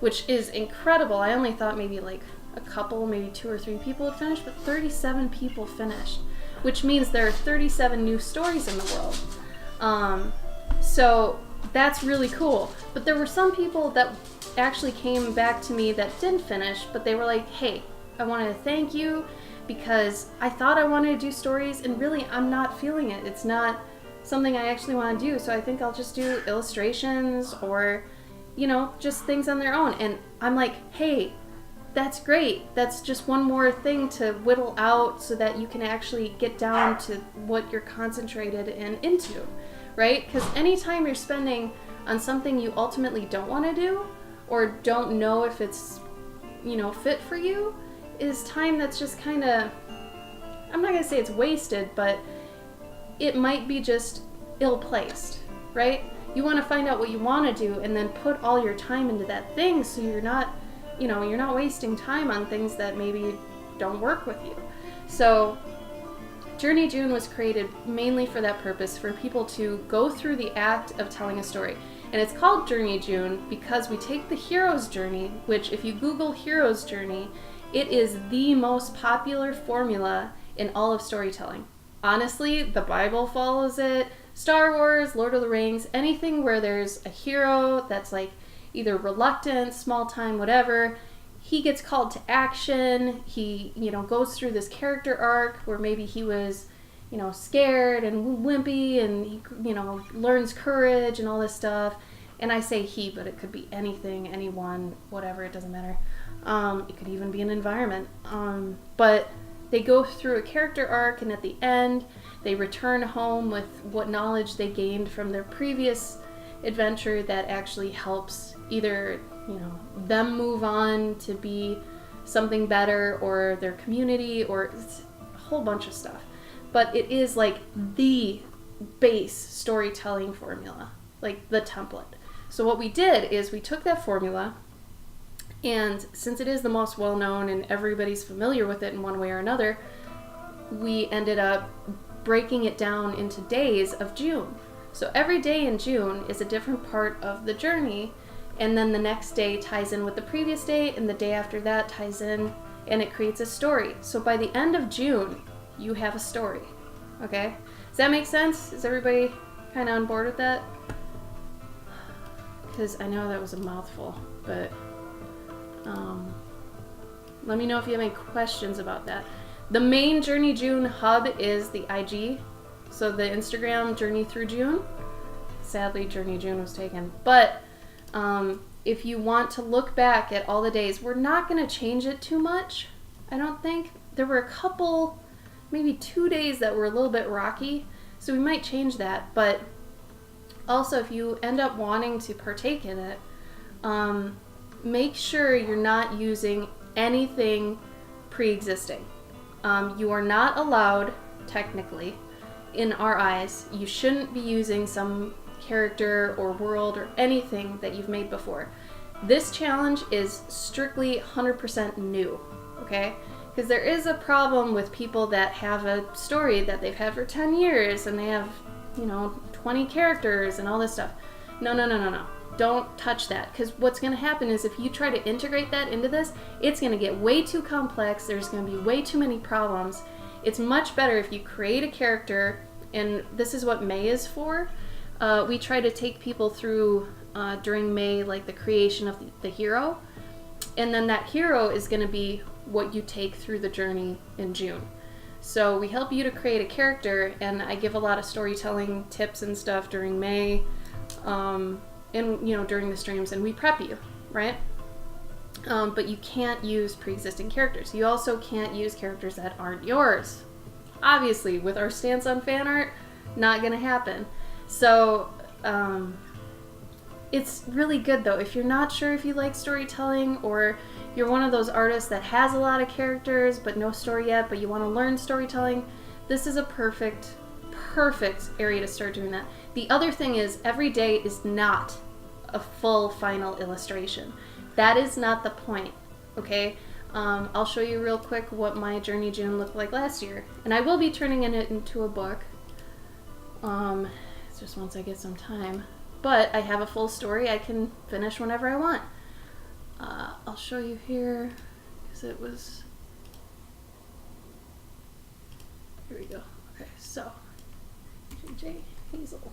which is incredible. I only thought maybe like a couple, maybe 2 or 3 people had finished, but 37 people finished, which means there are 37 new stories in the world. So that's really cool. But there were some people that actually came back to me that didn't finish, but they were like, hey, I wanted to thank you because I thought I wanted to do stories and really I'm not feeling it. It's not something I actually want to do, so I think I'll just do illustrations or, you know, just things on their own. And I'm like, hey, that's great. That's just one more thing to whittle out so that you can actually get down to what you're concentrated and into, right? Because anytime you're spending on something you ultimately don't want to do or don't know if it's, you know, fit for you, is time that's just kind of, I'm not going to say it's wasted, but it might be just ill-placed, right? You want to find out what you want to do and then put all your time into that thing so you're not, you know, you're not wasting time on things that maybe don't work with you. So Journey June was created mainly for that purpose, for people to go through the act of telling a story. And it's called Journey June because we take the hero's journey, which if you Google hero's journey, it is the most popular formula in all of storytelling. Honestly, the Bible follows it. Star Wars, Lord of the Rings, anything where there's a hero that's like either reluctant, small time, whatever, he gets called to action. He, you know, goes through this character arc where maybe he was, you know, scared and wimpy and he, you know, learns courage and all this stuff. And I say he, but it could be anything, anyone, whatever, it doesn't matter. It could even be an environment. But they go through a character arc and at the end, they return home with what knowledge they gained from their previous adventure that actually helps either, you know, them move on to be something better or their community or it's a whole bunch of stuff. But it is like the base storytelling formula, like the template. So what we did is we took that formula, and since it is the most well-known and everybody's familiar with it in one way or another, we ended up breaking it down into days of June. So every day in June is a different part of the journey, and then the next day ties in with the previous day, and the day after that ties in, and it creates a story. So by the end of June, you have a story. Okay? Does that make sense? Is everybody kind of on board with that? Because I know that was a mouthful, but let me know if you have any questions about that. The main Journey June hub is the IG, so the Instagram Journey Through June. Sadly, Journey June was taken. But if you want to look back at all the days, we're not going to change it too much, I don't think. There were a couple, maybe 2 days that were a little bit rocky, so we might change that. But also, if you end up wanting to partake in it, make sure you're not using anything pre-existing. You are not allowed, technically, in our eyes, you shouldn't be using some character or world or anything that you've made before. This challenge is strictly 100% new, okay? Because there is a problem with people that have a story that they've had for 10 years and they have, 20 characters and all this stuff. No. Don't touch that. Because what's going to happen is if you try to integrate that into this, it's going to get way too complex. There's going to be way too many problems. It's much better if you create a character, and this is what May is for. We try to take people through during May, like the creation of the hero. And then that hero is going to be what you take through the journey in June. So we help you to create a character, and I give a lot of storytelling tips and stuff during May, and during the streams, and we prep you, right? But you can't use pre-existing characters. You also can't use characters that aren't yours. Obviously, with our stance on fan art, not gonna happen. So, it's really good though. If you're not sure if you like storytelling, or you're one of those artists that has a lot of characters but no story yet, but you want to learn storytelling, this is a perfect area to start doing that. The other thing is, every day is not a full final illustration. That is not the point, okay? I'll show you real quick what my Journey June looked like last year. And I will be turning it into a book. It's just once I get some time. But I have a full story I can finish whenever I want. I'll show you here, because it was... Here we go. Okay, so, JJ Hazel.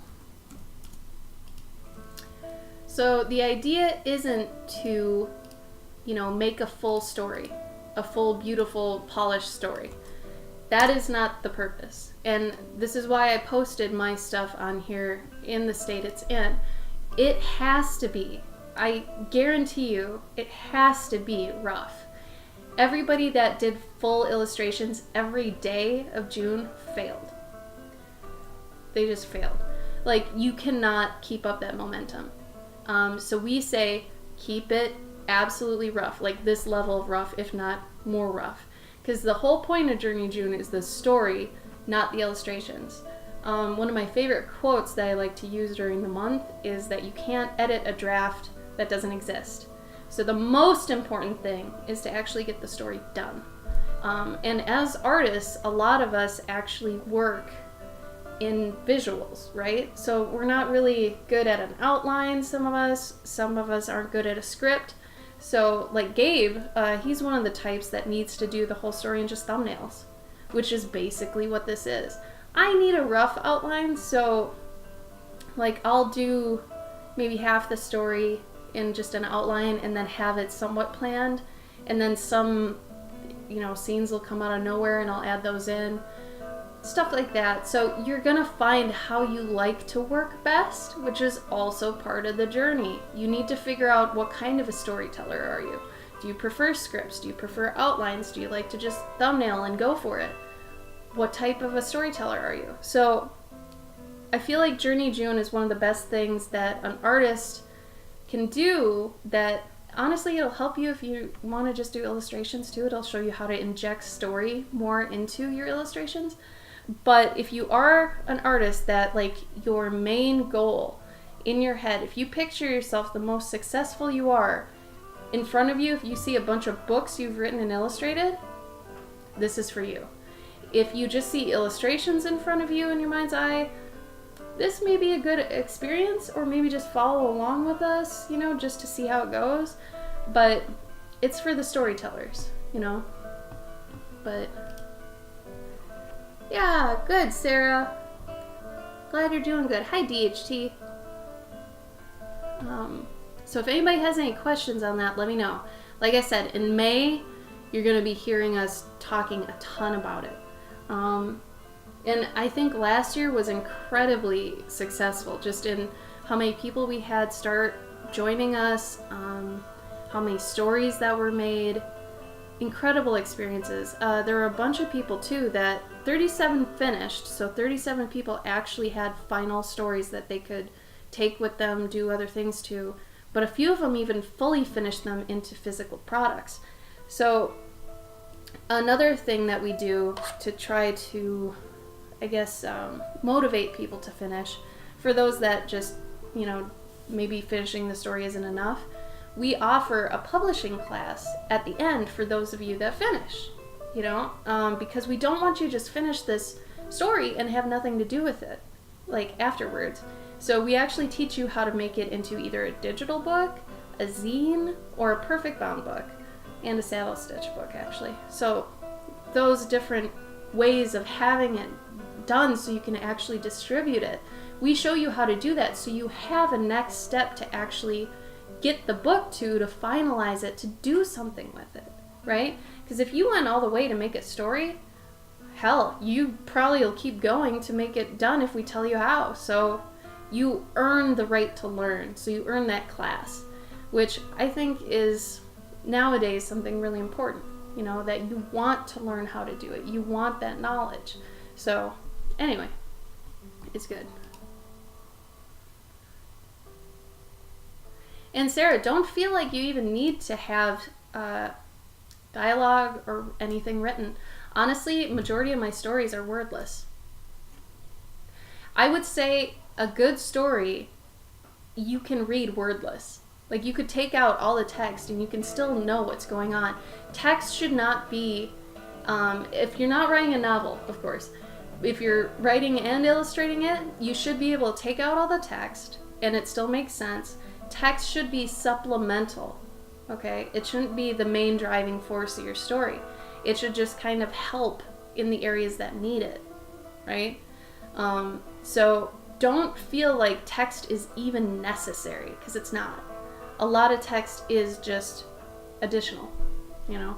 So the idea isn't to, make a full story, a full, beautiful, polished story. That is not the purpose. And this is why I posted my stuff on here in the state it's in. It has to be, I guarantee you, it has to be rough. Everybody that did full illustrations every day of June failed. They just failed. Like, you cannot keep up that momentum. So we say, keep it absolutely rough, like this level of rough, if not more rough. Because the whole point of Journey June is the story, not the illustrations. One of my favorite quotes that I like to use during the month is that you can't edit a draft that doesn't exist. So the most important thing is to actually get the story done. And as artists, a lot of us actually work in visuals, right? So we're not really good at an outline, some of us aren't good at a script. So like Gabe, he's one of the types that needs to do the whole story in just thumbnails, which is basically what this is. I need a rough outline, so like I'll do maybe half the story in just an outline and then have it somewhat planned, and then some, scenes will come out of nowhere and I'll add those in. Stuff like that. So you're gonna find how you like to work best, which is also part of the journey. You need to figure out what kind of a storyteller are you. Do you prefer scripts? Do you prefer outlines? Do you like to just thumbnail and go for it? What type of a storyteller are you? So I feel like Journey June is one of the best things that an artist can do, that honestly it'll help you if you want to just do illustrations too. It'll show you how to inject story more into your illustrations. But if you are an artist that, like, your main goal in your head, if you picture yourself the most successful you are, in front of you, if you see a bunch of books you've written and illustrated, this is for you. If you just see illustrations in front of you in your mind's eye, this may be a good experience, or maybe just follow along with us, just to see how it goes. But it's for the storytellers, But yeah, good, Sarah. Glad you're doing good. Hi, DHT. So if anybody has any questions on that, let me know. Like I said, in May, you're going to be hearing us talking a ton about it. And I think last year was incredibly successful, just in how many people we had start joining us, how many stories that were made. Incredible experiences. There were a bunch of people too that 37 finished, so 37 people actually had final stories that they could take with them, do other things to, but a few of them even fully finished them into physical products. So another thing that we do to try to, motivate people to finish, for those that just, maybe finishing the story isn't enough, we offer a publishing class at the end for those of you that finish. you know, because we don't want you to just finish this story and have nothing to do with it, like, afterwards. So we actually teach you how to make it into either a digital book, a zine, or a perfect bound book, and a saddle stitch book, actually. So those different ways of having it done so you can actually distribute it, we show you how to do that so you have a next step to actually get the book to finalize it, to do something with it, right? Because if you went all the way to make a story, hell, you probably will keep going to make it done if we tell you how. So you earn the right to learn. So you earn that class, which I think is nowadays something really important, you know, that you want to learn how to do it. You want that knowledge. So anyway, it's good. And Sarah, don't feel like you even need to have dialogue or anything written. Honestly, majority of my stories are wordless. I would say a good story you can read wordless. Like, you could take out all the text and you can still know what's going on. Text should not be, if you're not writing a novel, of course, if you're writing and illustrating it, you should be able to take out all the text and it still makes sense. Text should be supplemental, okay? It shouldn't be the main driving force of your story. It should just kind of help in the areas that need it, right? So don't feel like text is even necessary, because it's not. A lot of text is just additional, you know?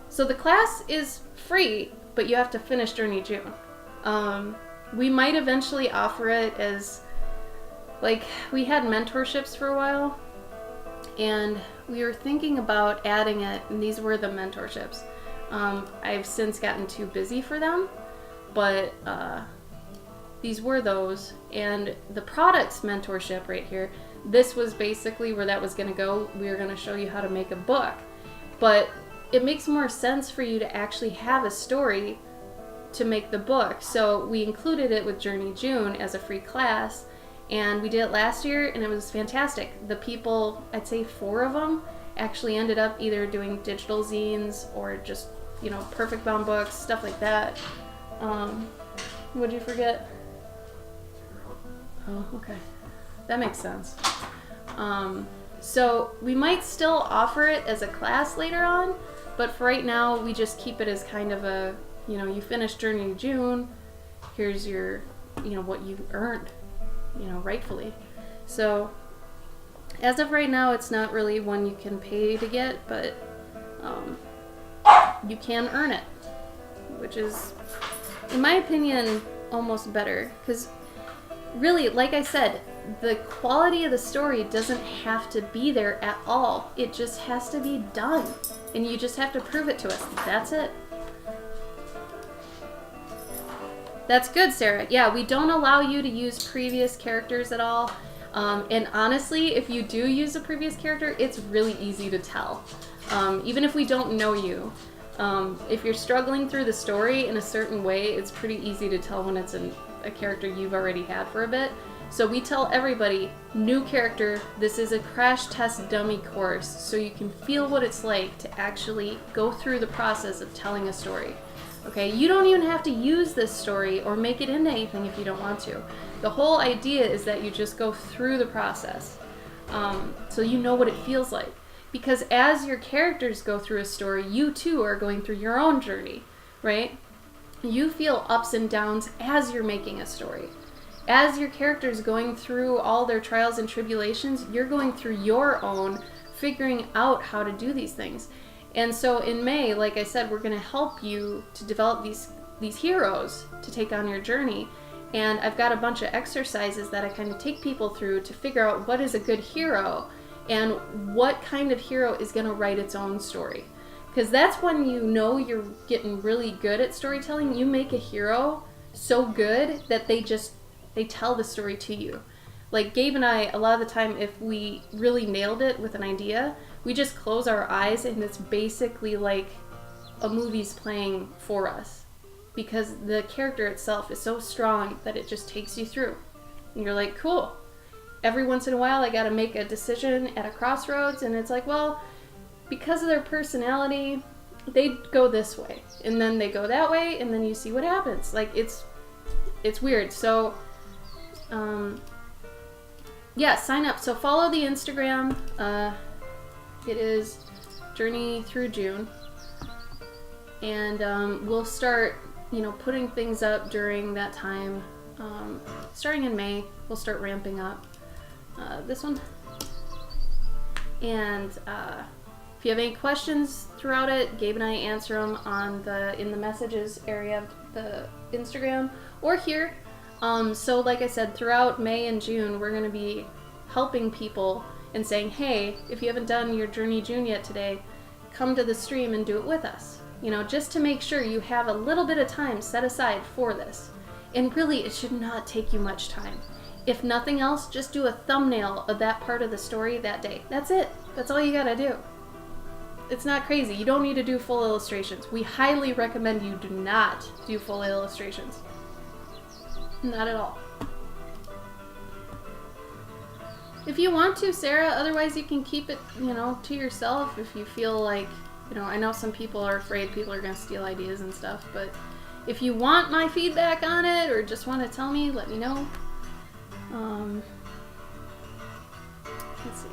So the class is free, but you have to finish Journey June. We might eventually offer it as, like, we had mentorships for a while, and we were thinking about adding it, and these were the mentorships. I've since gotten too busy for them, but these were those. And the products mentorship right here, this was basically where that was going to go. We were going to show you how to make a book, but it makes more sense for you to actually have a story to make the book. So we included it with Journey June as a free class, and we did it last year, and it was fantastic. The people, I'd say 4 of them, actually ended up either doing digital zines or just, you know, perfect bound books, stuff like that. What'd you forget? Oh, okay. That makes sense. So we might still offer it as a class later on, but for right now, we just keep it as kind of a, you know, you finish Journey to June, here's your, you know, what you earned, you know, rightfully. So as of right now, it's not really one you can pay to get, but you can earn it, which is, in my opinion, almost better. Because really, like I said, the quality of the story doesn't have to be there at all. It just has to be done. And you just have to prove it to us. That's it. That's good, Sarah. Yeah, we don't allow you to use previous characters at all. And honestly, if you do use a previous character, it's really easy to tell. Even if we don't know you. If you're struggling through the story in a certain way, it's pretty easy to tell when it's a character you've already had for a bit. So we tell everybody, new character, this is a crash test dummy course, so you can feel what it's like to actually go through the process of telling a story. Okay, you don't even have to use this story or make it into anything if you don't want to. The whole idea is that you just go through the process, so you know what it feels like. Because as your characters go through a story, you too are going through your own journey, right? You feel ups and downs as you're making a story. As your characters going through all their trials and tribulations, you're going through your own, figuring out how to do these things. And so in May, like I said, we're going to help you to develop these heroes to take on your journey. And I've got a bunch of exercises that I kind of take people through to figure out what is a good hero and what kind of hero is going to write its own story. Because that's when you know you're getting really good at storytelling. You make a hero so good that they tell the story to you. Like Gabe and I, a lot of the time, if we really nailed it with an idea, we just close our eyes and it's basically like a movie's playing for us. Because the character itself is so strong that it just takes you through. And you're like, cool. Every once in a while I gotta make a decision at a crossroads, and it's like, well, because of their personality, they go this way, and then they go that way, and then you see what happens. Like, it's weird. So, yeah, sign up. So follow the Instagram. It is Journey Through June. And we'll start, putting things up during that time. Starting in May, we'll start ramping up this one. And if you have any questions throughout it, Gabe and I answer them in the messages area of the Instagram or here. So like I said, throughout May and June, we're going to be helping people and saying, hey, if you haven't done your Journey June yet today, come to the stream and do it with us. Just to make sure you have a little bit of time set aside for this. And really, it should not take you much time. If nothing else, just do a thumbnail of that part of the story that day. That's it. That's all you gotta do. It's not crazy. You don't need to do full illustrations. We highly recommend you do not do full illustrations. Not at all. If you want to, Sarah, otherwise you can keep it, to yourself if you feel like, I know some people are afraid people are going to steal ideas and stuff, but if you want my feedback on it or just want to tell me, let me know. Let's see.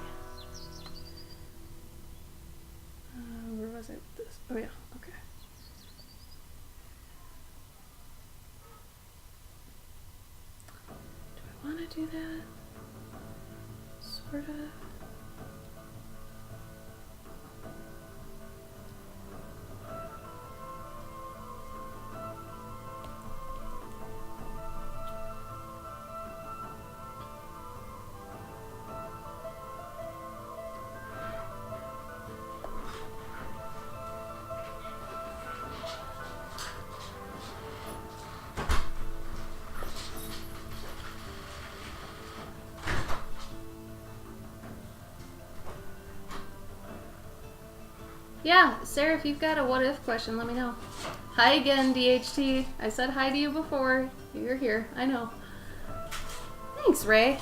Where was it? Oh yeah, okay. Do I want to do that? Sort of. Yeah, Sarah, if you've got a what if question, let me know. Hi again, DHT. I said hi to you before. You're here. I know. Thanks, Ray.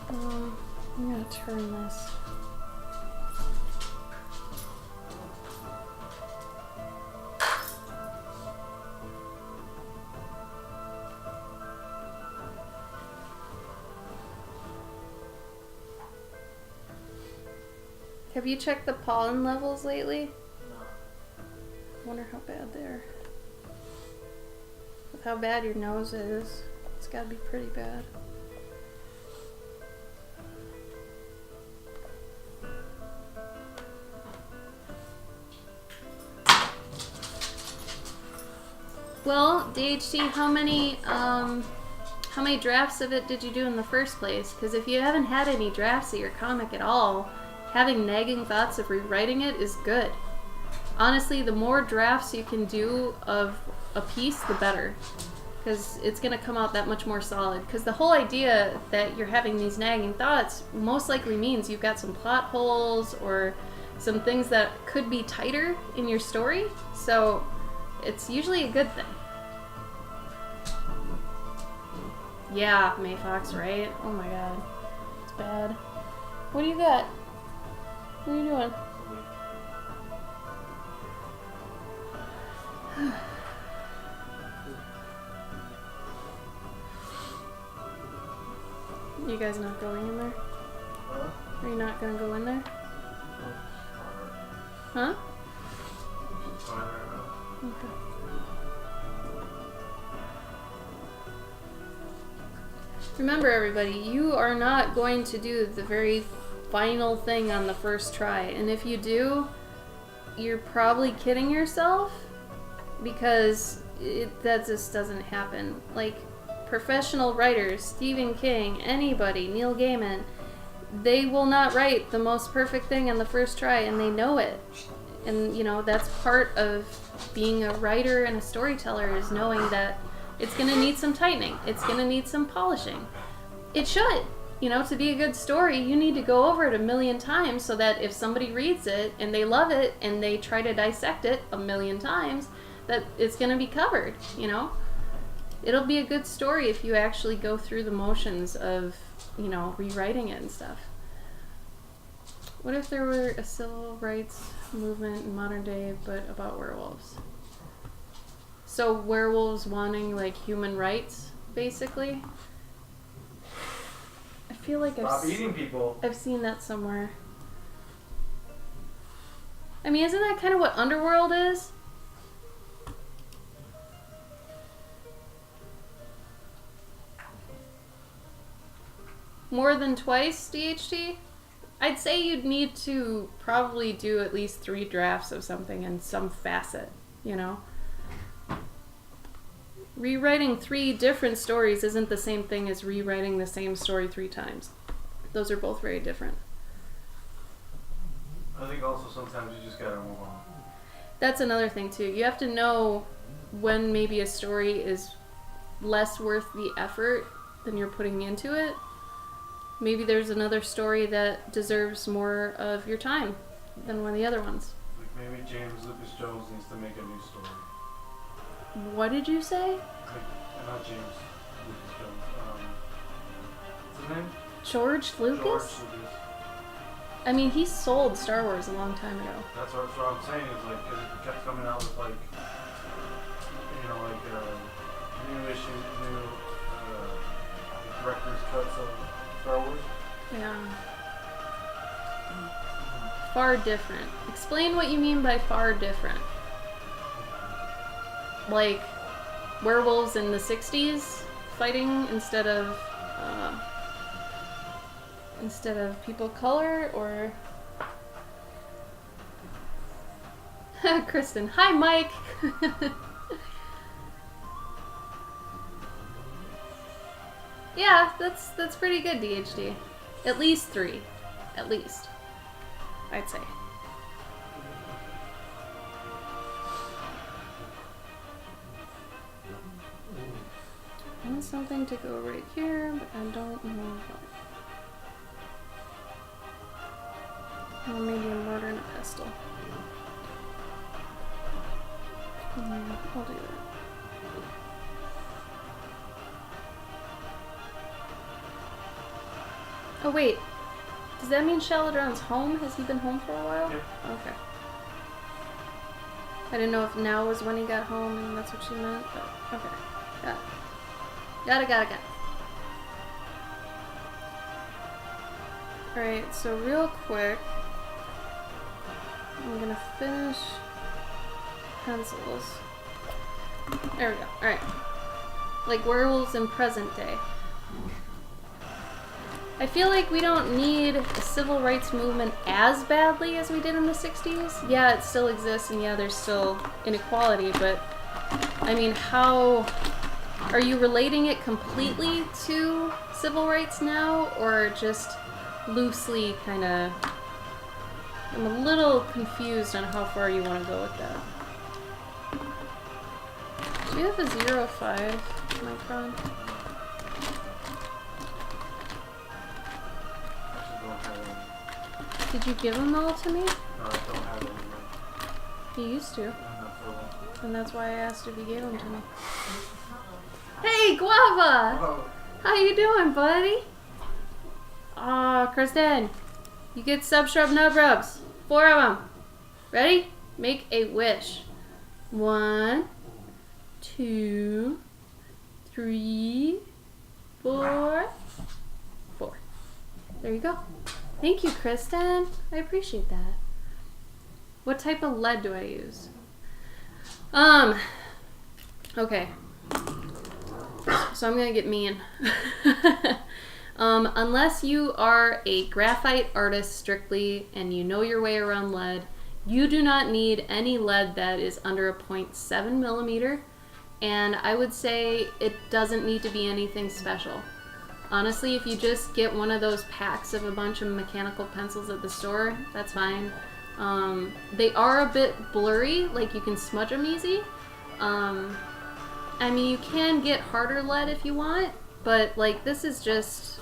I'm gonna turn this. Have you checked the pollen levels lately? No. I wonder how bad they are. With how bad your nose is, it's gotta be pretty bad. Well, DHT, how many drafts of it did you do in the first place? Because if you haven't had any drafts of your comic at all, having nagging thoughts of rewriting it is good. Honestly, the more drafts you can do of a piece, the better. Because it's going to come out that much more solid. Because the whole idea that you're having these nagging thoughts most likely means you've got some plot holes or some things that could be tighter in your story. So it's usually a good thing. Yeah, Mayfox, right? Oh my god. It's bad. What do you got? What are you doing? You guys not going in there? Huh? Are you not gonna go in there? Huh? It's fine right now. Okay. Remember, everybody, you are not going to do the very final thing on the first try, and if you do, you're probably kidding yourself, because that just doesn't happen. Like, professional writers, Stephen King, anybody, Neil Gaiman, they will not write the most perfect thing on the first try, and they know it. And, that's part of being a writer and a storyteller, is knowing that it's going to need some tightening. It's going to need some polishing. It should. To be a good story, you need to go over it 1,000,000 times so that if somebody reads it and they love it and they try to dissect it 1,000,000 times, that it's going to be covered, It'll be a good story if you actually go through the motions of, rewriting it and stuff. What if there were a civil rights movement in modern day, but about werewolves. So werewolves wanting like human rights, basically. I feel like Stop eating people. I've seen that somewhere. I mean, isn't that kind of what Underworld is? More than twice, DHT? I'd say you'd need to probably do at least 3 drafts of something in some facet, you know? Rewriting 3 different stories isn't the same thing as rewriting the same story 3 times. Those are both very different. I think also sometimes you just gotta move on. That's another thing too. You have to know when maybe a story is less worth the effort than you're putting into it. Maybe there's another story that deserves more of your time than one of the other ones. Like maybe James Lucas Jones needs to make a new story. What did you say? Like, not James Lucas Jones. What's his name? George Lucas? George Lucas. I mean, he sold Star Wars a long time ago. That's what I'm saying is like, 'cause it kept coming out with like, you know, like new issues, new director's cuts of Star Wars. Yeah. Far different. Explain what you mean by far different. Like werewolves in the 60s fighting instead of people of color, or Kristen. Hi, Mike. Yeah, that's pretty good, DHD. At least 3. At least. I'd say. I want something to go right here, but I don't know what. Or maybe a mortar and a pestle. I'll do that. Oh wait, does that mean Shaladron's home? Has he been home for a while? Yeah. Okay. I didn't know if now was when he got home and that's what she meant, but okay. Got it. Alright, so real quick, I'm gonna finish pencils. There we go. Alright. Like werewolves in present day. I feel like we don't need a civil rights movement as badly as we did in the 60s. Yeah, it still exists, and yeah, there's still inequality, but I mean, how are you relating it completely to civil rights now, or just loosely kind of? I'm a little confused on how far you want to go with that. Do you have a 0.5 micron? Did you give them all to me? No, I don't have any. You used to. I'm not for one. And that's why I asked if you gave them to me. Hey, Guava! Oh, How you doing, buddy? Aw, Kristen. You get sub-shrub nub rubs. 4 of them. Ready? Make a wish. 1, 2, 3, 4. 4. There you go. Thank you, Kristen. I appreciate that. What type of lead do I use? Okay. So I'm gonna get mean. Unless you are a graphite artist strictly and you know your way around lead, you do not need any lead that is under a 0.7 millimeter. And I would say it doesn't need to be anything special. Honestly, if you just get one of those packs of a bunch of mechanical pencils at the store, that's fine. They are a bit blurry, like you can smudge them easy. I mean, you can get harder lead if you want, but like this is just,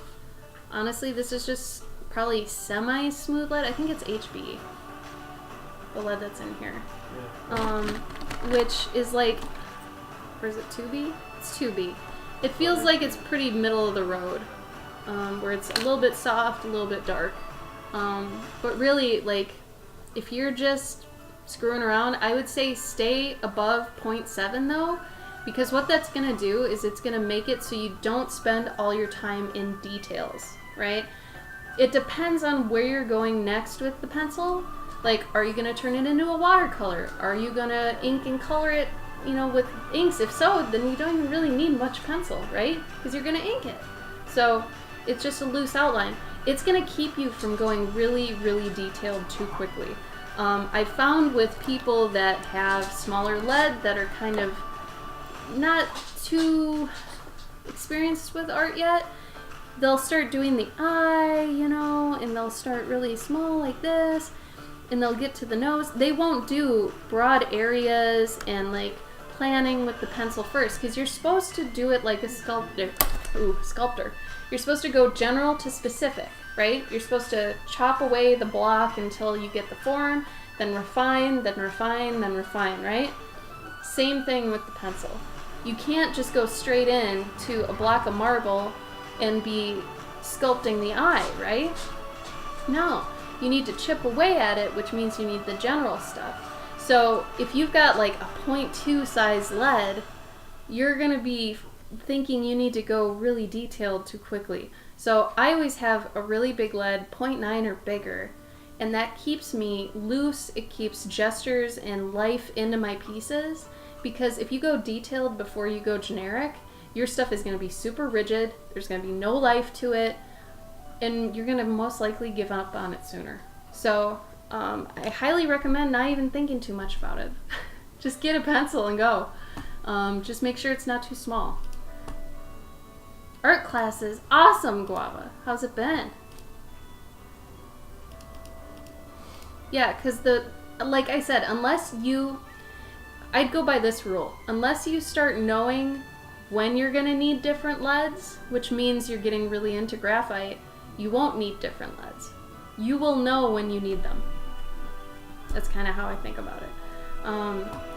honestly, this is just probably semi-smooth lead. I think it's HB, the lead that's in here. yeah. Which is like, or is it 2B? It's 2B. It feels like it's pretty middle of the road, where it's a little bit soft, a little bit dark. But really, like, if you're just screwing around, I would say stay above 0.7 though, because what that's going to do is it's going to make it so you don't spend all your time in details, right? It depends on where you're going next with the pencil. Like, are you going to turn it into a watercolor? Are you going to ink and color it, you know, with inks? If so, then you don't even really need much pencil, right? Because you're going to ink it. So it's just a loose outline. It's going to keep you from going really, really detailed too quickly. I found with people that have smaller lead that are kind of not too experienced with art yet, they'll start doing the eye, you know, and they'll start really small like this, and they'll get to the nose. They won't do broad areas and like planning with the pencil first, because you're supposed to do it like a sculptor. You're supposed to go general to specific, right? You're supposed to chop away the block until you get the form, then refine, then refine, then refine, right? Same thing with the pencil. You can't just go straight in to a block of marble and be sculpting the eye, right? No, you need to chip away at it, which means you need the general stuff. So if you've got like a 0.2 size lead, you're gonna be thinking you need to go really detailed too quickly. So I always have a really big lead, 0.9 or bigger, and that keeps me loose. It keeps gestures and life into my pieces, because if you go detailed before you go generic, your stuff is going to be super rigid, there's going to be no life to it, and you're going to most likely give up on it sooner. So I highly recommend not even thinking too much about it. Just get a pencil and go. Just make sure it's not too small. Art classes, awesome, Guava. How's it been? Yeah, because like I said, I'd go by this rule. Unless you start knowing when you're going to need different leads, which means you're getting really into graphite, you won't need different leads. You will know when you need them. That's kind of how I think about it.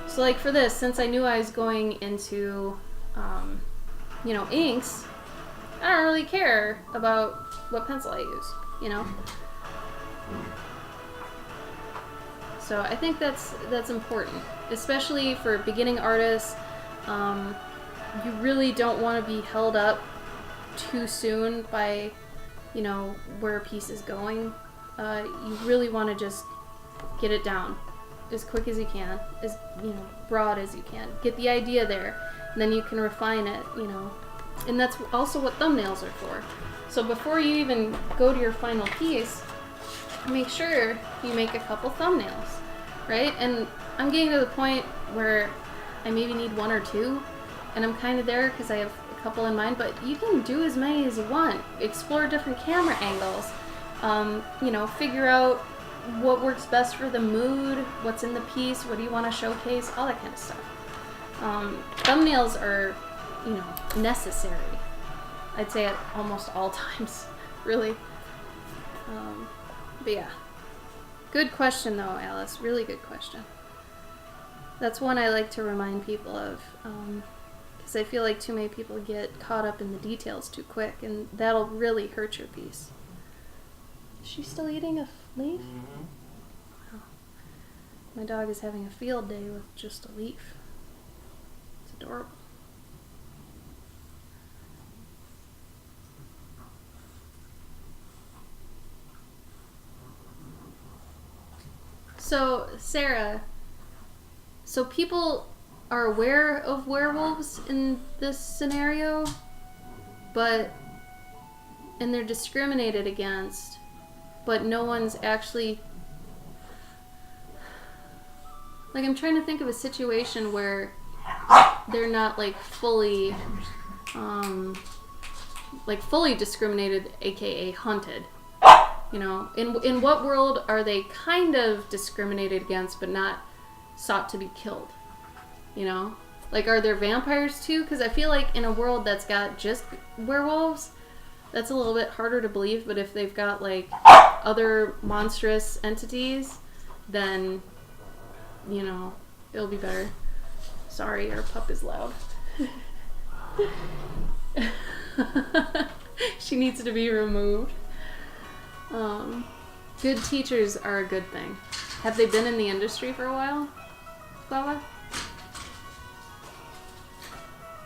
So like for this, since I knew I was going into, you know, inks, I don't really care about what pencil I use, you know? So I think that's important, especially for beginning artists. You really don't want to be held up too soon by, you know, where a piece is going. You really want to just get it down as quick as you can, as, you know, broad as you can. Get the idea there, and then you can refine it, you know. And that's also what thumbnails are for. So before you even go to your final piece, make sure you make a couple thumbnails, right? And I'm getting to the point where I maybe need one or two, and I'm kind of there because I have a couple in mind, but you can do as many as you want. Explore different camera angles, you know, figure out what works best for the mood, what's in the piece, what do you want to showcase, all that kind of stuff. Thumbnails are, you know, necessary. I'd say at almost all times, really. But yeah. Good question though, Alice. Really good question. That's one I like to remind people of, because I feel like too many people get caught up in the details too quick, and that'll really hurt your piece. Is she still eating a leaf? Mm-hmm. Wow. My dog is having a field day with just a leaf. It's adorable. So, Sarah, so people are aware of werewolves in this scenario, and they're discriminated against, but no one's actually, like, I'm trying to think of a situation where they're not, like, fully discriminated, aka hunted. You know, in what world are they kind of discriminated against but not sought to be killed? You know? Like, are there vampires too? Because I feel like in a world that's got just werewolves, that's a little bit harder to believe, but if they've got, like, other monstrous entities, then, you know, it'll be better. Sorry, our pup is loud. She needs to be removed. Good teachers are a good thing. Have they been in the industry for a while, Guava?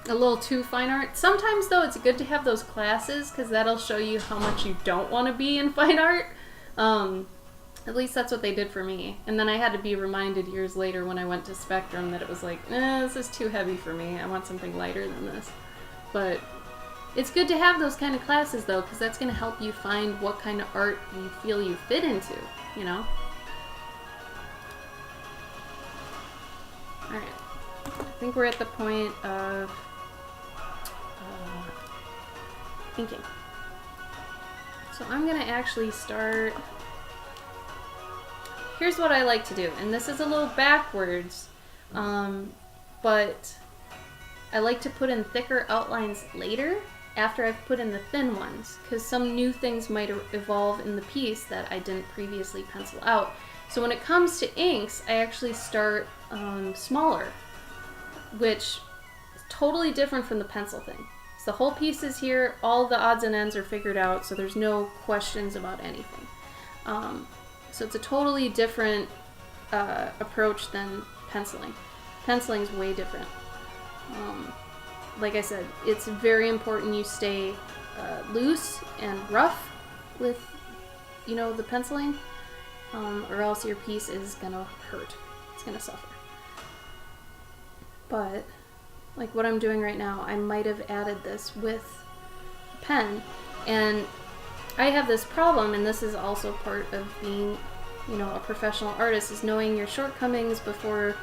A little too fine art. Sometimes, though, it's good to have those classes because that'll show you how much you don't want to be in fine art. At least that's what they did for me. And then I had to be reminded years later when I went to Spectrum that it was like, this is too heavy for me. I want something lighter than this. But it's good to have those kind of classes, though, because that's going to help you find what kind of art you feel you fit into, you know? Alright. I think we're at the point of inking. So I'm going to actually start... Here's what I like to do, and this is a little backwards, but I like to put in thicker outlines later after I've put in the thin ones, because some new things might evolve in the piece that I didn't previously pencil out. So when it comes to inks, I actually start smaller, which is totally different from the pencil thing. So the whole piece is here, all the odds and ends are figured out, so there's no questions about anything. So it's a totally different approach than penciling. Penciling is way different. Like I said, it's very important you stay loose and rough with, you know, the penciling, or else your piece is gonna hurt. It's gonna suffer. But, like what I'm doing right now, I might have added this with a pen, and I have this problem, and this is also part of being, you know, a professional artist, is knowing your shortcomings before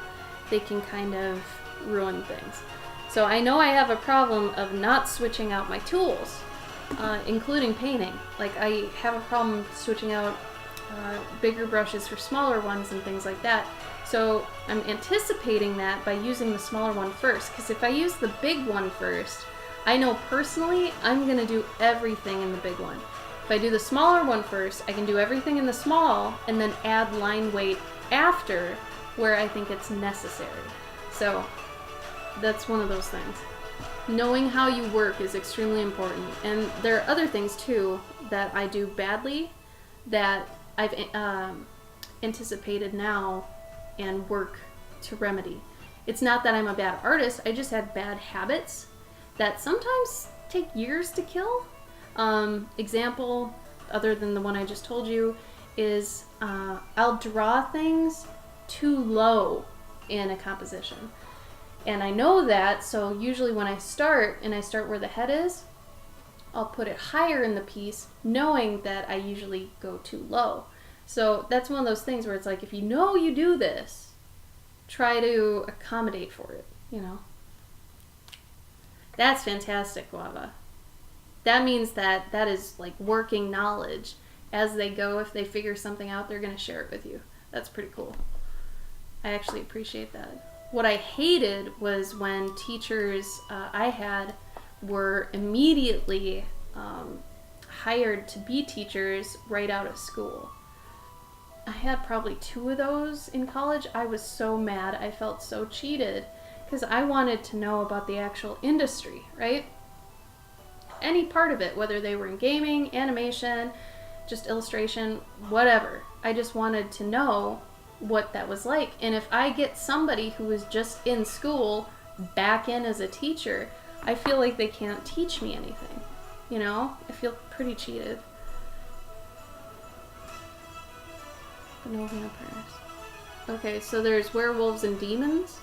they can kind of ruin things. So I know I have a problem of not switching out my tools, including painting. Like, I have a problem switching out bigger brushes for smaller ones and things like that. So I'm anticipating that by using the smaller one first, because if I use the big one first, I know personally I'm going to do everything in the big one. If I do the smaller one first, I can do everything in the small and then add line weight after where I think it's necessary. So that's one of those things. Knowing how you work is extremely important. And there are other things too that I do badly that I've anticipated now and work to remedy. It's not that I'm a bad artist, I just had bad habits that sometimes take years to kill. Example, other than the one I just told you, is I'll draw things too low in a composition. And I know that, so usually when I start, and I start where the head is, I'll put it higher in the piece, knowing that I usually go too low. So that's one of those things where it's like, if you know you do this, try to accommodate for it, you know? That's fantastic, Guava. That means that that is like working knowledge. As they go, if they figure something out, they're going to share it with you. That's pretty cool. I actually appreciate that. What I hated was when teachers I had were immediately hired to be teachers right out of school. I had probably 2 of those in college. I was so mad. I felt so cheated because I wanted to know about the actual industry, right? Any part of it, whether they were in gaming, animation, just illustration, whatever. I just wanted to know what that was like. And if I get somebody who is just in school back in as a teacher, I feel like they can't teach me anything. You know? I feel pretty cheated. But no vampires. Okay, so there's werewolves and demons.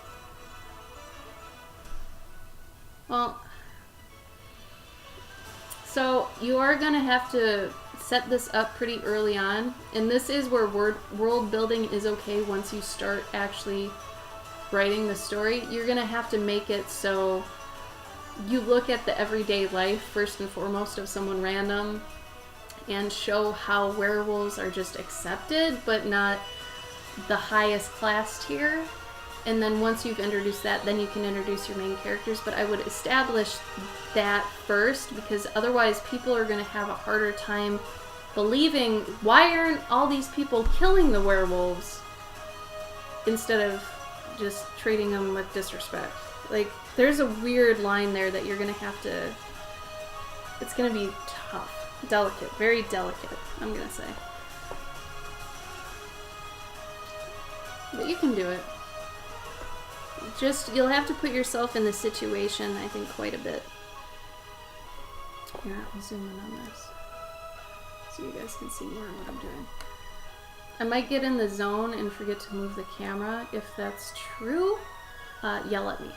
Well, so you are going to have to set this up pretty early on, and this is where world building is okay once you start actually writing the story. You're going to have to make it so you look at the everyday life first and foremost of someone random and show how werewolves are just accepted but not the highest class tier. And then once you've introduced that, then you can introduce your main characters. But I would establish that first, because otherwise people are going to have a harder time believing, why aren't all these people killing the werewolves instead of just treating them with disrespect? Like, there's a weird line there that you're going to have to... It's going to be tough. Delicate. Very delicate, I'm going to say. But you can do it. Just, you'll have to put yourself in the situation, I think, quite a bit. Here, I'll zoom in on this, so you guys can see more of what I'm doing. I might get in the zone and forget to move the camera. If that's true, yell at me.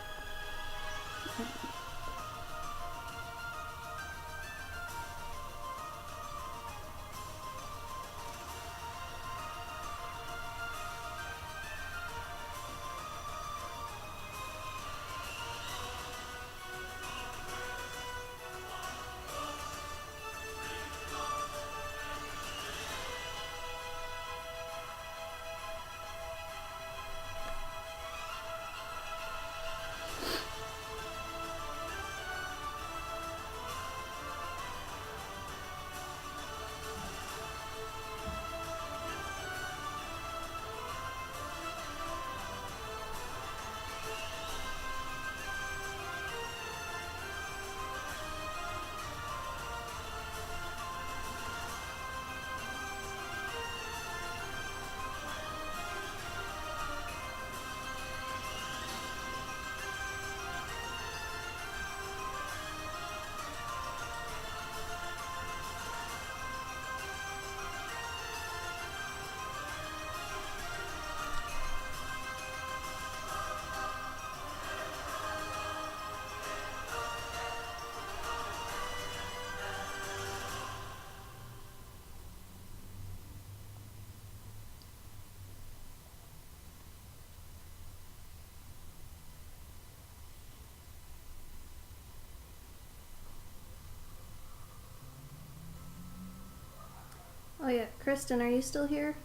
Oh yeah, Kristen, are you still here?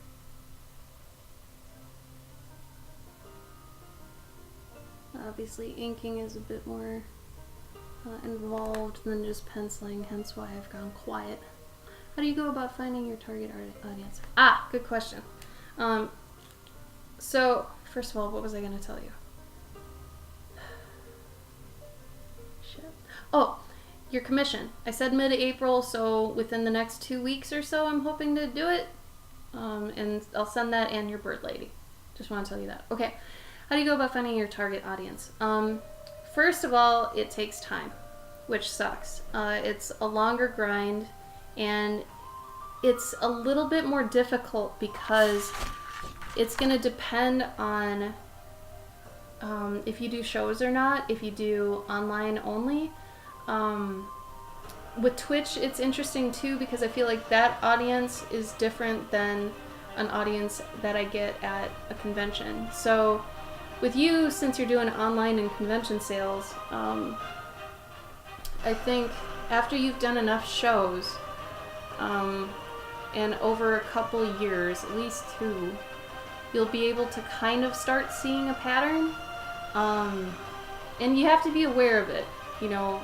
Obviously, inking is a bit more involved than just penciling, hence why I've gone quiet. How do you go about finding your target audience? Ah, good question. So, first of all, what was I going to tell you? Shit. Oh, your commission. I said mid-April, so within the next 2 weeks or so, I'm hoping to do it. And I'll send that and your bird lady. Just want to tell you that. Okay. How do you go about finding your target audience? First of all, it takes time, which sucks. It's a longer grind, and it's a little bit more difficult because it's going to depend on if you do shows or not, if you do online only. With Twitch, it's interesting too because I feel like that audience is different than an audience that I get at a convention. So with you, since you're doing online and convention sales, I think after you've done enough shows, and over a couple years, at least 2, you'll be able to kind of start seeing a pattern. And you have to be aware of it, you know.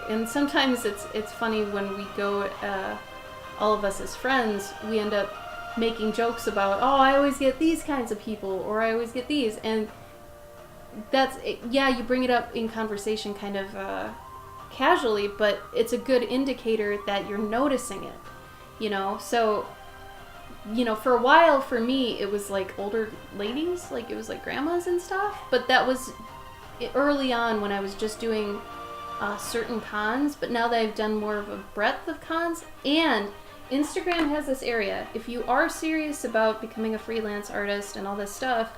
And sometimes it's funny when we go, all of us as friends, we end up making jokes about, oh, I always get these kinds of people, or I always get these, and that's, yeah, you bring it up in conversation kind of casually, but it's a good indicator that you're noticing it, you know. So, you know, for a while for me it was like older ladies, like it was like grandmas and stuff, but that was early on when I was just doing certain cons. But now that I've done more of a breadth of cons, and Instagram has this area, if you are serious about becoming a freelance artist and all this stuff,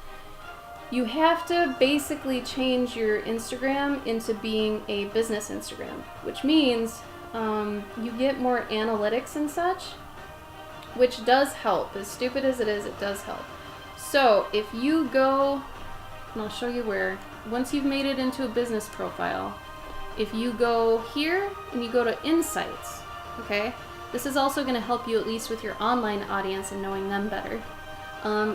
you have to basically change your Instagram into being a business Instagram, which means you get more analytics and such, which does help. As stupid as it is, it does help. So if you go, and I'll show you where, once you've made it into a business profile, if you go here and you go to Insights, okay, this is also going to help you at least with your online audience and knowing them better.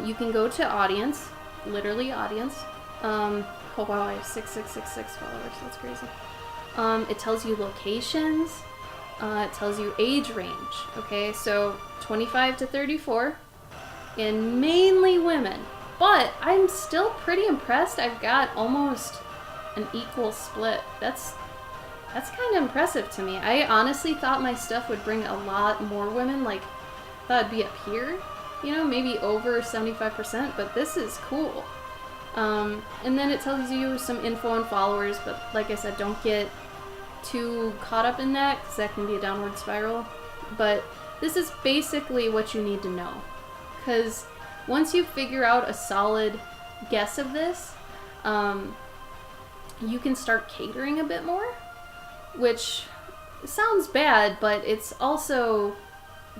You can go to Audience, literally Audience. Oh wow, I have 666 followers, that's crazy. It tells you locations, it tells you age range, okay, so 25 to 34, and mainly women. But I'm still pretty impressed. I've got almost an equal split. That's kind of impressive to me. I honestly thought my stuff would bring a lot more women, like, I thought it'd be up here. maybe over 75%, but this is cool. And then it tells you some info on followers, but like I said, don't get too caught up in that because that can be a downward spiral. But this is basically what you need to know, because once you figure out a solid guess of this, you can start catering a bit more, which sounds bad, but it's also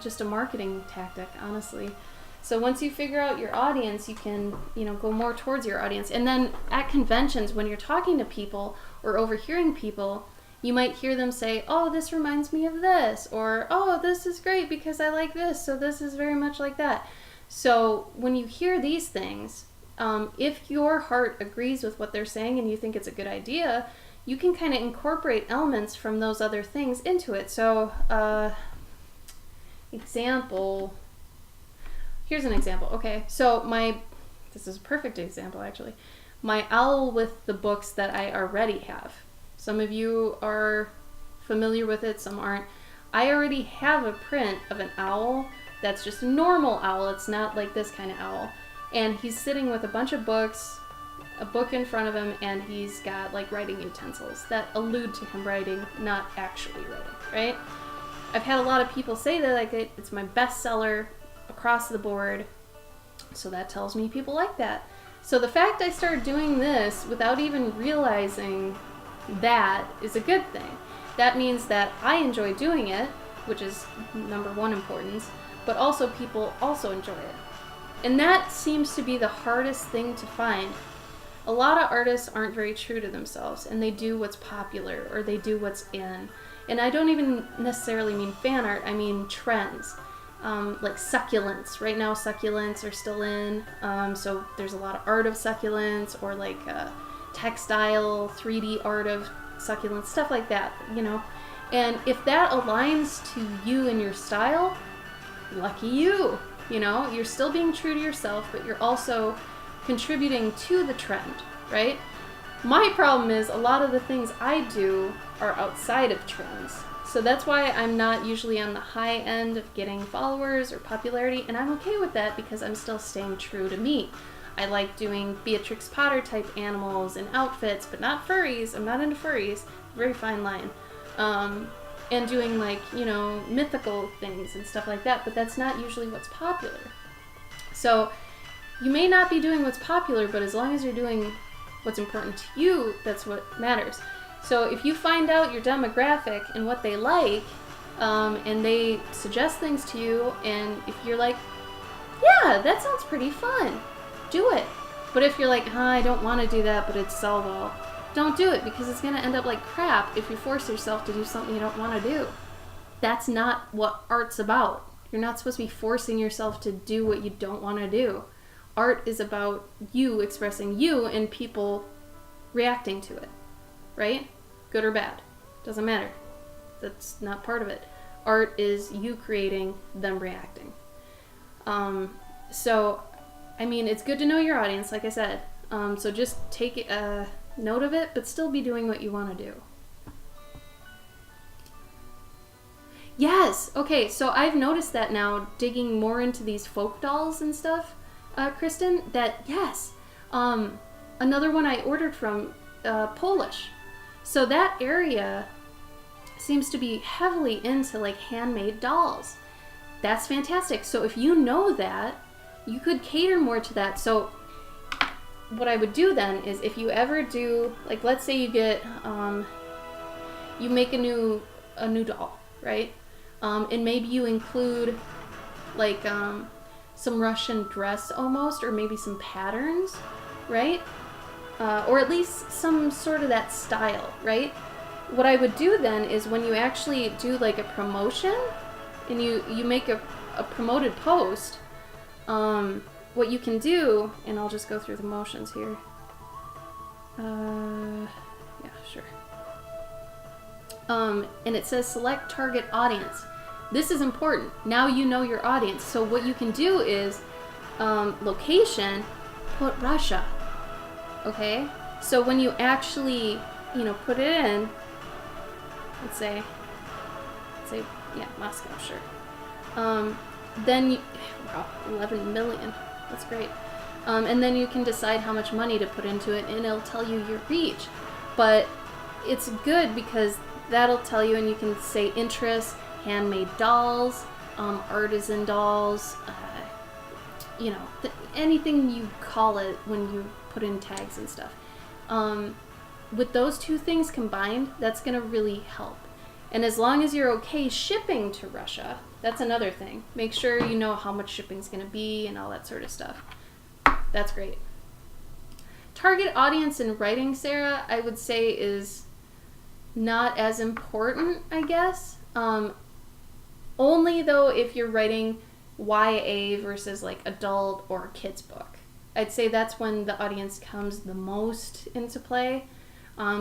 just a marketing tactic, honestly. So once you figure out your audience, you can, go more towards your audience. And then at conventions, when you're talking to people or overhearing people, you might hear them say, oh, this reminds me of this, or, oh, this is great because I like this, so this is very much like that. So when you hear these things, if your heart agrees with what they're saying and you think it's a good idea, you can kind of incorporate elements from those other things into it. So, here's an example. Okay, so this is a perfect example, actually. My owl with the books that I already have. Some of you are familiar with it, some aren't. I already have a print of an owl that's just a normal owl. It's not like this kind of owl. And he's sitting with a bunch of books, a book in front of him, and he's got like writing utensils that allude to him writing, not actually writing, right? I've had a lot of people say that like it's my bestseller across the board, so that tells me people like that. So the fact I started doing this without even realizing that is a good thing. That means that I enjoy doing it, which is number one importance, but also people also enjoy it. And that seems to be the hardest thing to find. A lot of artists aren't very true to themselves, and they do what's popular, or they do what's in. And I don't even necessarily mean fan art, I mean trends. Like succulents. Right now succulents are still in, so there's a lot of art of succulents, or like textile, 3D art of succulents, stuff like that, And if that aligns to you and your style, lucky you. You're still being true to yourself, but you're also contributing to the trend, right? My problem is a lot of the things I do are outside of trends. So that's why I'm not usually on the high end of getting followers or popularity, and I'm okay with that because I'm still staying true to me. I like doing Beatrix Potter type animals and outfits, but not furries. I'm not into furries. Very fine line. And doing like, mythical things and stuff like that, but that's not usually what's popular. So you may not be doing what's popular, but as long as you're doing what's important to you, that's what matters. So if you find out your demographic and what they like, and they suggest things to you, and if you're like, yeah, that sounds pretty fun, do it. But if you're like, I don't want to do that, but it's Salvo, don't do it, because it's going to end up like crap if you force yourself to do something you don't want to do. That's not what art's about. You're not supposed to be forcing yourself to do what you don't want to do. Art is about you expressing you and people reacting to it, right? Good or bad. Doesn't matter. That's not part of it. Art is you creating, them reacting. So, it's good to know your audience, like I said. So just take note of it, but still be doing what you want to do. Yes! Okay, so I've noticed that now, digging more into these folk dolls and stuff, Kristen, that, yes, another one I ordered from, Polish. So that area seems to be heavily into, like, handmade dolls. That's fantastic. So if you know that, you could cater more to that. So what I would do then is if you ever do, like, let's say you get, you make a new doll, right? And maybe you include, like, some Russian dress almost, or maybe some patterns, right? Or at least some sort of that style, right? What I would do then is when you actually do like a promotion and you make a promoted post, what you can do, and I'll just go through the motions here. Yeah, sure. And it says select target audience. This is important. Now you know your audience. So what you can do is location, put Russia. Okay? So when you actually, put it in, let's say, yeah, Moscow, sure. then, wow, 11 million. That's great. And then you can decide how much money to put into it, and it'll tell you your reach. But it's good because that'll tell you, and you can say interests, handmade dolls, artisan dolls, anything you call it when you put in tags and stuff. With those two things combined, that's going to really help. And as long as you're okay shipping to Russia, that's another thing. Make sure you know how much shipping's going to be and all that sort of stuff. That's great. Target audience in writing, Sarah, I would say is not as important, I guess. Only though if you're writing YA versus like adult or kids book. I'd say that's when the audience comes the most into play,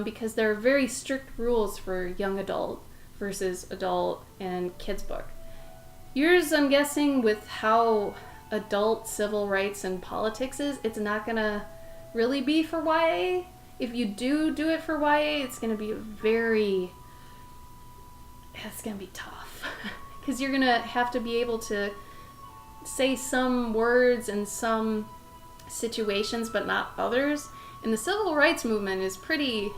because there are very strict rules for young adult versus adult and kids book. Yours, I'm guessing, with how adult civil rights and politics is, it's not gonna really be for YA. If you do it for YA, it's gonna be it's gonna be tough. Because you're gonna have to be able to say some words in some situations but not others. And the civil rights movement is pretty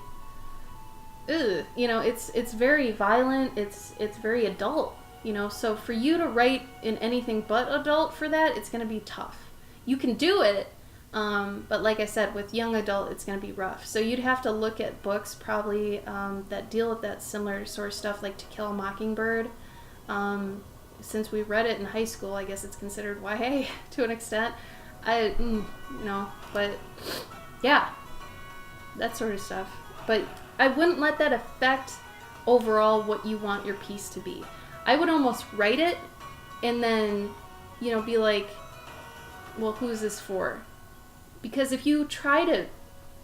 it's very violent, it's very adult, so for you to write in anything but adult for that, it's going to be tough. You can do it, but like I said, with young adult, it's going to be rough. So you'd have to look at books probably that deal with that similar sort of stuff, like To Kill a Mockingbird. Since we read it in high school, I guess it's considered YA to an extent. But yeah, that sort of stuff. But I wouldn't let that affect overall what you want your piece to be. I would almost write it and then, be like, well, who's this for? Because if you try to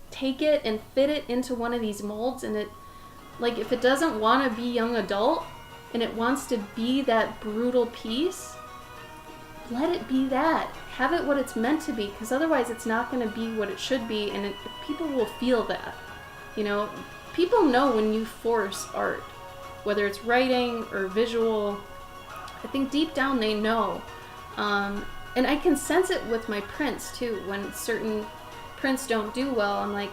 take it and fit it into one of these molds, and if it doesn't want to be young adult and it wants to be that brutal piece, let it be that. Have it what it's meant to be, because otherwise it's not going to be what it should be, and people will feel that. People know when you force art, whether it's writing or visual. I think deep down they know. And I can sense it with my prints too. When certain prints don't do well, I'm like,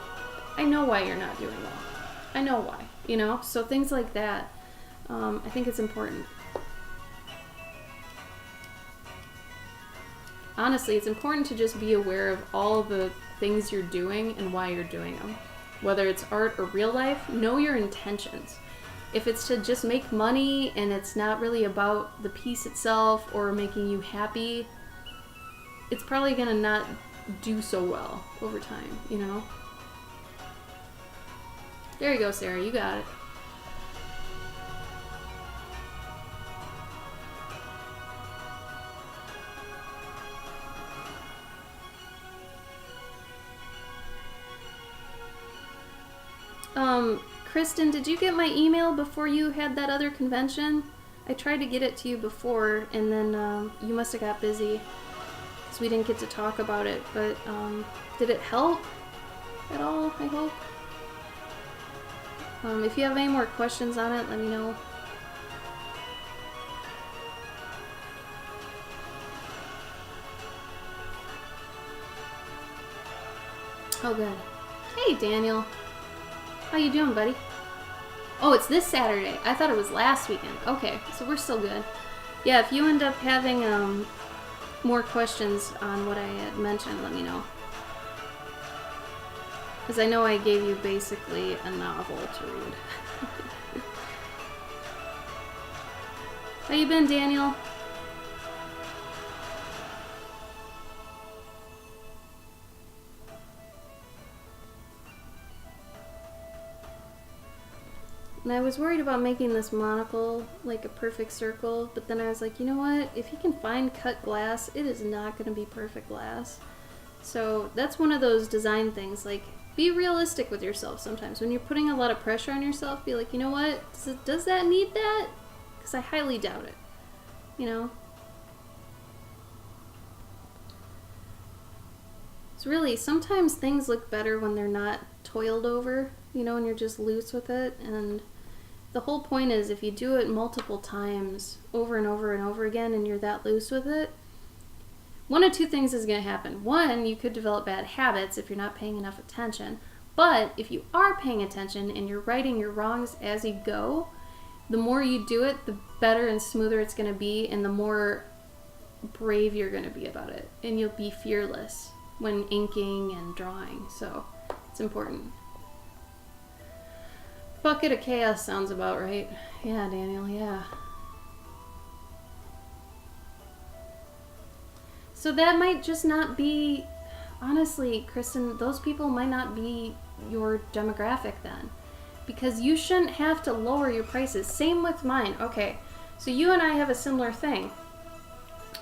I know why you're not doing well. I know why, So things like that, I think it's important. Honestly, it's important to just be aware of all the things you're doing and why you're doing them. Whether it's art or real life, know your intentions. If it's to just make money and it's not really about the piece itself or making you happy, it's probably going to not do so well over time, There you go, Sarah. You got it. Kristen, did you get my email before you had that other convention? I tried to get it to you before, and then you must have got busy, because we didn't get to talk about it, but did it help at all, I hope? If you have any more questions on it, let me know. Oh, good. Hey, Daniel. How you doing, buddy? Oh, it's this Saturday. I thought it was last weekend. Okay, so we're still good. Yeah, if you end up having more questions on what I had mentioned, let me know. Because I know I gave you basically a novel to read. How you been, Daniel? And I was worried about making this monocle like a perfect circle, but then I was like, you know what? If you can find cut glass, it is not going to be perfect glass. So that's one of those design things, like, be realistic with yourself sometimes. When you're putting a lot of pressure on yourself, be like, you know what? Does that need that? Because I highly doubt it. It's really, sometimes things look better when they're not toiled over, and you're just loose with it. And the whole point is if you do it multiple times over and over and over again and you're that loose with it, one of two things is going to happen. One, you could develop bad habits if you're not paying enough attention. But if you are paying attention and you're righting your wrongs as you go, the more you do it, the better and smoother it's going to be, and the more brave you're going to be about it. And you'll be fearless when inking and drawing. So it's important. Bucket of chaos sounds about right. Yeah, Daniel, yeah. So that might just not be, honestly, Kristen, those people might not be your demographic then. Because you shouldn't have to lower your prices. Same with mine. Okay, so you and I have a similar thing.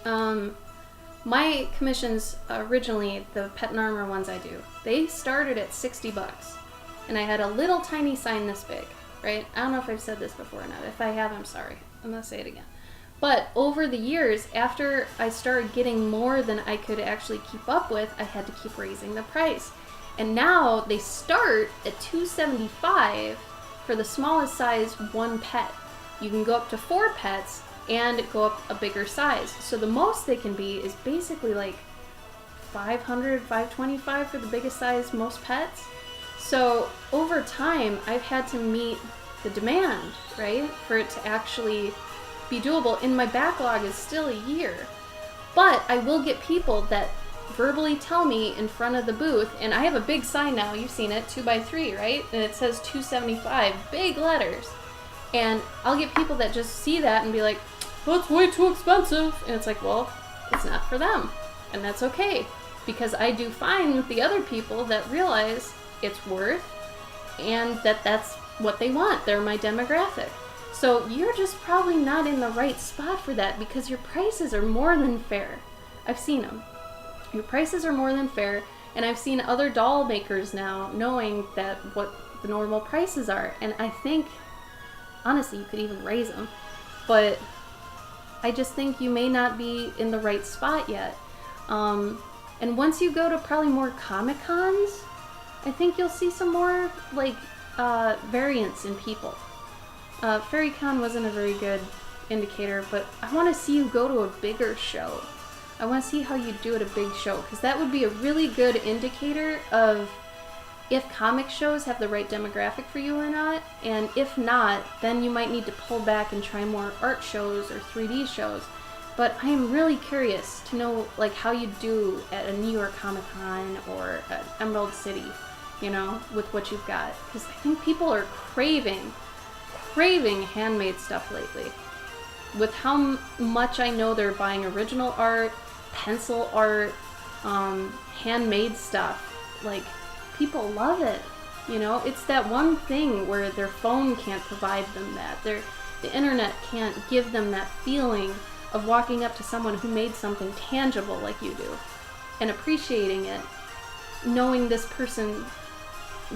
My commissions originally, the Pet and Armor ones I do, they started at $60. And I had a little tiny sign this big, right? I don't know if I've said this before or not. If I have, I'm sorry. I'm going to say it again. But over the years, after I started getting more than I could actually keep up with, I had to keep raising the price. And now they start at $275 for the smallest size one pet. You can go up to 4 pets and go up a bigger size. So the most they can be is basically like $500, $525 for the biggest size most pets. So over time, I've had to meet the demand, right, for it to actually be doable. And my backlog is still a year. But I will get people that verbally tell me in front of the booth, and I have a big sign now, you've seen it, 2x3, right? And it says $275, big letters. And I'll get people that just see that and be like, that's way too expensive. And it's like, well, it's not for them. And that's okay. Because I do fine with the other people that realize it's worth and that that's what they want. They're my demographic. So you're just probably not in the right spot for that because your prices are more than fair. I've seen them. Your prices are more than fair, and I've seen other doll makers now knowing that what the normal prices are, and I think, honestly, you could even raise them, but I just think you may not be in the right spot yet. And once you go to probably more Comic-Cons, I think you'll see some more, like, variance in people. FairyCon wasn't a very good indicator, but I want to see you go to a bigger show. I want to see how you do at a big show, because that would be a really good indicator of if comic shows have the right demographic for you or not, and if not, then you might need to pull back and try more art shows or 3D shows. But I am really curious to know like how you do at a New York Comic Con or at Emerald City, you know, with what you've got, because I think people are craving handmade stuff lately. With how much I know they're buying original art, pencil art, handmade stuff, like, people love it, you know? It's that one thing where their phone can't provide them that. The internet can't give them that feeling of walking up to someone who made something tangible like you do, and appreciating it, knowing this person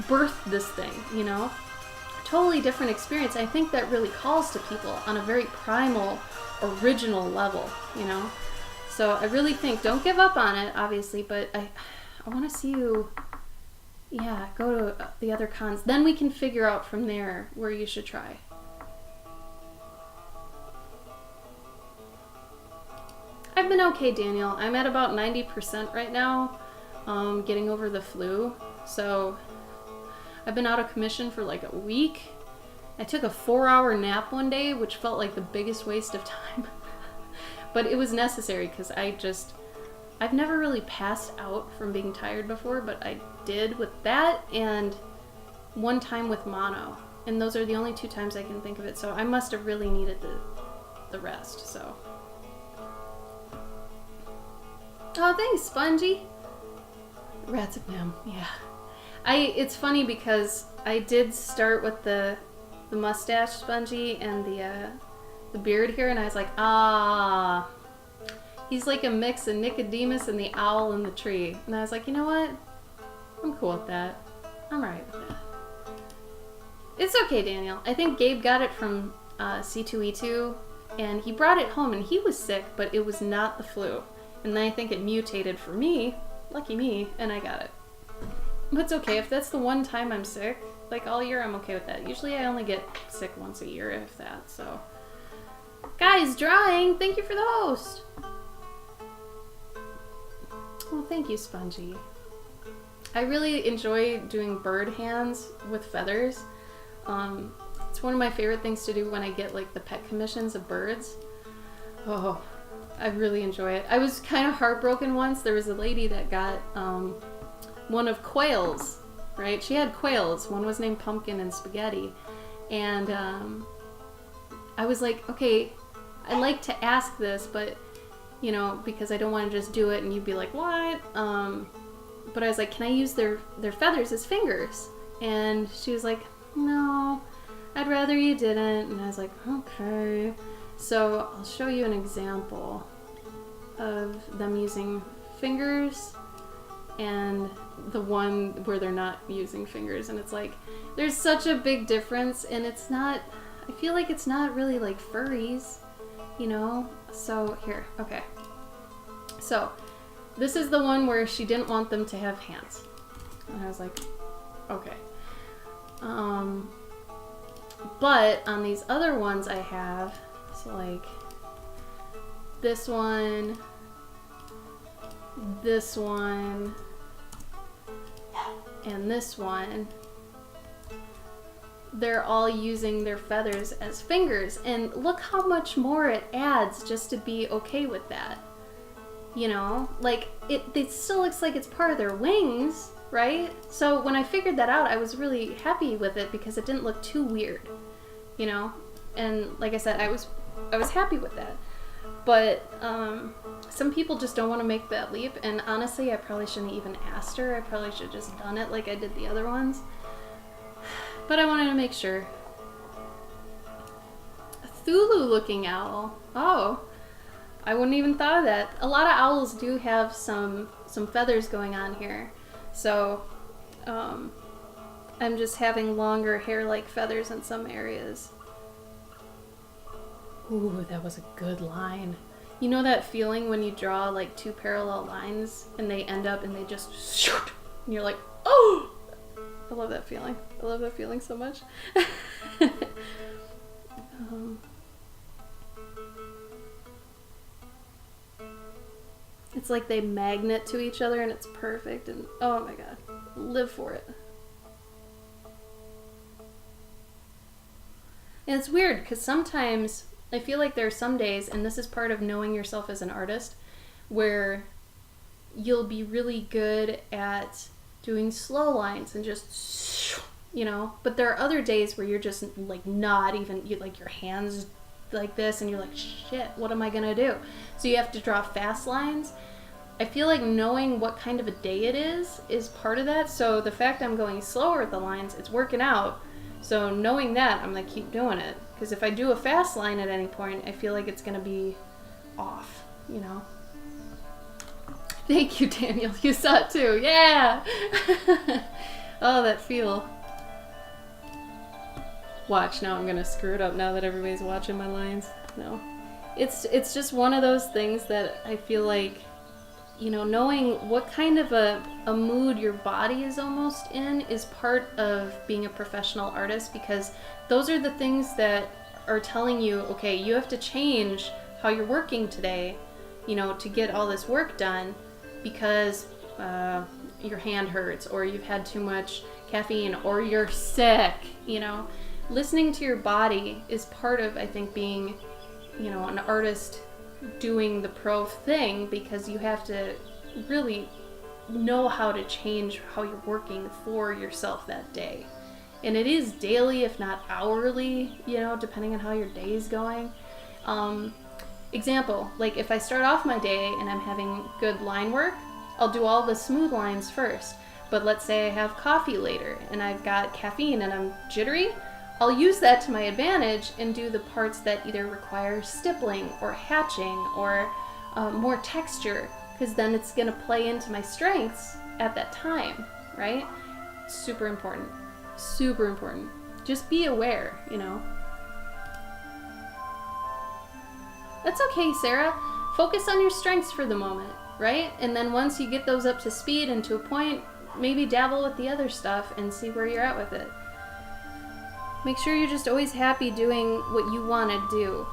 birthed this thing, you know? Totally different experience. I think that really calls to people on a very primal, original level, you know? So I really think, don't give up on it, obviously, but I want to see you, yeah, go to the other cons. Then we can figure out from there where you should try. I've been okay, Daniel. I'm at about 90% right now, getting over the flu. So I've been out of commission for like a week. I took a 4-hour nap one day, which felt like the biggest waste of time. But it was necessary because I've never really passed out from being tired before, but I did with that and one time with mono. And those are the only 2 times I can think of it. So I must have really needed the rest, so. Oh, thanks, Spongy. Ratsapam, yeah. It's funny because I did start with the mustache Spongy and the beard here, and I was like, he's like a mix of Nicodemus and the owl in the tree. And I was like, you know what? I'm cool with that. I'm alright with that. It's okay, Daniel. I think Gabe got it from C2E2, and he brought it home, and he was sick, but it was not the flu. And then I think it mutated for me, lucky me, and I got it. But it's okay, if that's the one time I'm sick, like all year, I'm okay with that. Usually I only get sick once a year, if that, so. Guys, drawing! Thank you for the host! Well, thank you, Spongy. I really enjoy doing bird hands with feathers. It's one of my favorite things to do when I get like the pet commissions of birds. Oh, I really enjoy it. I was kind of heartbroken once. There was a lady that got one of quails, right? She had quails. One was named Pumpkin and Spaghetti. And I was like, okay, I like to ask this, but, you know, because I don't want to just do it and you'd be like, what? But I was like, can I use their feathers as fingers? And she was like, no, I'd rather you didn't. And I was like, okay. So I'll show you an example of them using fingers and the one where they're not using fingers. And it's like, there's such a big difference, and it's not, I feel like it's not really like furries, you know? So here, okay. So this is the one where she didn't want them to have hands. And I was like, okay. But on these other ones I have, so like this one, and this one, they're all using their feathers as fingers. And look how much more it adds just to be okay with that. You know, like it still looks like it's part of their wings, right? So when I figured that out, I was really happy with it because it didn't look too weird, you know? And like I said, I was happy with that. But some people just don't want to make that leap, and honestly, I probably shouldn't even asked her. I probably should have just done it like I did the other ones. But I wanted to make sure. A Thulu looking owl. Oh, I wouldn't even thought of that. A lot of owls do have some feathers going on here. So I'm just having longer hair-like feathers in some areas. Ooh, that was a good line. You know that feeling when you draw like two parallel lines and they end up and they just shoot, and you're like, oh! I love that feeling. I love that feeling so much. It's like they magnet to each other and it's perfect, and oh my god, live for it. And it's weird because sometimes I feel like there are some days, and this is part of knowing yourself as an artist, where you'll be really good at doing slow lines and just, you know, but there are other days where you're just like not even, you like your hands like this and you're like, shit, what am I gonna do? So you have to draw fast lines. I feel like knowing what kind of a day it is part of that. So the fact I'm going slower with the lines, it's working out. So knowing that, I'm gonna keep doing it. Because if I do a fast line at any point, I feel like it's gonna be off, you know? Thank you, Daniel. You saw it too. Yeah! Oh, that feel. Watch, now I'm gonna screw it up now that everybody's watching my lines. No. It's just one of those things that I feel like, you know, knowing what kind of a mood your body is almost in is part of being a professional artist, because those are the things that are telling you, okay, you have to change how you're working today, you know, to get all this work done, because your hand hurts, or you've had too much caffeine, or you're sick, you know. Listening to your body is part of, I think, being, you know, an artist doing the pro thing, because you have to really know how to change how you're working for yourself that day. And it is daily, if not hourly, you know, depending on how your day is going. Example, like if I start off my day and I'm having good line work, I'll do all the smooth lines first. But let's say I have coffee later and I've got caffeine and I'm jittery, I'll use that to my advantage and do the parts that either require stippling or hatching or more texture, because then it's going to play into my strengths at that time, right? Super important. Super important. Just be aware, you know. That's okay, Sarah. Focus on your strengths for the moment, right? And then once you get those up to speed and to a point, maybe dabble with the other stuff and see where you're at with it. Make sure you're just always happy doing what you want to do.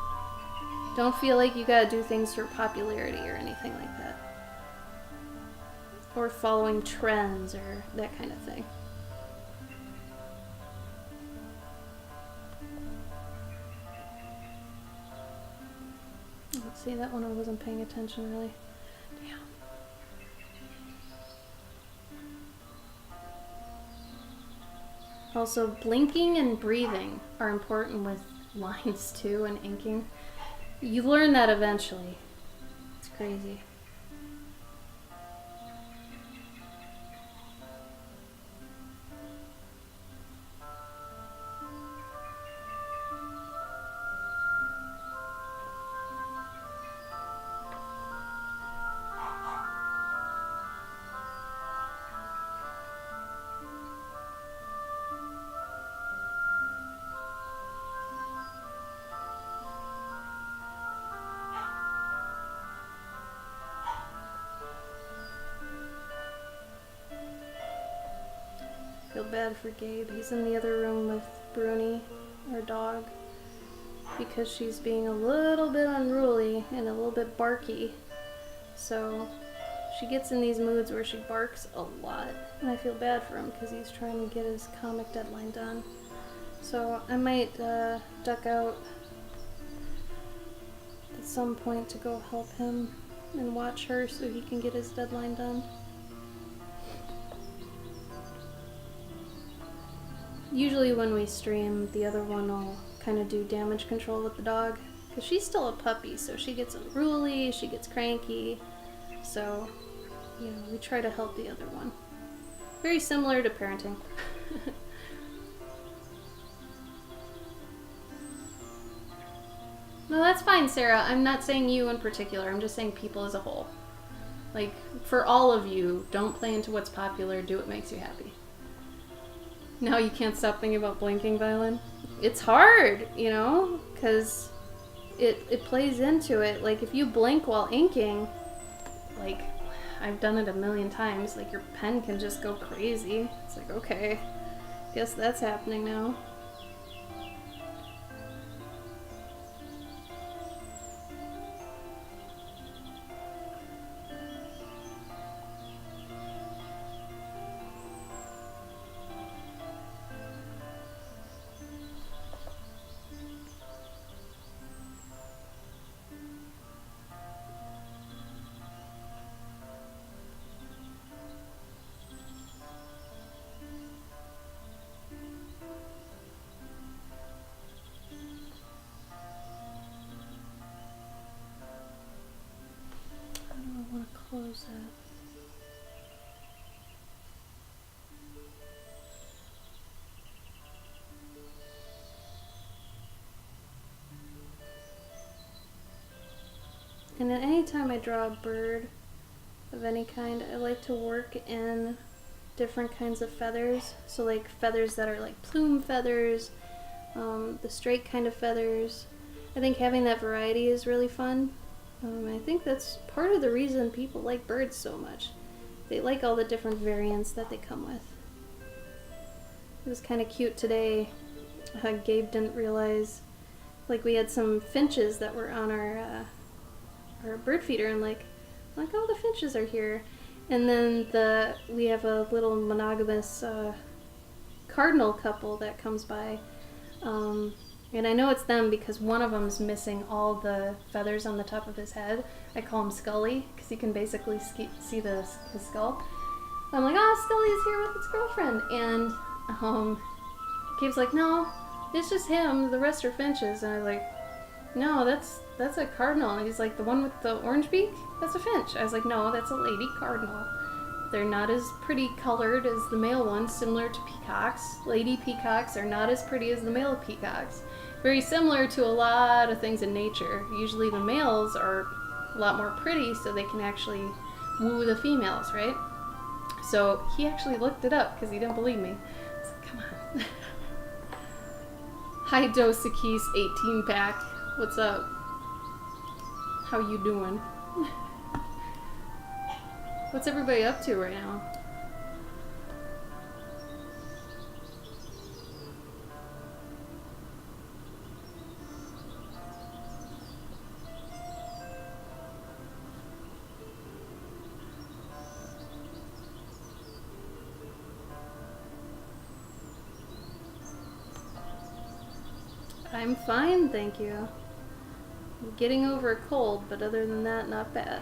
Don't feel like you gotta do things for popularity or anything like that. Or following trends or that kind of thing. Let's see, that one I wasn't paying attention really. Damn. Also, blinking and breathing are important with lines too and inking. You learn that eventually. It's crazy. Feel bad for Gabe. He's in the other room with Bruni, our dog, because she's being a little bit unruly and a little bit barky. So she gets in these moods where she barks a lot, and I feel bad for him because he's trying to get his comic deadline done. So I might duck out at some point to go help him and watch her so he can get his deadline done. Usually when we stream, the other one will kind of do damage control with the dog, because she's still a puppy, so she gets unruly, she gets cranky, so, you know, we try to help the other one. Very similar to parenting. No, that's fine, Sarah. I'm not saying you in particular, I'm just saying people as a whole. Like, for all of you, don't play into what's popular, do what makes you happy. Now you can't stop thinking about blinking, Violin. It's hard, you know, because it plays into it. Like, if you blink while inking, like, I've done it a million times, like, your pen can just go crazy. It's like, okay, guess that's happening now. Close that. And at any time I draw a bird of any kind, I like to work in different kinds of feathers. So like feathers that are like plume feathers, the straight kind of feathers. I think having that variety is really fun. I think that's part of the reason people like birds so much. They like all the different variants that they come with. It was kind of cute today. Gabe didn't realize, like, we had some finches that were on our bird feeder, and like, oh, the finches are here. And then we have a little monogamous cardinal couple that comes by. And I know it's them because one of them's missing all the feathers on the top of his head. I call him Scully because you can basically see his skull. I'm like, oh, Scully's here with his girlfriend. And Gabe's like, no, it's just him. The rest are finches. And I was like, no, that's a cardinal. And he's like, the one with the orange beak? That's a finch. I was like, no, that's a lady cardinal. They're not as pretty colored as the male ones, similar to peacocks. Lady peacocks are not as pretty as the male peacocks. Very similar to a lot of things in nature. Usually the males are a lot more pretty so they can actually woo the females, right? So he actually looked it up because he didn't believe me. I was like, come on. Hi Dosakis 18 pack. What's up? How you doing? What's everybody up to right now? I'm fine, thank you. I'm getting over a cold, but other than that, not bad.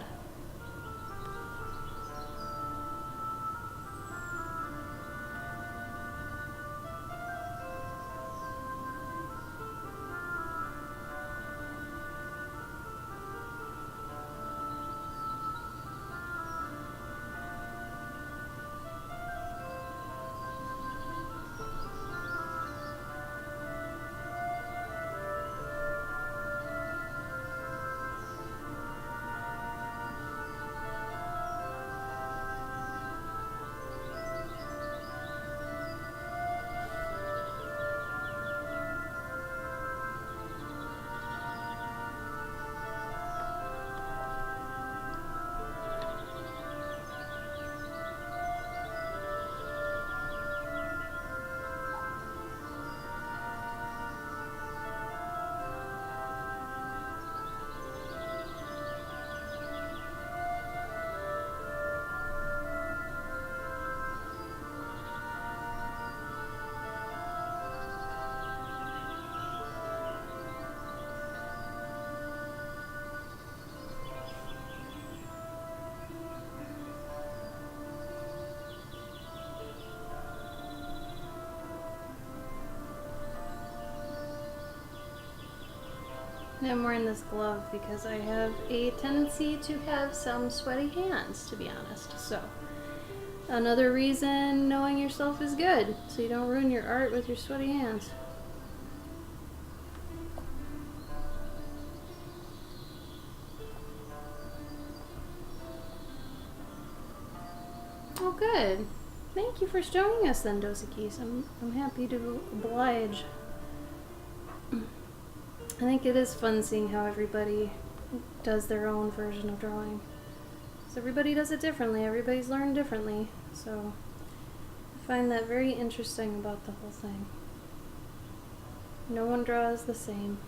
I'm wearing this glove because I have a tendency to have some sweaty hands, to be honest. So, another reason knowing yourself is good, so you don't ruin your art with your sweaty hands. Oh, good. Thank you for joining us then, Dosakis. I'm happy to oblige. I think it is fun seeing how everybody does their own version of drawing. So everybody does it differently, everybody's learned differently. So I find that very interesting about the whole thing. No one draws the same.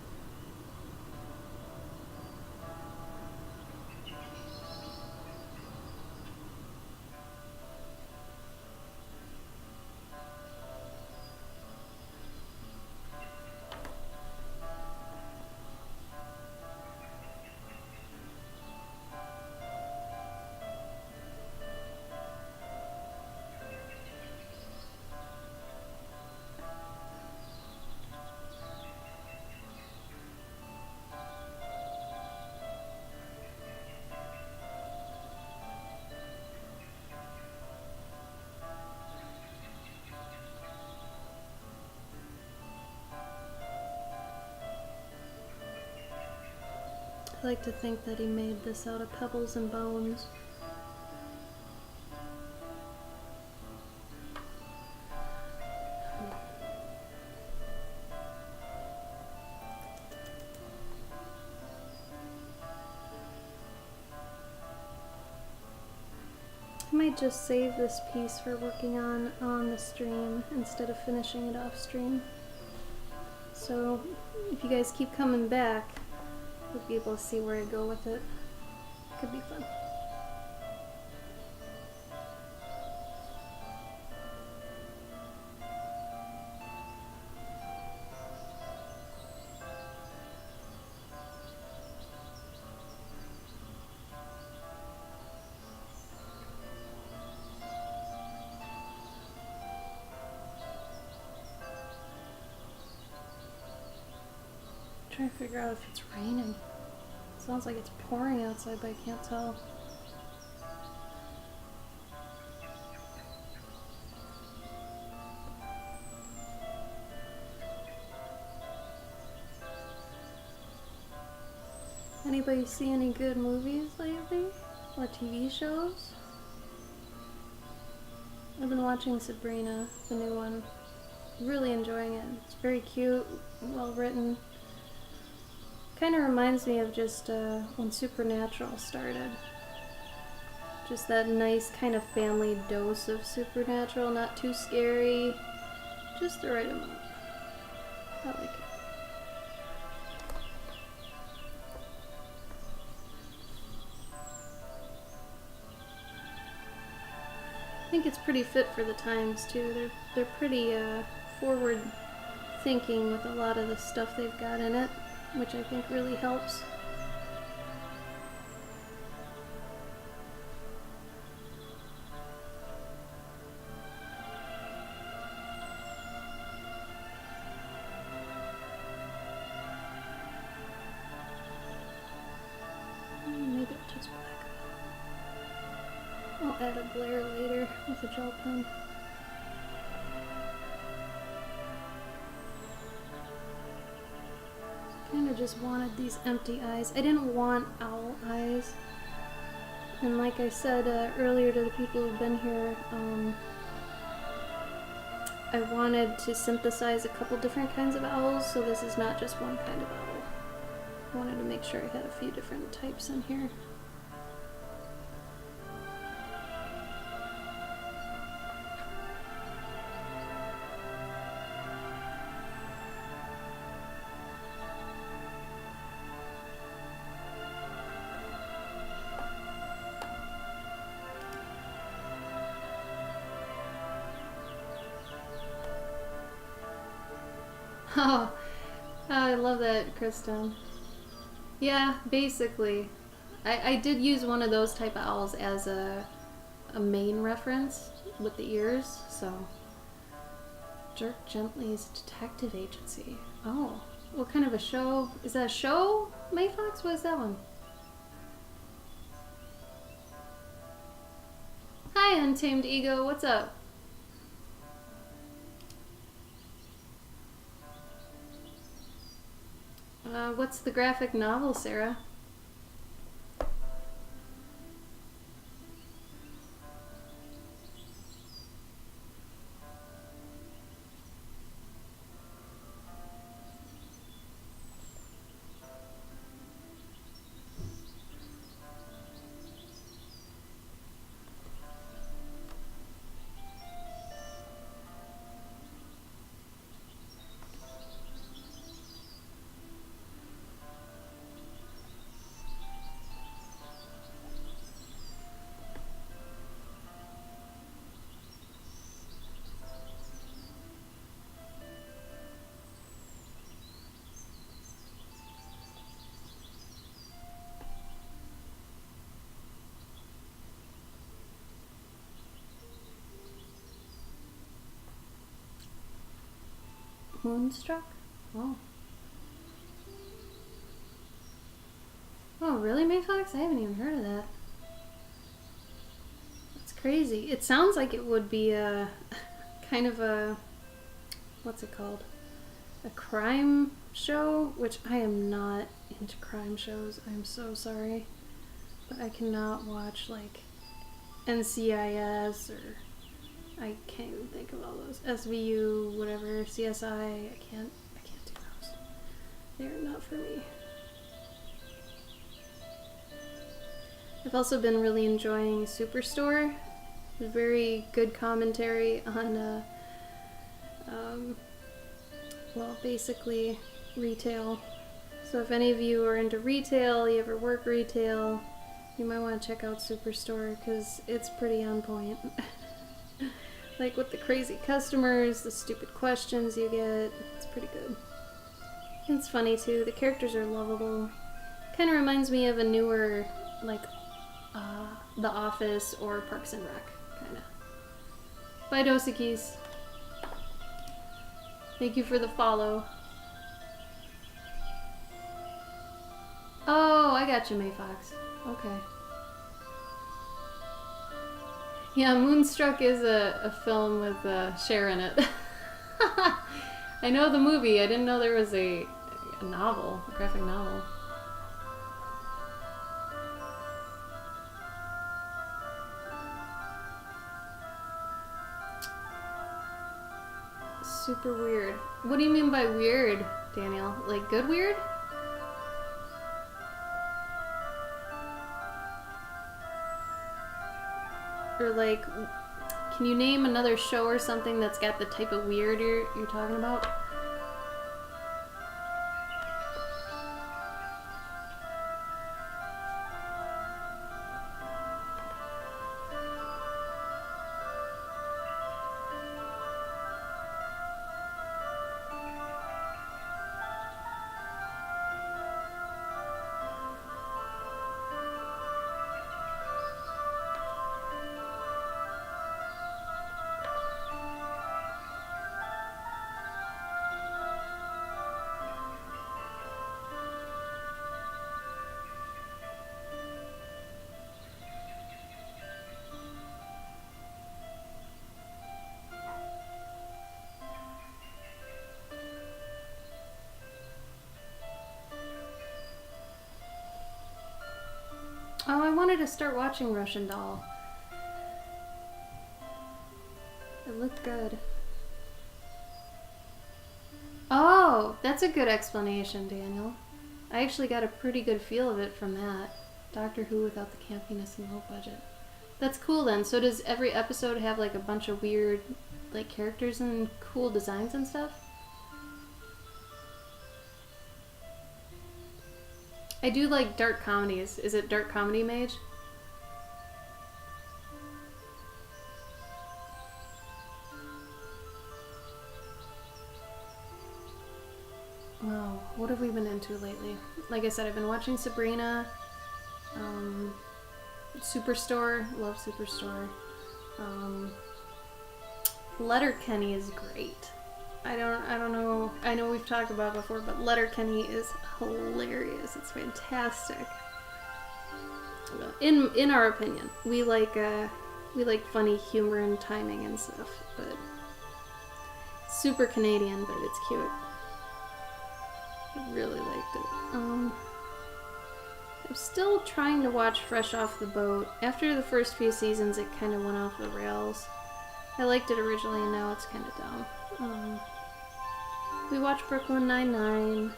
I like to think that he made this out of pebbles and bones. I might just save this piece for working on the stream instead of finishing it off stream. So if you guys keep coming back, we'll be able to see where I go with it. Could be fun. Trying to figure out if it's raining. Sounds like it's pouring outside, but I can't tell. Anybody see any good movies lately? Or TV shows? I've been watching Sabrina, the new one. Really enjoying it. It's very cute, well written. Kind of reminds me of just when Supernatural started. Just that nice kind of family dose of Supernatural, not too scary, just the right amount. I like it. I think it's pretty fit for the times too. They're pretty forward thinking with a lot of the stuff they've got in it, which I think really helps. Maybe it's just black. I'll add a glare later with a gel pen. Kind of just wanted these empty eyes. I didn't want owl eyes. And like I said earlier to the people who've been here, I wanted to synthesize a couple different kinds of owls, so this is not just one kind of owl. I wanted to make sure I had a few different types in here. Oh, I love that, Kristen. Yeah, basically. I did use one of those type of owls as a main reference with the ears, so. Jerk Gently's Detective Agency. Oh, what kind of a show? Is that a show, Mayfox? What is that one? Hi, Untamed Ego. What's up? What's the graphic novel, Sarah? Moonstruck? Oh. Oh, really, Mayfox? I haven't even heard of that. That's crazy. It sounds like it would be a kind of a, what's it called? A crime show, which I am not into crime shows. I'm so sorry. But I cannot watch like NCIS or I can't even think of all those. SVU, whatever, CSI, I can't do those. They're not for me. I've also been really enjoying Superstore. Very good commentary on, well, basically retail. So if any of you are into retail, you ever work retail, you might want to check out Superstore because it's pretty on point. Like with the crazy customers, the stupid questions you get, it's pretty good. It's funny too, the characters are lovable. Kind of reminds me of a newer, like, The Office or Parks and Rec, kind of. Bye, Dosikis. Thank you for the follow. Oh, I got you, Mayfox. Okay. Yeah, Moonstruck is a film with Cher in it. I know the movie. I didn't know there was a novel, a graphic novel. Super weird. What do you mean by weird, Daniel? Like good weird? Or like, can you name another show or something that's got the type of weird you're talking about? Oh, I wanted to start watching Russian Doll. It looked good. Oh, that's a good explanation, Daniel. I actually got a pretty good feel of it from that. Doctor Who without the campiness and low budget. That's cool then. So does every episode have like a bunch of weird like characters and cool designs and stuff? I do like dark comedies. Is it Dark Comedy Mage? Oh, what have we been into lately? Like I said, I've been watching Sabrina, Superstore, love Superstore. Letterkenny is great. I don't know. I know we've talked about it before, but Letterkenny is hilarious. It's fantastic. In our opinion, we like funny humor and timing and stuff, but super Canadian, but it's cute. I really liked it. I'm still trying to watch Fresh Off the Boat. After the first few seasons, it kind of went off the rails. I liked it originally, and now it's kind of down. We watched Brooklyn Nine-Nine,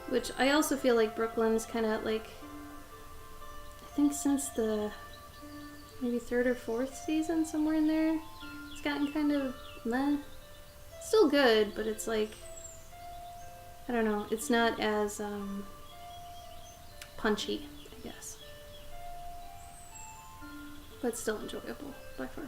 which I also feel like Brooklyn's kind of like, I think since the maybe third or fourth season, somewhere in there, it's gotten kind of meh. Still good, but it's like, I don't know, it's not as punchy, I guess. But still enjoyable, by far.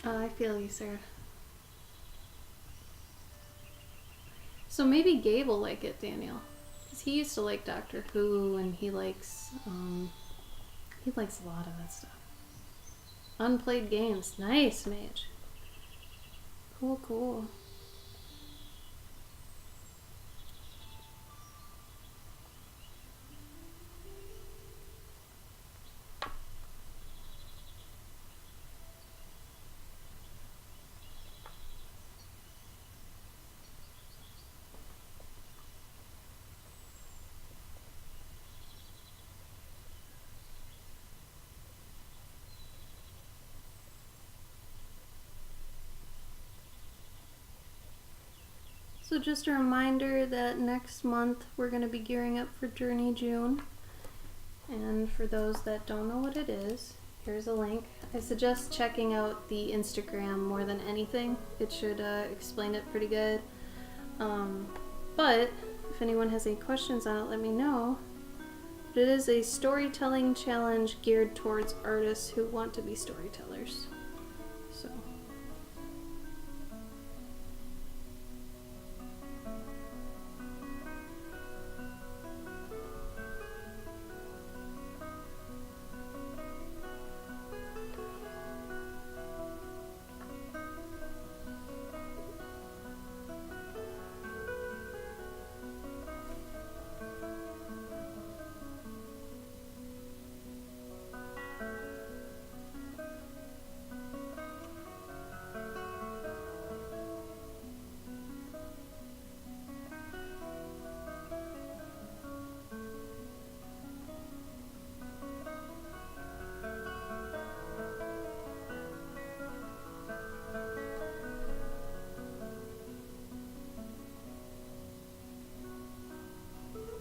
Oh, I feel you, Sarah. So maybe Gabe will like it, Daniel. Because he used to like Doctor Who, and he likes a lot of that stuff. Unplayed games. Nice, Mage. Cool, cool. So just a reminder that next month we're going to be gearing up for Journey June. And for those that don't know what it is, here's a link. I suggest checking out the Instagram more than anything. It should explain it pretty good. But if anyone has any questions on it, let me know. But it is a storytelling challenge geared towards artists who want to be storytellers. So...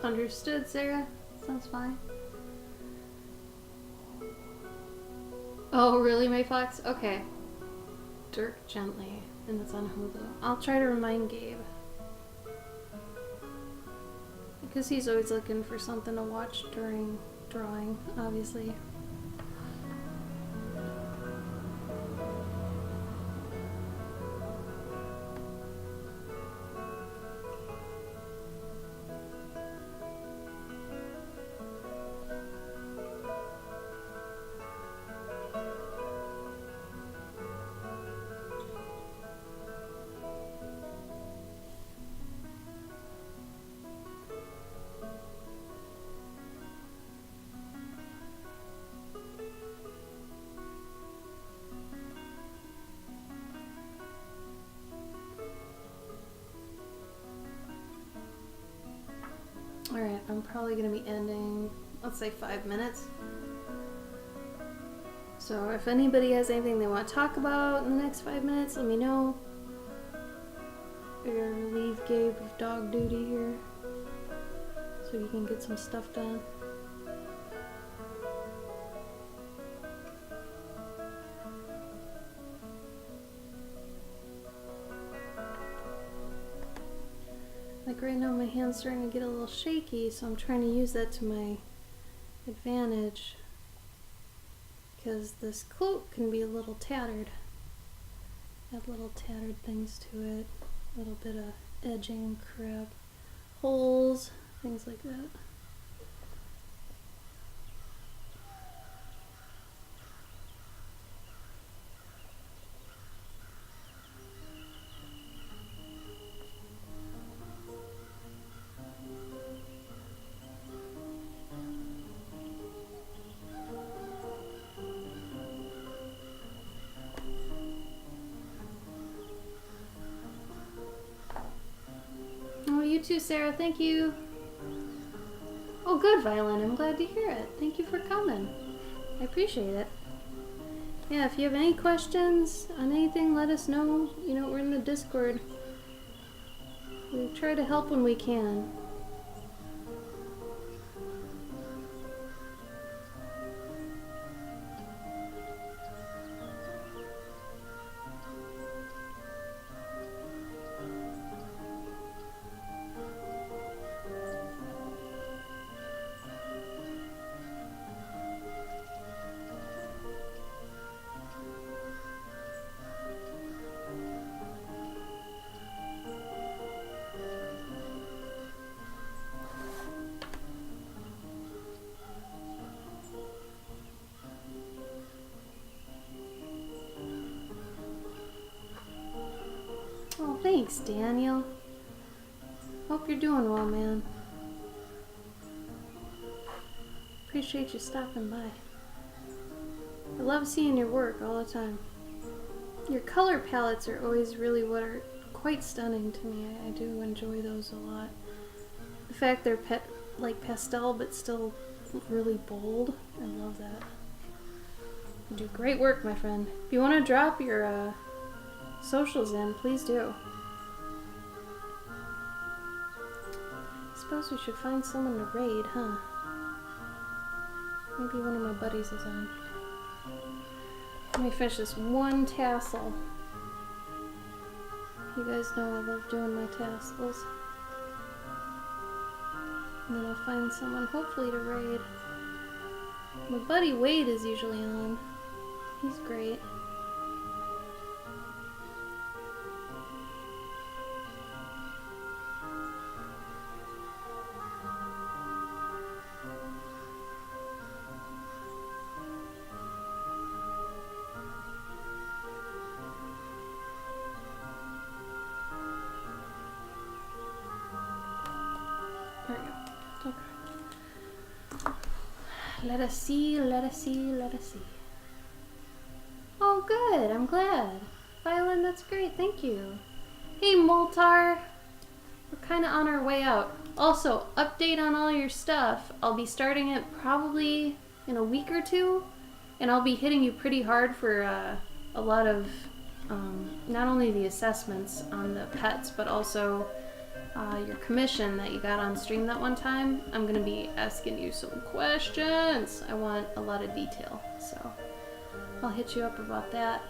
Understood, Sarah. Sounds fine. Oh, really, May Fox? Okay. Dirk Gently. And it's on Hulu. I'll try to remind Gabe. Because he's always looking for something to watch during drawing, obviously. Alright, I'm probably going to be ending, let's say 5 minutes. So if anybody has anything they want to talk about in the next 5 minutes, let me know. We're gonna relieve Gabe of dog duty here, so he can get some stuff done. Like right now my hand's starting to get a little shaky, so I'm trying to use that to my advantage. Because this cloak can be a little tattered. Add little tattered things to it. A little bit of edging, crap, holes, things like that. You too, Sarah. Thank you. Oh, good, Violin. I'm glad to hear it. Thank you for coming. I appreciate it. Yeah, if you have any questions on anything, let us know. You know, we're in the Discord. We try to help when we can. Oh, thanks, Daniel. Hope you're doing well, man. Appreciate you stopping by. I love seeing your work all the time. Your color palettes are always really what are quite stunning to me. I do enjoy those a lot. The fact they're like pastel but still really bold. I love that. You do great work, my friend. If you want to drop your socials in, please do. Suppose we should find someone to raid, huh? Maybe one of my buddies is on. Let me finish this one tassel. You guys know I love doing my tassels. And then I'll find someone, hopefully, to raid. My buddy Wade is usually on. He's great. There we go. Okay. Let us see, let us see, let us see. Oh, good. I'm glad. Violin, that's great. Thank you. Hey, Moltar. We're kind of on our way out. Also, update on all your stuff. I'll be starting it probably in a week or two, and I'll be hitting you pretty hard for a lot of not only the assessments on the pets, but also your commission that you got on stream that one time. I'm going to be asking you some questions. I want a lot of detail, so I'll hit you up about that.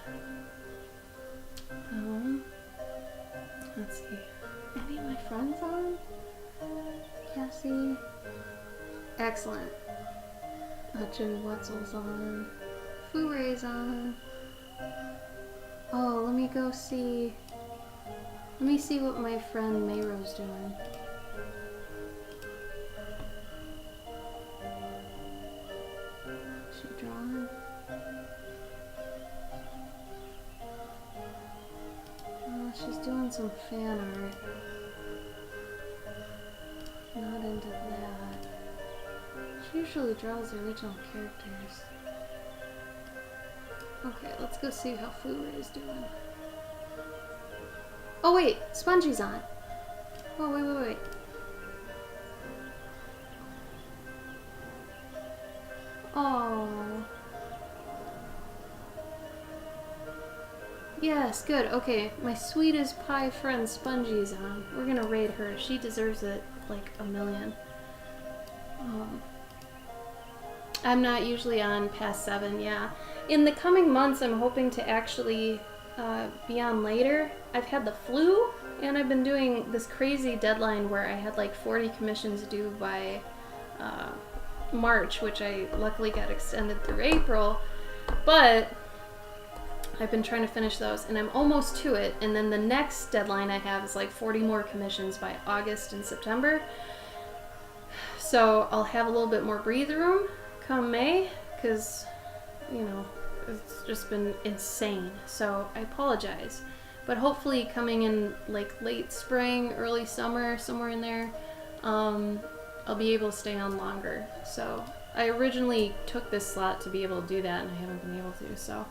Let's see. Any of my friends on? Cassie. Excellent. Jimmy Wetzel's on. Furay's on. Oh, let me go see. Let me see what my friend Mayro's doing. Is she drawing? Oh, she's doing some fan art. Not into that. She usually draws the original characters. Okay, let's go see how Furay's doing. Oh wait, Spongie's on. Oh wait. Oh. Yes, good. Okay, my sweetest pie friend Spongie's on. We're gonna raid her. She deserves it like a million. I'm not usually on past 7, yeah. In the coming months, I'm hoping to actually be on later. I've had the flu, and I've been doing this crazy deadline where I had like 40 commissions due by March, which I luckily got extended through April. But I've been trying to finish those, and I'm almost to it. And then the next deadline I have is like 40 more commissions by August and September. So I'll have a little bit more breather room come May, because, you know, it's just been insane. So I apologize. But hopefully coming in like late spring, early summer, somewhere in there, I'll be able to stay on longer. So I originally took this slot to be able to do that, and I haven't been able to. So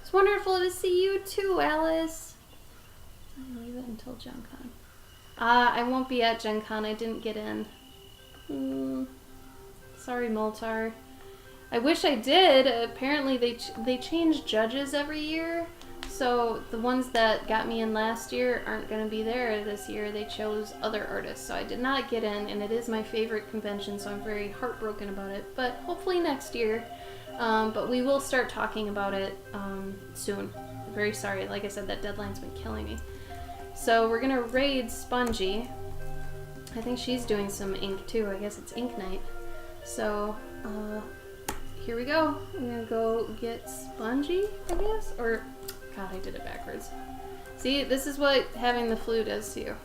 it's wonderful to see you too, Alice. I'm gonna leave it until Gen Con. I won't be at Gen Con. I didn't get in. Sorry, Moltar. I wish I did. Apparently they change judges every year. So the ones that got me in last year aren't going to be there this year. They chose other artists. So I did not get in, and it is my favorite convention, so I'm very heartbroken about it. But hopefully next year. But we will start talking about it soon. I'm very sorry. Like I said, that deadline's been killing me. So we're going to raid Spongy. I think she's doing some ink too. I guess it's ink night. So here we go. I'm going to go get Spongy, I guess? Or... God, I did it backwards. See, this is what having the flu does to you.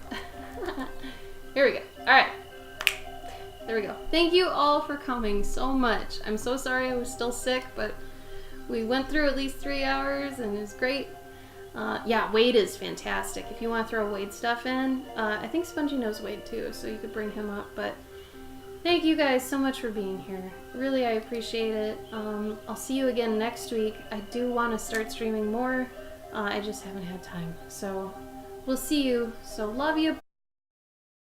Here we go. Alright. There we go. Thank you all for coming so much. I'm so sorry I was still sick, but we went through at least 3 hours and it was great. Yeah, Wade is fantastic. If you want to throw Wade stuff in, I think Spongy knows Wade too, so you could bring him up. But thank you guys so much for being here. Really, I appreciate it. I'll see you again next week. I do want to start streaming more. I just haven't had time. So we'll see you. So love you.